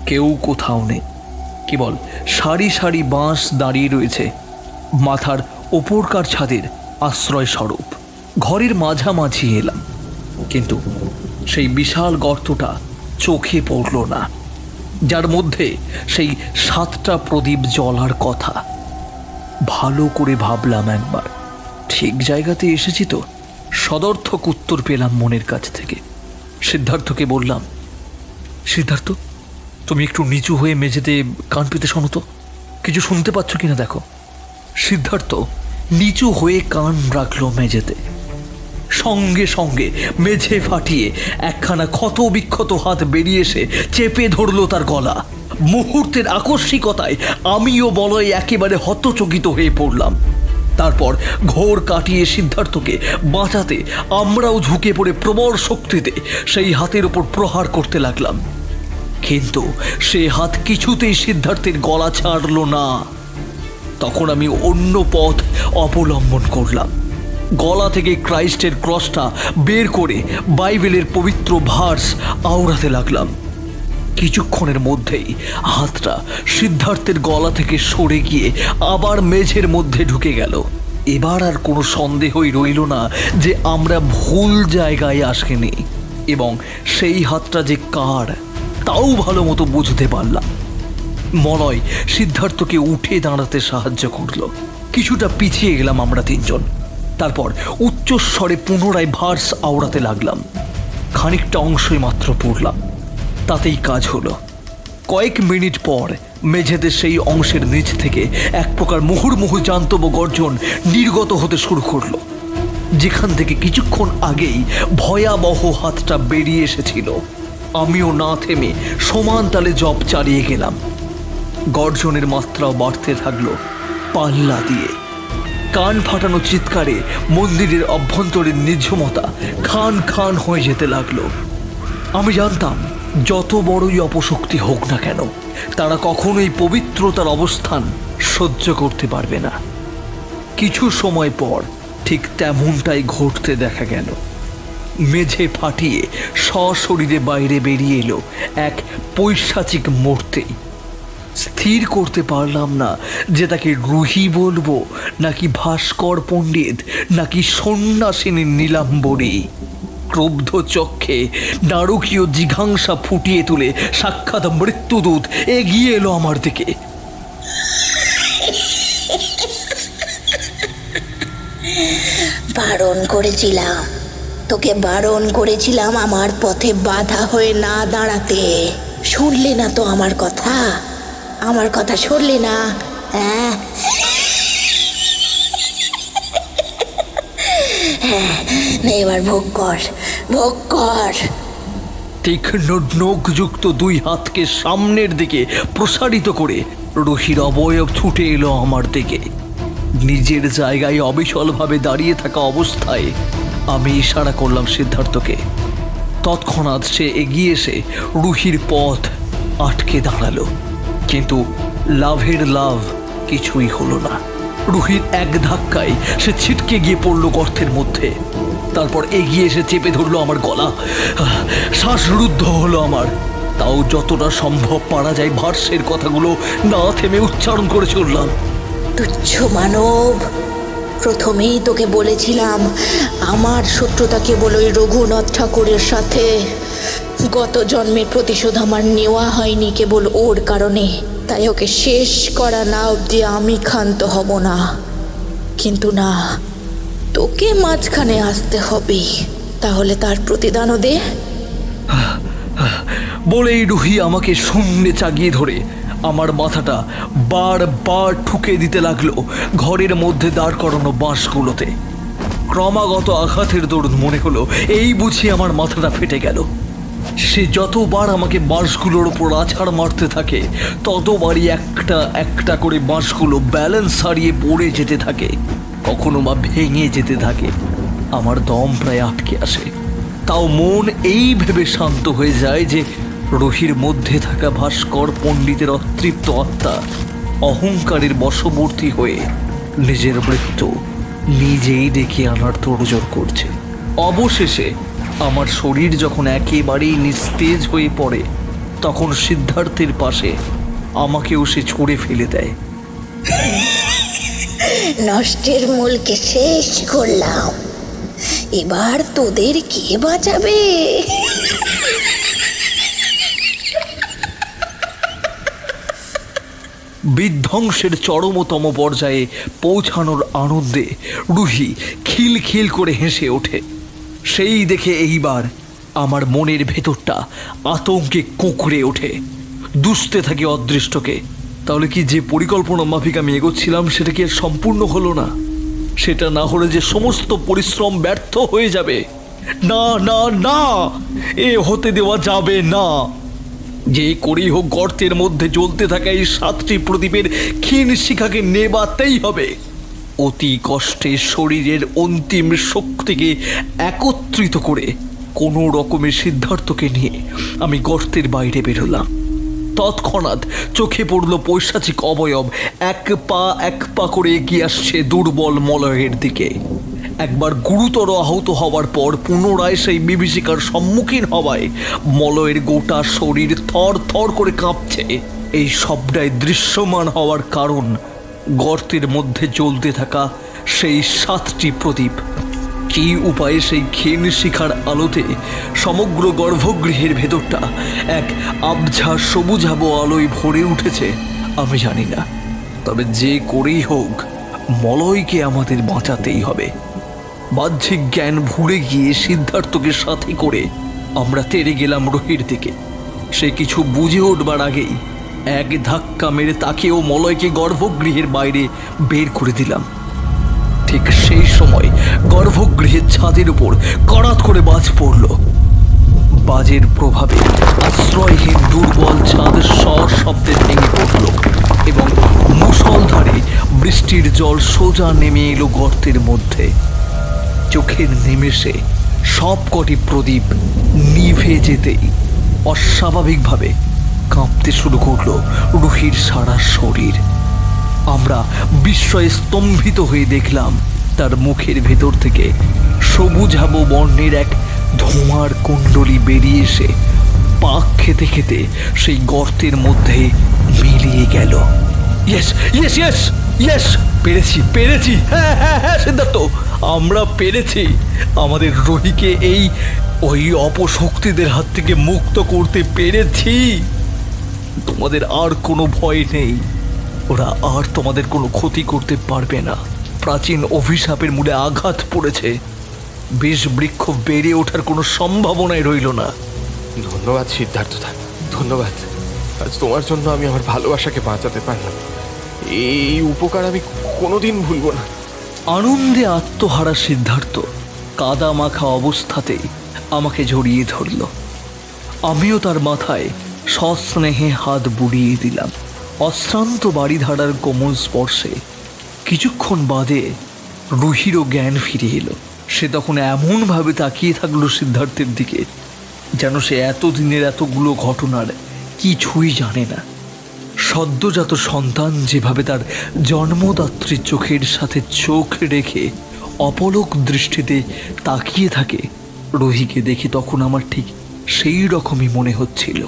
কেউ কোথাও নেই। কেবল সারি সারি বাঁশ দাঁড়িয়ে রয়েছে মাথার ওপরকার ছাদের আশ্রয় স্বরূপ। ঘরের মাঝামাঝি এলাম, কিন্তু সেই বিশাল গর্তটা চোখে পড়ল না, যার মধ্যে সেই 7টা প্রদীপ জ্বলার কথা। ভালো করে ভাবলাম একবার, ঠিক জায়গাতে এসেছি তো। সদর্থক উত্তর পেলাম মনের কাছ থেকে। সিদ্ধার্থকে বললাম, সিদ্ধার্থ, তুমি একটু নিচু হয়ে মেঝেতে কান পেতে শোনো তো, কিছু শুনতে পাচ্ছ কিনা দেখো। সিদ্ধার্থ নিচু হয়ে কান রাখলো মেঝেতে। সঙ্গে সঙ্গে মেঝে ফাটিয়ে একখানা ক্ষত বিক্ষত হাত বেরিয়ে এসে চেপে ধরল তার গলা। মুহূর্তের আকস্মিকতায় আমিও বলয় একেবারে হতচকিত হয়ে পড়লাম। তারপর ঘোর কাটিয়ে সিদ্ধার্থকে বাঁচাতে আমরাও ঝুঁকে পড়ে প্রবল শক্তিতে সেই হাতের ওপর প্রহার করতে লাগলাম। কিন্তু সে হাত কিছুতেই সিদ্ধার্থের গলা ছাড়ল না। তখন আমি অন্য পথ অবলম্বন করলাম। গলা থেকে ক্রাইস্টের ক্রসটা বের করে বাইবেলের পবিত্র ভার্স আওড়াতে লাগলাম। কিছুক্ষণের মধ্যেই হাতটা সিদ্ধার্থের গলা থেকে সরে গিয়ে আবার মেঝের মধ্যে ঢুকে গেল। এবার আর কোনো সন্দেহই রইল না যে আমরা ভুল জায়গায় আসিনি, এবং সেই হাতটা যে কার তাও ভালো মতো বুঝতে পারলাম। মলয় সিদ্ধার্থকে উঠে দাঁড়াতে সাহায্য করল। কিছুটা পিছিয়ে গেলাম আমরা তিনজন। তারপর উচ্চস্বরে পুনরায় ভার্স আওড়াতে লাগলাম। খানিকটা অংশই মাত্র পড়লাম, তাতেই কাজ হলো। কয়েক মিনিট পর মেঝেতে সেই অংশের নিচ থেকে এক প্রকার মুহুর্মুহু জান্তব গর্জন নির্গত হতে শুরু করলো, যেখান থেকে কিছুক্ষণ আগেই ভয়াবহ হাতটা বেরিয়ে এসেছিল। আমিও না থেমে সমান তালে জপ চালিয়ে গেলাম। গর্জনের মাত্রাও বাড়তে থাকলো পাল্লা দিয়ে। কান ফাটানো চিৎকারে মন্দিরের অভ্যন্তরের নিঝুমতা খান খান হয়ে যেতে লাগলো। আমি জানতাম, যত বড়ই অপশক্তি হোক না কেন, তারা কখনোই পবিত্রতার অবস্থান সহ্য করতে পারবে না। কিছু সময় পর ঠিক তেমনটাই ঘটতে দেখা গেল। মেঝে ফাটিয়ে সশরীরে বাইরে বেরিয়ে এলো এক পৈশাচিক মূর্তি। স্থির করতে পারলাম না যে তাকে রুহি বলবো, নাকি ভাস্কর পণ্ডিত, নাকি সন্ন্যাসিনী নীলাম্বরী। ক্রুব্ধ চক্ষে নারকীয় জিঘাংসা ফুটিয়ে তুলে সাক্ষাৎ মৃত্যুদূত এগিয়ে এলো আমার দিকে। বারণ করেছিলাম, তোকে বারণ করেছিলাম আমার পথে বাধা হয়ে না দাঁড়াতে। শুনলি না তো আমার কথা? আমার কথা শুনলি না? হ্যাঁ, এবার ভোগ কর, ভোগ কর। তীক্ষ্ণ নখযুক্ত দুই হাতকে সামনের দিকে প্রসারিত করে রুহির অবয়ব ছুটে এলো আমার দিকে। নিজের জায়গায় অবিচলভাবে দাঁড়িয়ে থাকা অবস্থায় আমি ইশারা করলাম সিদ্ধার্থকে। তৎক্ষণাৎ সে এগিয়ে এসে রুহির পথ আটকে দাঁড়ালো, কিন্তু লাভের লাভ কিছুই হলো না। রুহির এক ধাক্কায় সে ছিটকে গিয়ে পড়লো গর্তের মধ্যে। তারপর এগিয়ে এসে চেপে ধরলো আমার গলা। শ্বাসরুদ্ধ হলো আমার। তাও যতটা সম্ভব পারা যায় ভার্সের কথাগুলো না থেমে উচ্চারণ করে চললাম। তুচ্ছ মানব, প্রথমেই তোকে বলেছিলাম আমার শত্রুতা কেবল ওই রঘুনাথ ঠাকুরের সাথে। গত জন্মের প্রতিশোধ আমার নেওয়া হয়নি কেবল ওর কারণে, তাই ওকে শেষ করা না অবধি আমি ক্ষান্ত হব না। কিন্তু না, তোকে মাঝখানে আসতে হবে, তাহলে তার প্রতিদানও দে। বলেই রুহি আমাকে শূন্যে চাগিয়ে ধরে আমার মাথাটা বারবার ঠুকে দিতে লাগলো ঘরের মধ্যে দাঁড় করানো বাঁশগুলোতে। ক্রমাগত আঘাতের দরুন মনে হলো এই বুঝি আমার মাথাটা ফেটে গেল। সে যতবার আমাকে বাঁশগুলোর ওপর আছাড় মারতে থাকে, ততবারই একটা একটা করে বাঁশগুলো ব্যালেন্স হারিয়ে পড়ে যেতে থাকে, কখনো বা ভেঙে যেতে থাকে। আমার দম প্রায় আটকে আসে। তাও মন এই ভেবে শান্ত হয়ে যায় যে রুহির মধ্যে থাকা ভাস্কর পণ্ডিতের অতৃপ্ত আত্মা অহংকারের বশবর্তী হয়ে নিজের মৃত্যু নিজেই ডেকে আনার তোড়জোড় করছে। অবশেষে আমার শরীর যখন একেবারেই নিস্তেজ হয়ে পড়ে, তখন সিদ্ধার্থের পাশে আমাকেও সে ছুঁড়ে ফেলে দেয়। নষ্টের মূলকে শেষ করলাম, এবার তোদের কে বাঁচাবে? বিধ্বংসের চরমতম পর্যায়ে পৌঁছানোর আনন্দে রুহি খিলখিল করে হেসে ওঠে। সেই দেখে এইবার আমার মনের ভেতরটা আতঙ্কে কুঁকড়ে ওঠে, দুষতে থাকে অদৃষ্টকে। তাহলে কি যে পরিকল্পনা মাফিক আমি এগোচ্ছিলাম সেটা কি আর সম্পূর্ণ হলো না? সেটা না হলে যে সমস্ত পরিশ্রম ব্যর্থ হয়ে যাবে। না না না, এ হতে দেওয়া যাবে না। যে করেই হোক গর্তের মধ্যে জ্বলতে থাকা এই 7টি প্রদীপের ক্ষীণ শিখাকে নেবাতেই হবে। অতি কষ্টে শরীরের অন্তিম শক্তিকে একত্রিত করে কোনো রকমের সিদ্ধার্থকে নিয়ে আমি গর্তের বাইরে বেরোলাম। তৎক্ষণাৎ চোখে পড়ল পৈশাচিক অবয়ব এক পা করে এগিয়ে আসছে দুর্বল মলয়ের দিকে। একবার গুরুতর আহত হওয়ার পর পুনরায় সেই বিভীষিকার সম্মুখীন হওয়ায় মলয়ের গোটা শরীর থর থর করে কাঁপছে। এই সবটাই দৃশ্যমান হওয়ার কারণ গর্তের মধ্যে জ্বলতে থাকা সেই 7টি প্রদীপ। কি উপায়ে সেই ক্ষীণ শিখার আলোতে সমগ্র গর্ভগৃহের ভেতরটা এক আবঝা সবুজাব আলোয় ভরে উঠেছে আমি জানি না। তবে যে করেই হোক মলয়কে আমাদের বাঁচাতেই হবে। বাহ্যিক জ্ঞান ভুলে গিয়ে সিদ্ধার্থকে সাথে করে আমরা তেড়ে গেলাম রুহির দিকে। সে কিছু বুঝে উঠবার আগেই এক ধাক্কা মেরে তাকেও মলয়কে গর্ভগৃহের বাইরে বের করে দিলাম। ঠিক সেই সময় গর্ভগৃহের ছাদের উপর কড়াত করে বাজ পড়ল। বাজের প্রভাবে আশ্রয়হীন দুর্বল ছাদ সশব্দে ভেঙে পড়ল এবং মুষলধারে বৃষ্টির জল সোজা নেমে এলো গর্তের মধ্যে। চোখের নিমেষে সবকটি প্রদীপ নিভে যেতেই অস্বাভাবিকভাবে কাঁপতে শুরু করলো রুহির সারা শরীর। আমরা বিস্ময়ে স্তম্ভিত হয়ে দেখলাম তার মুখের ভেতর থেকে সবুজাব বর্ণের এক ধোঁয়ার কুণ্ডলী বেরিয়ে এসে পাক খেতে খেতে সেই গর্তের মধ্যে মিলিয়ে গেল। ইয়েস ইয়েস ইয়েস ইয়েস, পেরেছি পেরেছি, হ্যাঁ হ্যাঁ হ্যাঁ সিদ্ধার্থ, আমরা পেরেছি। আমাদের রুহিকে ওই অপশক্তিদের হাত থেকে মুক্ত করতে পেরেছি। তোমাদের আর কোনো ভয় নেই, ওরা আর তোমাদের কোনো ক্ষতি করতে পারবে না। প্রাচীন অভিশাপের মূলে আঘাত পড়েছে, বিষ বৃক্ষ বেড়ে ওঠার কোনো সম্ভাবনাই রইল না। ধন্যবাদ সিদ্ধার্থদা, ধন্যবাদ। আজ তোমার জন্য আমি আমার ভালোবাসাকে বাঁচাতে পারলাম। এই উপকার আমি কোনোদিন ভুলব না। আনন্দে আত্মহারা সিদ্ধার্থ কাদা মাখা অবস্থাতেই আমাকে জড়িয়ে ধরল। আমিও তার মাথায় সস্নেহে হাত বুড়িয়ে দিলাম। অশ্রান্ত বাড়িধারার কোমল স্পর্শে কিছুক্ষণ বাদে রুহিরও জ্ঞান ফিরে এলো। সে তখন এমনভাবে তাকিয়ে থাকলো সিদ্ধার্থের দিকে যেন সে এতদিনের এতগুলো ঘটনার কিছুই জানে না। সদ্যজাত সন্তান যেভাবে তার জন্মদাত্রীর চোখের সাথে চোখ রেখে অপলক দৃষ্টিতে তাকিয়ে থাকে, রুহিকে দেখে তখন আমার ঠিক সেই রকমই মনে হচ্ছিল।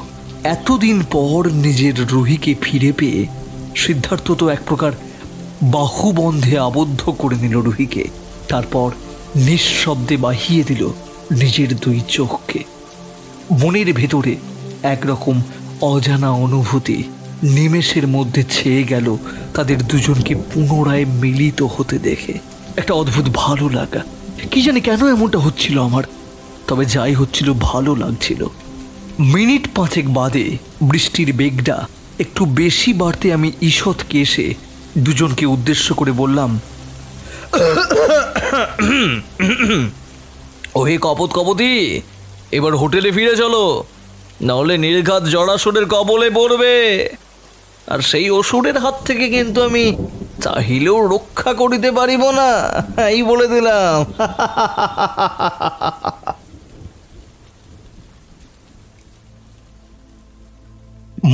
এতদিন পর নিজের রুহিকে ফিরে পেয়ে সিদ্ধার্থ তো এক প্রকার বাহুবন্ধে আবদ্ধ করে নিল রুহিকে। তারপর নিঃশব্দে বাহিয়ে দিল নিজের 2 চোখকে। মনের ভেতরে একরকম অজানা অনুভূতি নিমেষের মধ্যে ছেয়ে গেল তাদের দুজনকে পুনরায় মিলিত হতে দেখে। একটা অদ্ভুত ভালো লাগা, কি জানি কেন এমনটা হচ্ছিল আমার, তবে যাই হচ্ছিল ভালো লাগছিল। মিনিট 5 বাদে বৃষ্টির বেগটা একটু বেশি বাড়তে আমি ঈষৎকে এসে দুজনকে উদ্দেশ্য করে বললাম, ওহে কপতি, এবার হোটেলে ফিরে চলো, নাহলে নির্ঘাত জড়াসুরের কবলে পড়বে। আর সেই অসুরের হাত থেকে কিন্তু আমি চাহিলেও রক্ষা করিতে পারিব না, এই বলে দিলাম।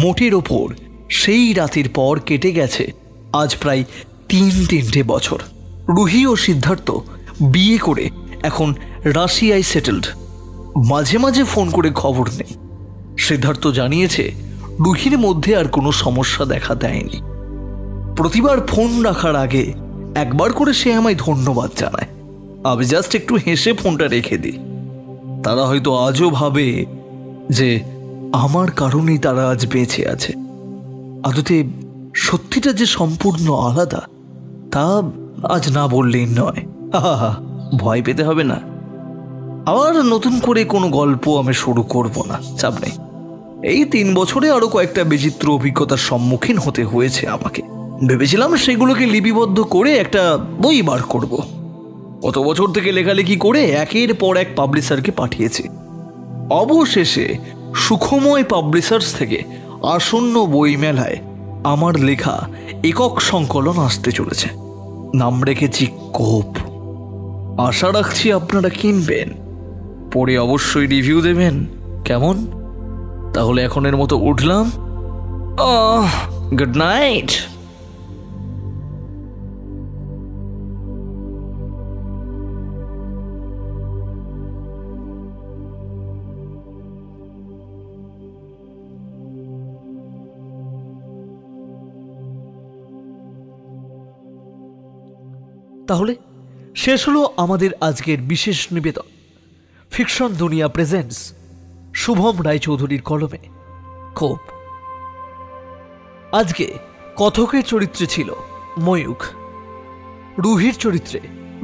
মোটের ওপর সেই রাতের পর কেটে গেছে আজ প্রায় 3 বছর। রুহি ও সিদ্ধার্থ বিয়ে করে এখন রাশিয়ায় সেটেলড। মাঝে মাঝে ফোন করে খবর নেই। সিদ্ধার্থ জানিয়েছে রুহির মধ্যে আর কোনো সমস্যা দেখা দেয়নি। প্রতিবার ফোন রাখার আগে একবার করে সে আমায় ধন্যবাদ জানায়। আমি জাস্ট একটু হেসে ফোনটা রেখে দিই। তারা হয়তো আজও ভাবে যে আমার কারণেই তারা আজ বেঁচে আছে। আদতে সত্যিটা যে সম্পূর্ণ আলাদা তা আজ না বললেই নয়। ভয় পেতে হবে না। আবার নতুন করে কোনো গল্প আমি শুরু করব না, চাপ নেই। এই 3 বছরে আরো কয়েকটা বিচিত্র অভিজ্ঞতার সম্মুখীন হতে হয়েছে আমাকে। ভেবেছিলাম সেগুলোকে লিপিবদ্ধ করে একটা বই বার করব। কত বছর থেকে লেখালেখি করে একের পর এক পাবলিশারকে পাঠিয়েছি। অবশেষে সুখময় পাবলিশার্স থেকে আসন্ন বই মেলায় আমার লেখা একক সংকলন আসতে চলেছে। নাম রেখেছি কোপ। আশা রাখছি আপনারা কিনবেন, পরে অবশ্যই রিভিউ দেবেন। কেমন? তাহলে এখনের মতো উঠলাম। Good night. তাহলে শেষ হলো আমাদের আজকের বিশেষ নিবেদন। ফিকশন দুনিয়া প্রেজেন্টস শুভম রায়চৌধুরীর কলমে কোপ। আজকে কথকের চরিত্রে ছিল ময়ূখ, রুহির চরিত্রে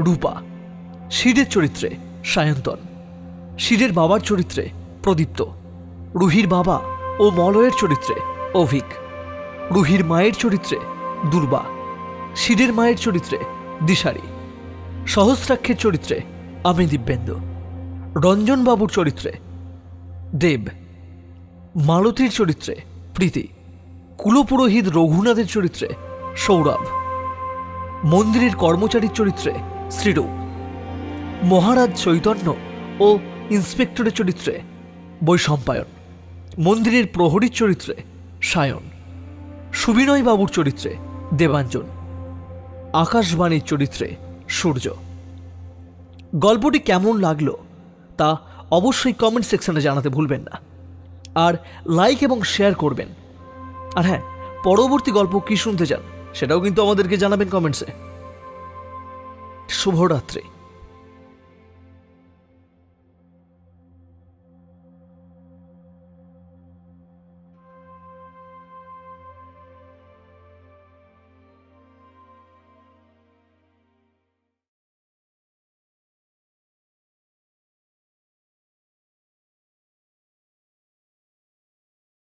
রূপা, শিরের চরিত্রে সায়ন্তন, শিরের বাবার চরিত্রে প্রদীপ্ত, রুহির বাবা ও মলয়ের চরিত্রে অভিক, রুহির মায়ের চরিত্রে দুর্বা, শিরের মায়ের চরিত্রে দিশারি, সহস্রাক্ষের চরিত্রে আমি দিব্যেন্দু, রঞ্জনবাবুর চরিত্রে দেব, মালতীর চরিত্রে প্রীতি, কুলপুরোহিত রঘুনাথের চরিত্রে সৌরভ, মন্দিরের কর্মচারীর চরিত্রে শ্রীরূপ, মহারাজ চৈতন্য ও ইন্সপেক্টরের চরিত্রে বৈশম্পায়ন, মন্দিরের প্রহরীর চরিত্রে সায়ন, সুবিনয় বাবুর চরিত্রে দেবাঞ্জন, আকাশবাণীর চরিত্রে সূর্য। গল্পটি কেমন লাগলো তা অবশ্যই কমেন্ট সেকশনে জানাতে ভুলবেন না, আর লাইক এবং শেয়ার করবেন। আর হ্যাঁ, পরবর্তী গল্প কি শুনতে চান সেটাও কিন্তু আমাদেরকে জানাবেন কমেন্টসে। শুভরাত্রি।